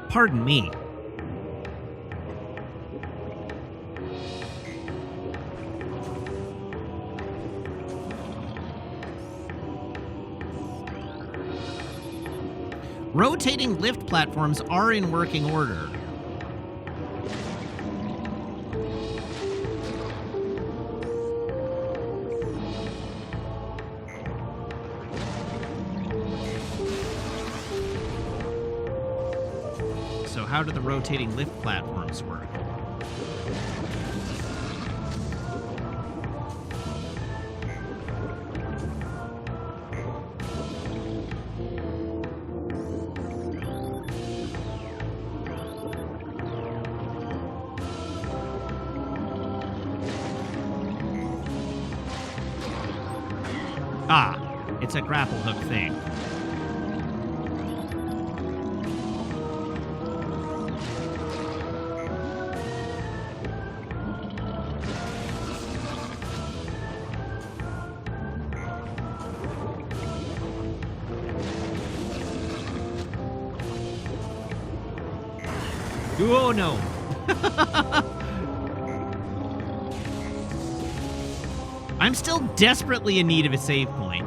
Pardon me. Rotating lift platforms are in working order. So how do the rotating lift platforms work? Ah, it's a grapple hook thing. Oh no. I'm still desperately in need of a save point.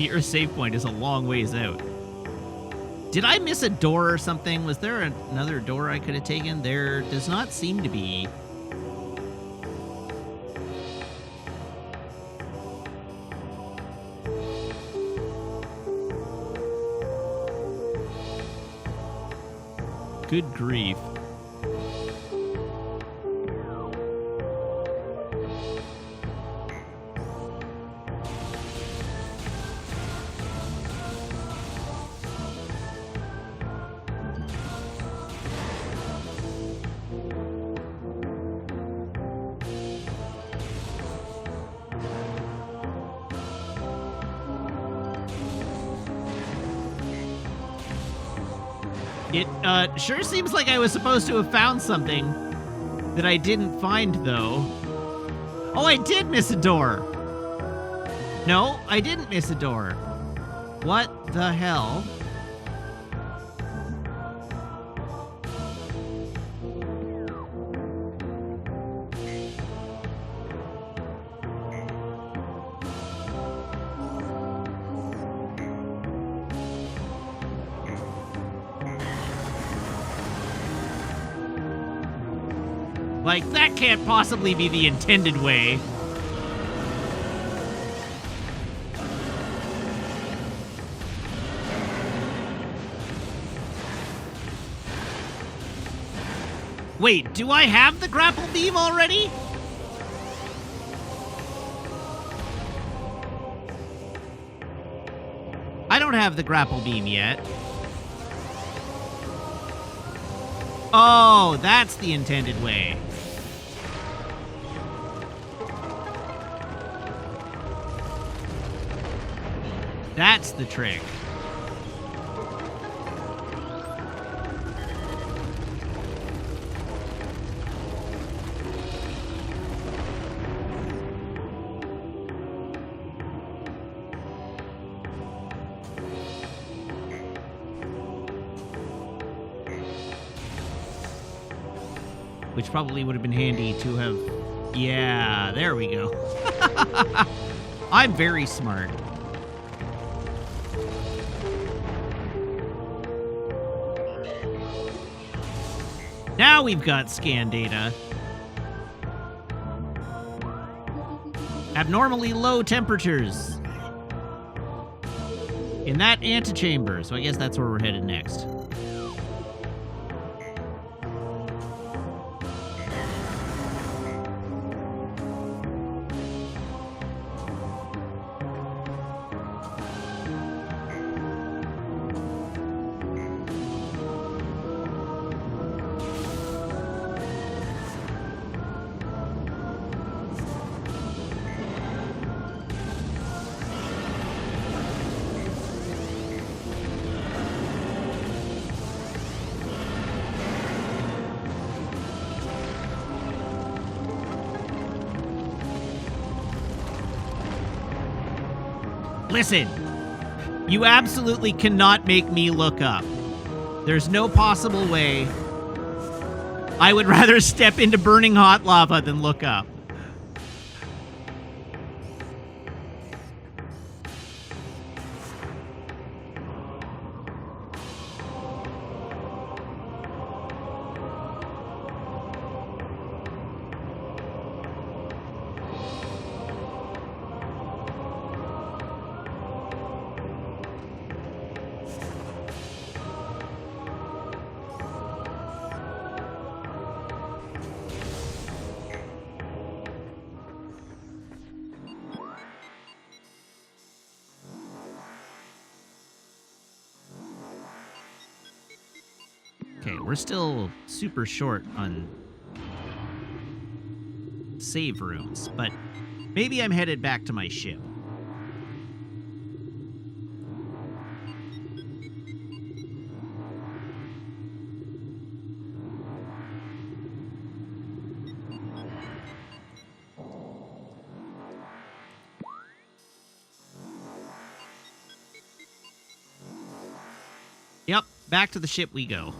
Your save point is a long ways out. Did I miss a door or something? Was there another door I could have taken? There does not seem to be. Good grief. It sure seems like I was supposed to have found something that I didn't find, though. Oh, I did miss a door. No, I didn't miss a door. What the hell? Like, that can't possibly be the intended way. Wait, do I have the grapple beam already? I don't have the grapple beam yet. Oh, that's the intended way. That's the trick. Which probably would have been handy to have... Yeah, there we go. I'm very smart. Now we've got scan data. Abnormally low temperatures in that antechamber. So I guess that's where we're headed next. Listen, you absolutely cannot make me look up. There's no possible way. I would rather step into burning hot lava than look up. Okay, we're still super short on save rooms, but maybe I'm headed back to my ship. Yep, back to the ship we go.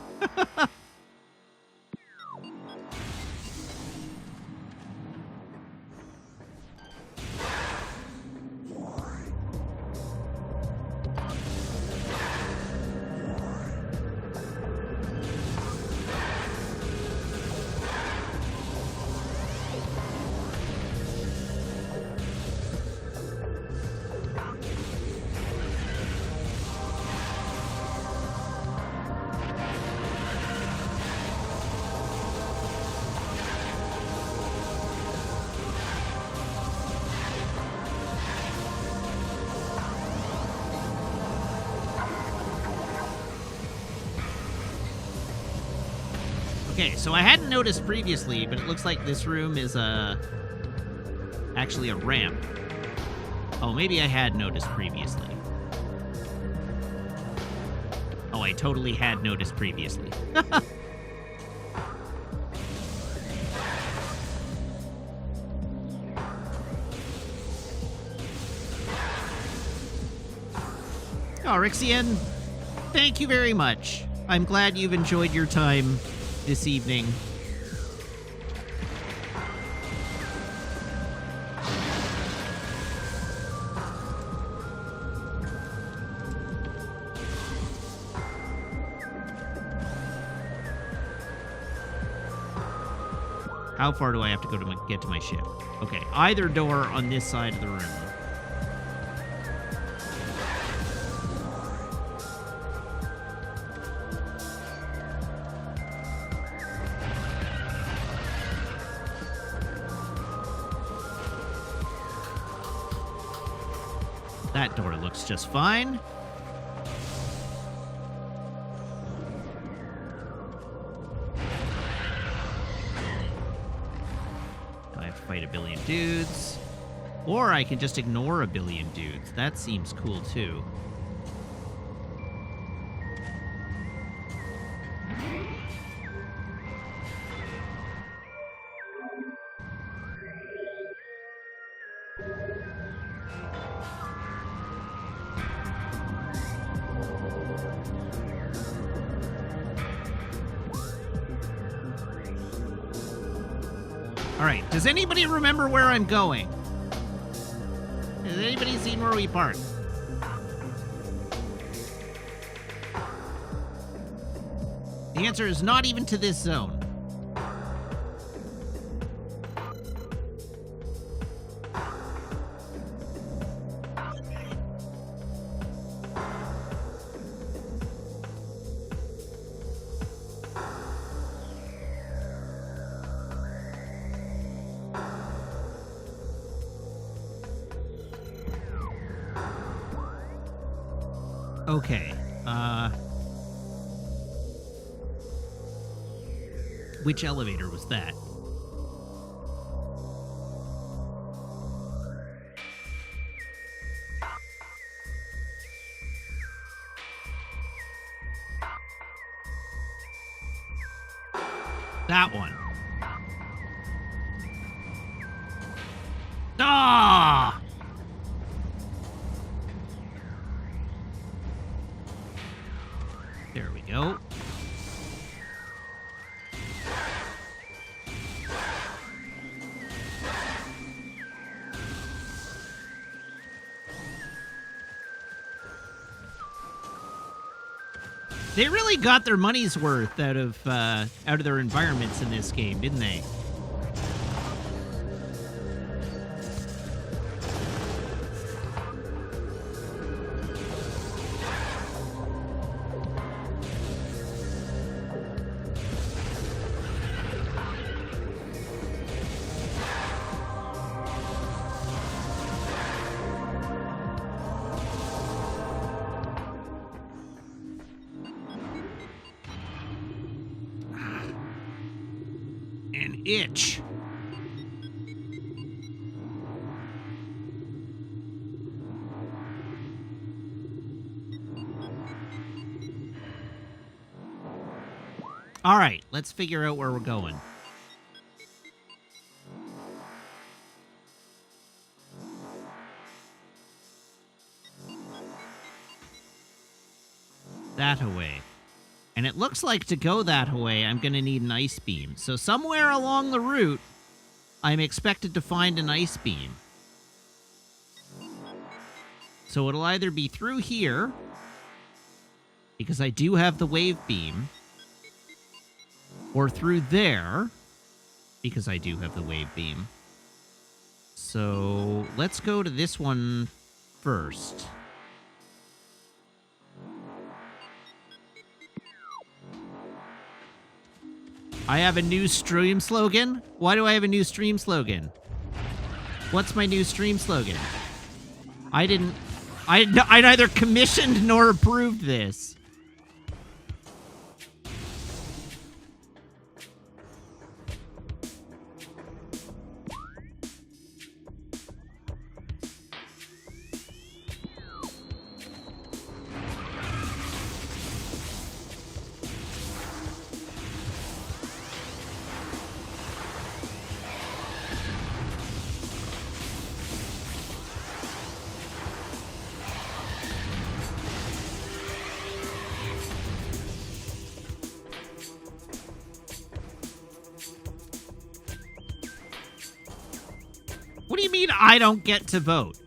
Okay, so I hadn't noticed previously, but it looks like this room is actually a ramp. Oh, maybe I had noticed previously. Oh, I totally had noticed previously. Oh, Rixian, thank you very much. I'm glad you've enjoyed your time this evening. How far do I have to go to get to my ship? Okay, either door on this side of the room. That door looks just fine. I have to fight a billion dudes. Or I can just ignore a billion dudes. That seems cool too. All right, does anybody remember where I'm going? Has anybody seen where we parked? The answer is not even to this zone. Okay, which elevator was that? That one. Ah! There we go. They really got their money's worth out of their environments in this game, didn't they? An itch. All right, let's figure out where we're going. That away. And it looks like to go that way, I'm going to need an ice beam. So somewhere along the route, I'm expected to find an ice beam. So it'll either be through here, because I do have the wave beam, or through there, because I do have the wave beam. So let's go to this one first. I have a new stream slogan? Why do I have a new stream slogan? What's my new stream slogan? I neither commissioned nor approved this. What do you mean I don't get to vote?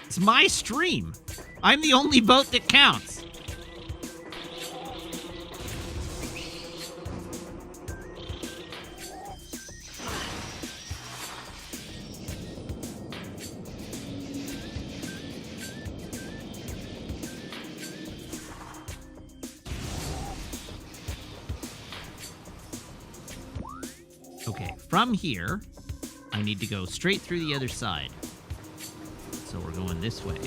It's my stream. I'm the only vote that counts. Okay, from here, I need to go straight through the other side. So we're going this way.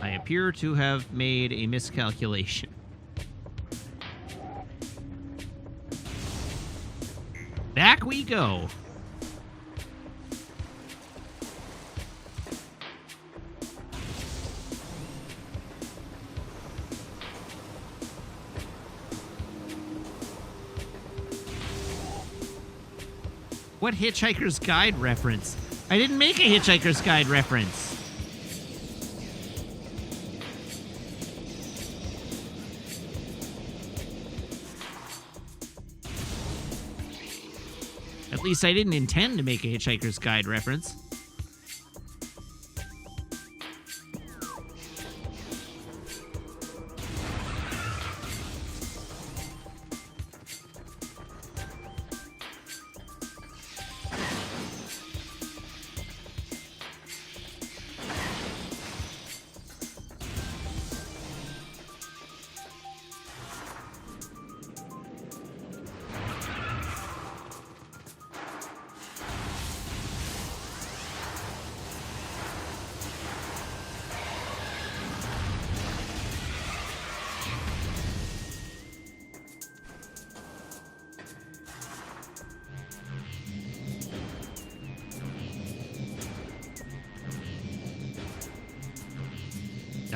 I appear to have made a miscalculation. Back we go. What Hitchhiker's Guide reference? I didn't make a Hitchhiker's Guide reference. At least I didn't intend to make a Hitchhiker's Guide reference.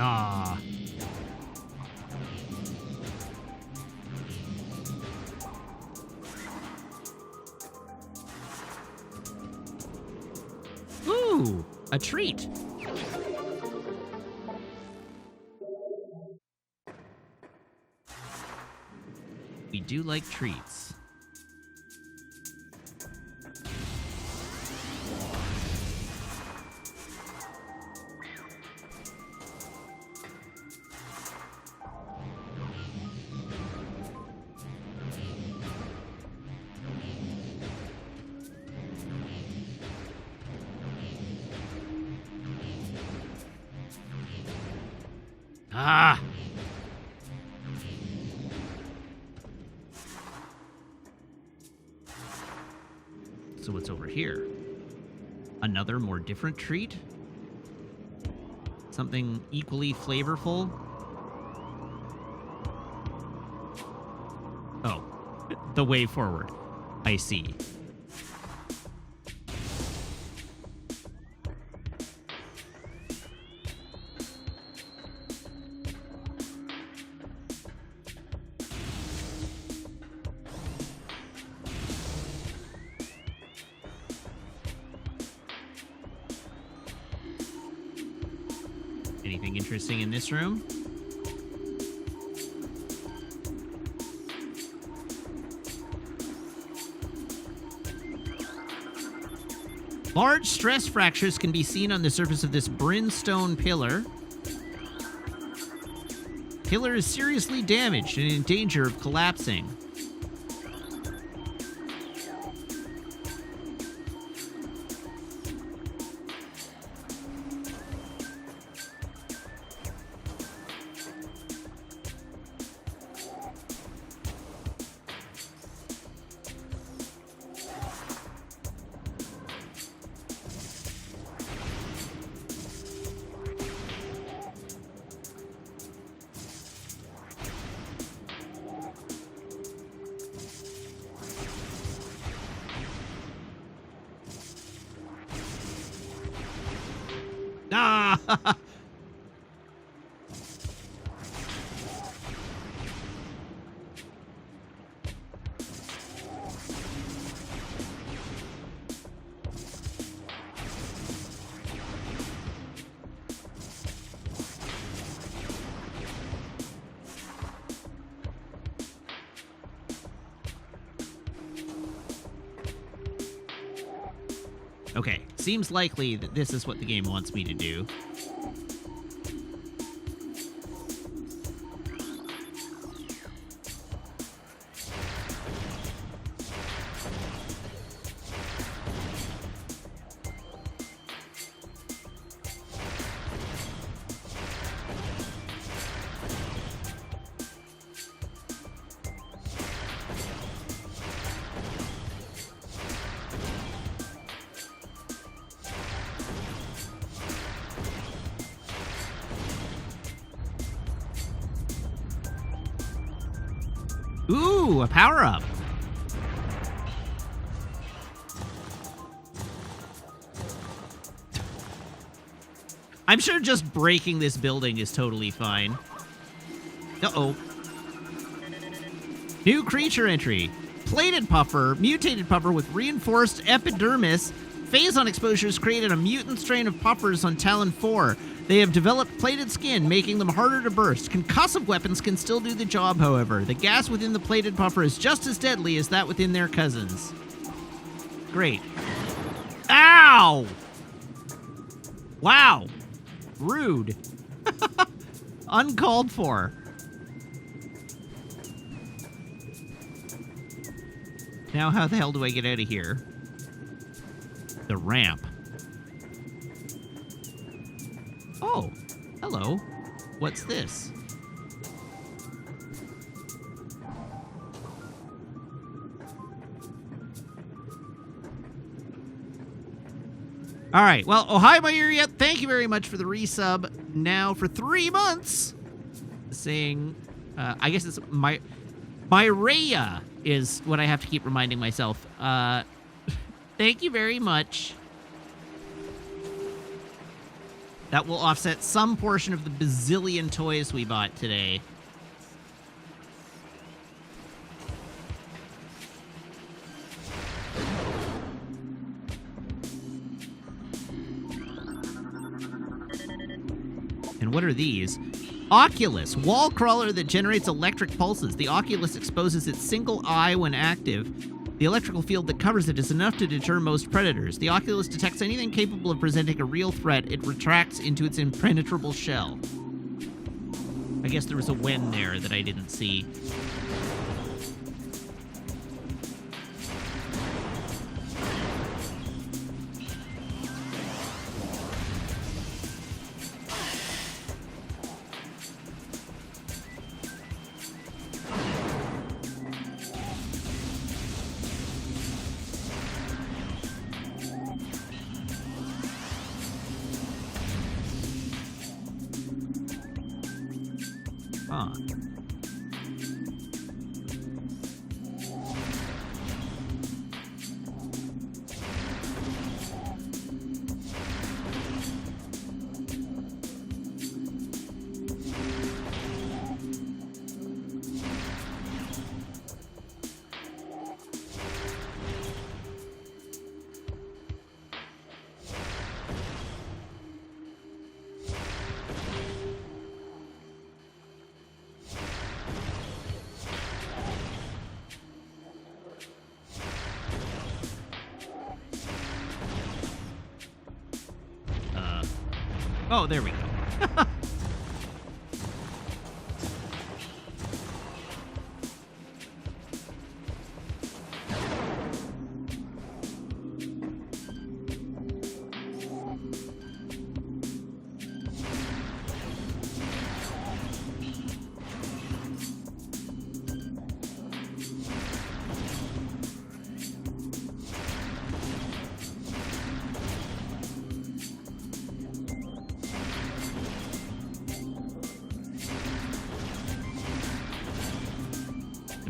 Ah. Ooh, a treat. We do like treats. Ah! So what's over here? Another more different treat? Something equally flavorful? Oh, the way forward. I see. Anything interesting in this room? Large stress fractures can be seen on the surface of this brimstone pillar. Pillar is seriously damaged and in danger of collapsing. Ah! Okay, seems likely that this is what the game wants me to do. Ooh, a power-up. I'm sure just breaking this building is totally fine. Uh-oh. New creature entry. Plated puffer, mutated puffer with reinforced epidermis. Phazon exposures created a mutant strain of puffers on Talon 4. They have developed plated skin, making them harder to burst. Concussive weapons can still do the job, however. The gas within the plated puffer is just as deadly as that within their cousins. Great. Ow! Wow. Rude. Uncalled for. Now how the hell do I get out of here? The ramp. Oh, hello. What's this? All right, well, Ohio Mayuria, thank you very much for the resub. Now for 3 months, saying, I guess it's Myreya is what I have to keep reminding myself. Thank you very much. That will offset some portion of the bazillion toys we bought today. And what are these? Oculus, wall crawler that generates electric pulses. The Oculus exposes its single eye when active. The electrical field that covers it is enough to deter most predators. The Oculus detects anything capable of presenting a real threat. It retracts into its impenetrable shell. I guess there was a when there that I didn't see. Huh. Oh, there we go.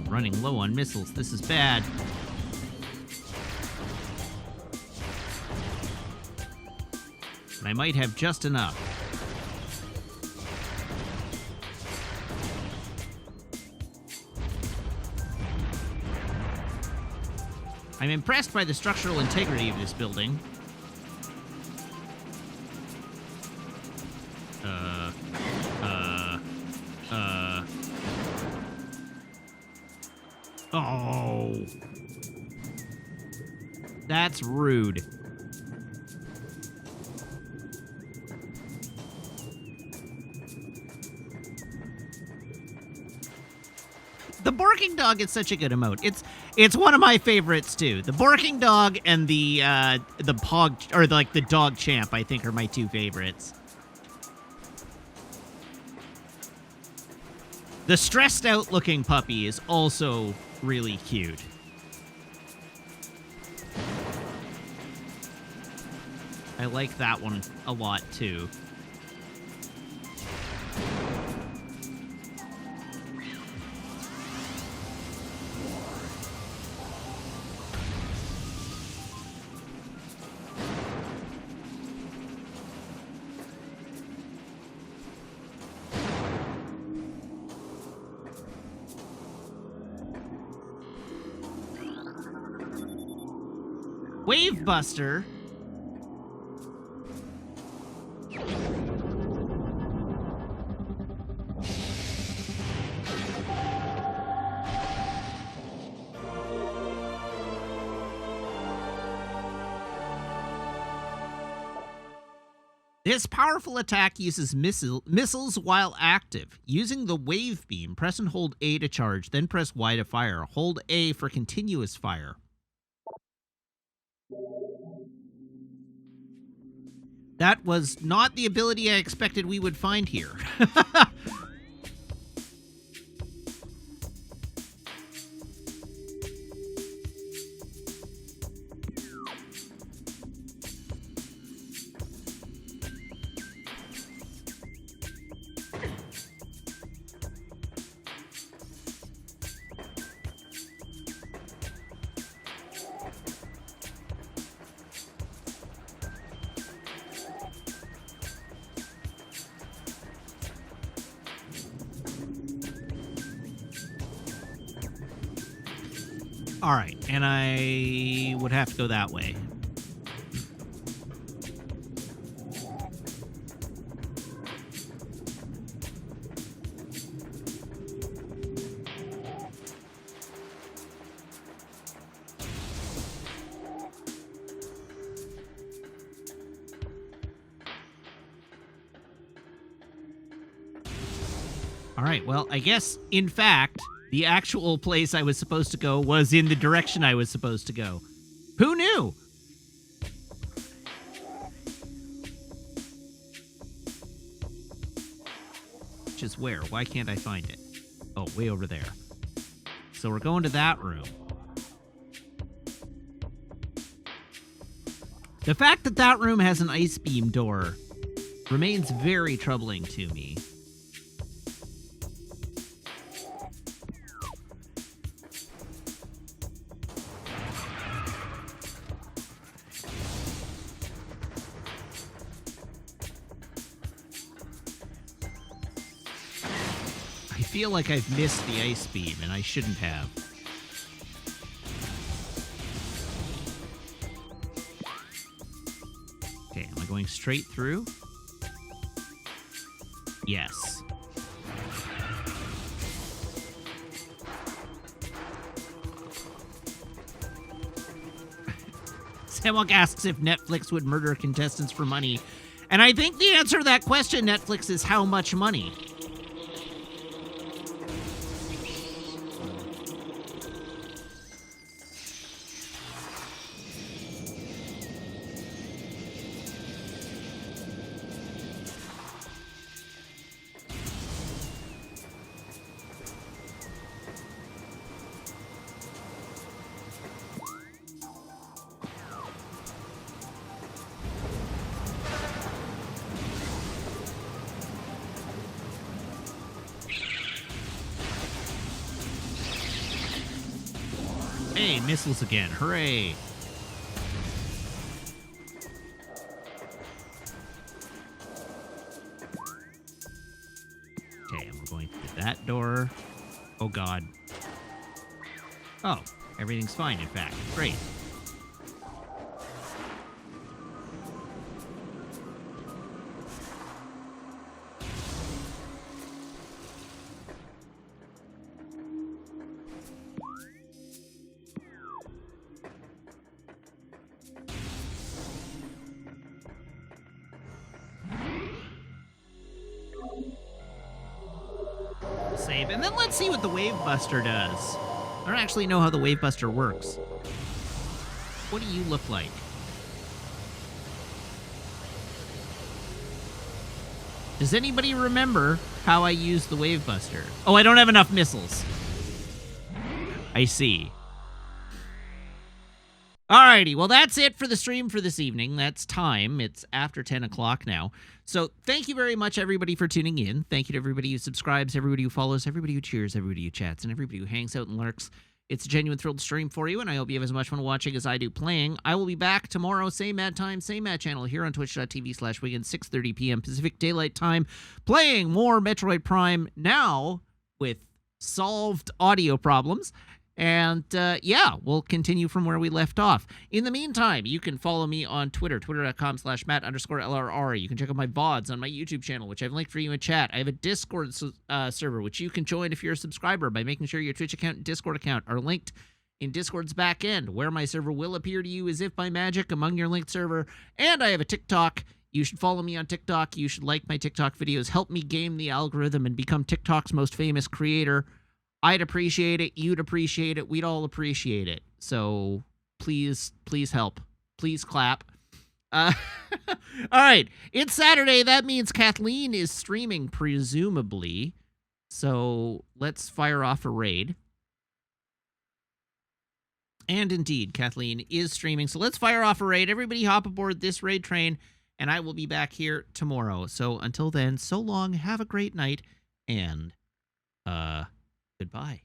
Running low on missiles. This is bad. But I might have just enough. I'm impressed by the structural integrity of this building. Oh. That's rude. The barking dog is such a good emote. It's one of my favorites too. The barking dog and the pog, or like the dog champ, I think are my two favorites. The stressed out looking puppy is also really cute. I like that one a lot too. Wave Buster. This powerful attack uses missiles while active. Using the wave beam, press and hold A to charge, then press Y to fire. Hold A for continuous fire. That was not the ability I expected we would find here. All right, and I would have to go that way. All right, well, I guess, in fact, the actual place I was supposed to go was in the direction I was supposed to go. Who knew? Which is where? Why can't I find it? Oh, way over there. So we're going to that room. The fact that that room has an ice beam door remains very troubling to me. I feel like I've missed the ice beam, and I shouldn't have. Okay, am I going straight through? Yes. Samwalk asks if Netflix would murder contestants for money. And I think the answer to that question, Netflix, is how much money? Hey, missiles again. Hooray. Okay, and we're going through that door. Oh, God. Oh, everything's fine, in fact. Great. subscribe, and then let's see what the Wave Buster does. I don't actually know how the Wave Buster works. What do you look like? Does anybody remember how I use the Wave Buster? Oh, I don't have enough missiles. I see. Alrighty, well, that's it for the stream for this evening. That's time. It's after 10 o'clock now. So thank you very much, everybody, for tuning in. Thank you to everybody who subscribes, everybody who follows, everybody who cheers, everybody who chats, and everybody who hangs out and lurks. It's a genuine thrill to stream for you, and I hope you have as much fun watching as I do playing. I will be back tomorrow, same mad time, same mad channel, here on twitch.tv/Wiggins, 6:30 p.m. Pacific Daylight Time, playing more Metroid Prime, now with solved audio problems. And, yeah, we'll continue from where we left off. In the meantime, you can follow me on Twitter, twitter.com/Matt_LRR. You can check out my VODs on my YouTube channel, which I've linked for you in chat. I have a Discord server, which you can join if you're a subscriber by making sure your Twitch account and Discord account are linked in Discord's back end, where my server will appear to you as if by magic among your linked server. And I have a TikTok. You should follow me on TikTok. You should like my TikTok videos. Help me game the algorithm and become TikTok's most famous creator. I'd appreciate it. You'd appreciate it. We'd all appreciate it. So please help. Please clap. All right. It's Saturday. That means Kathleen is streaming, presumably. So let's fire off a raid. And indeed, Kathleen is streaming. So let's fire off a raid. Everybody hop aboard this raid train, and I will be back here tomorrow. So until then, so long. Have a great night. And, goodbye.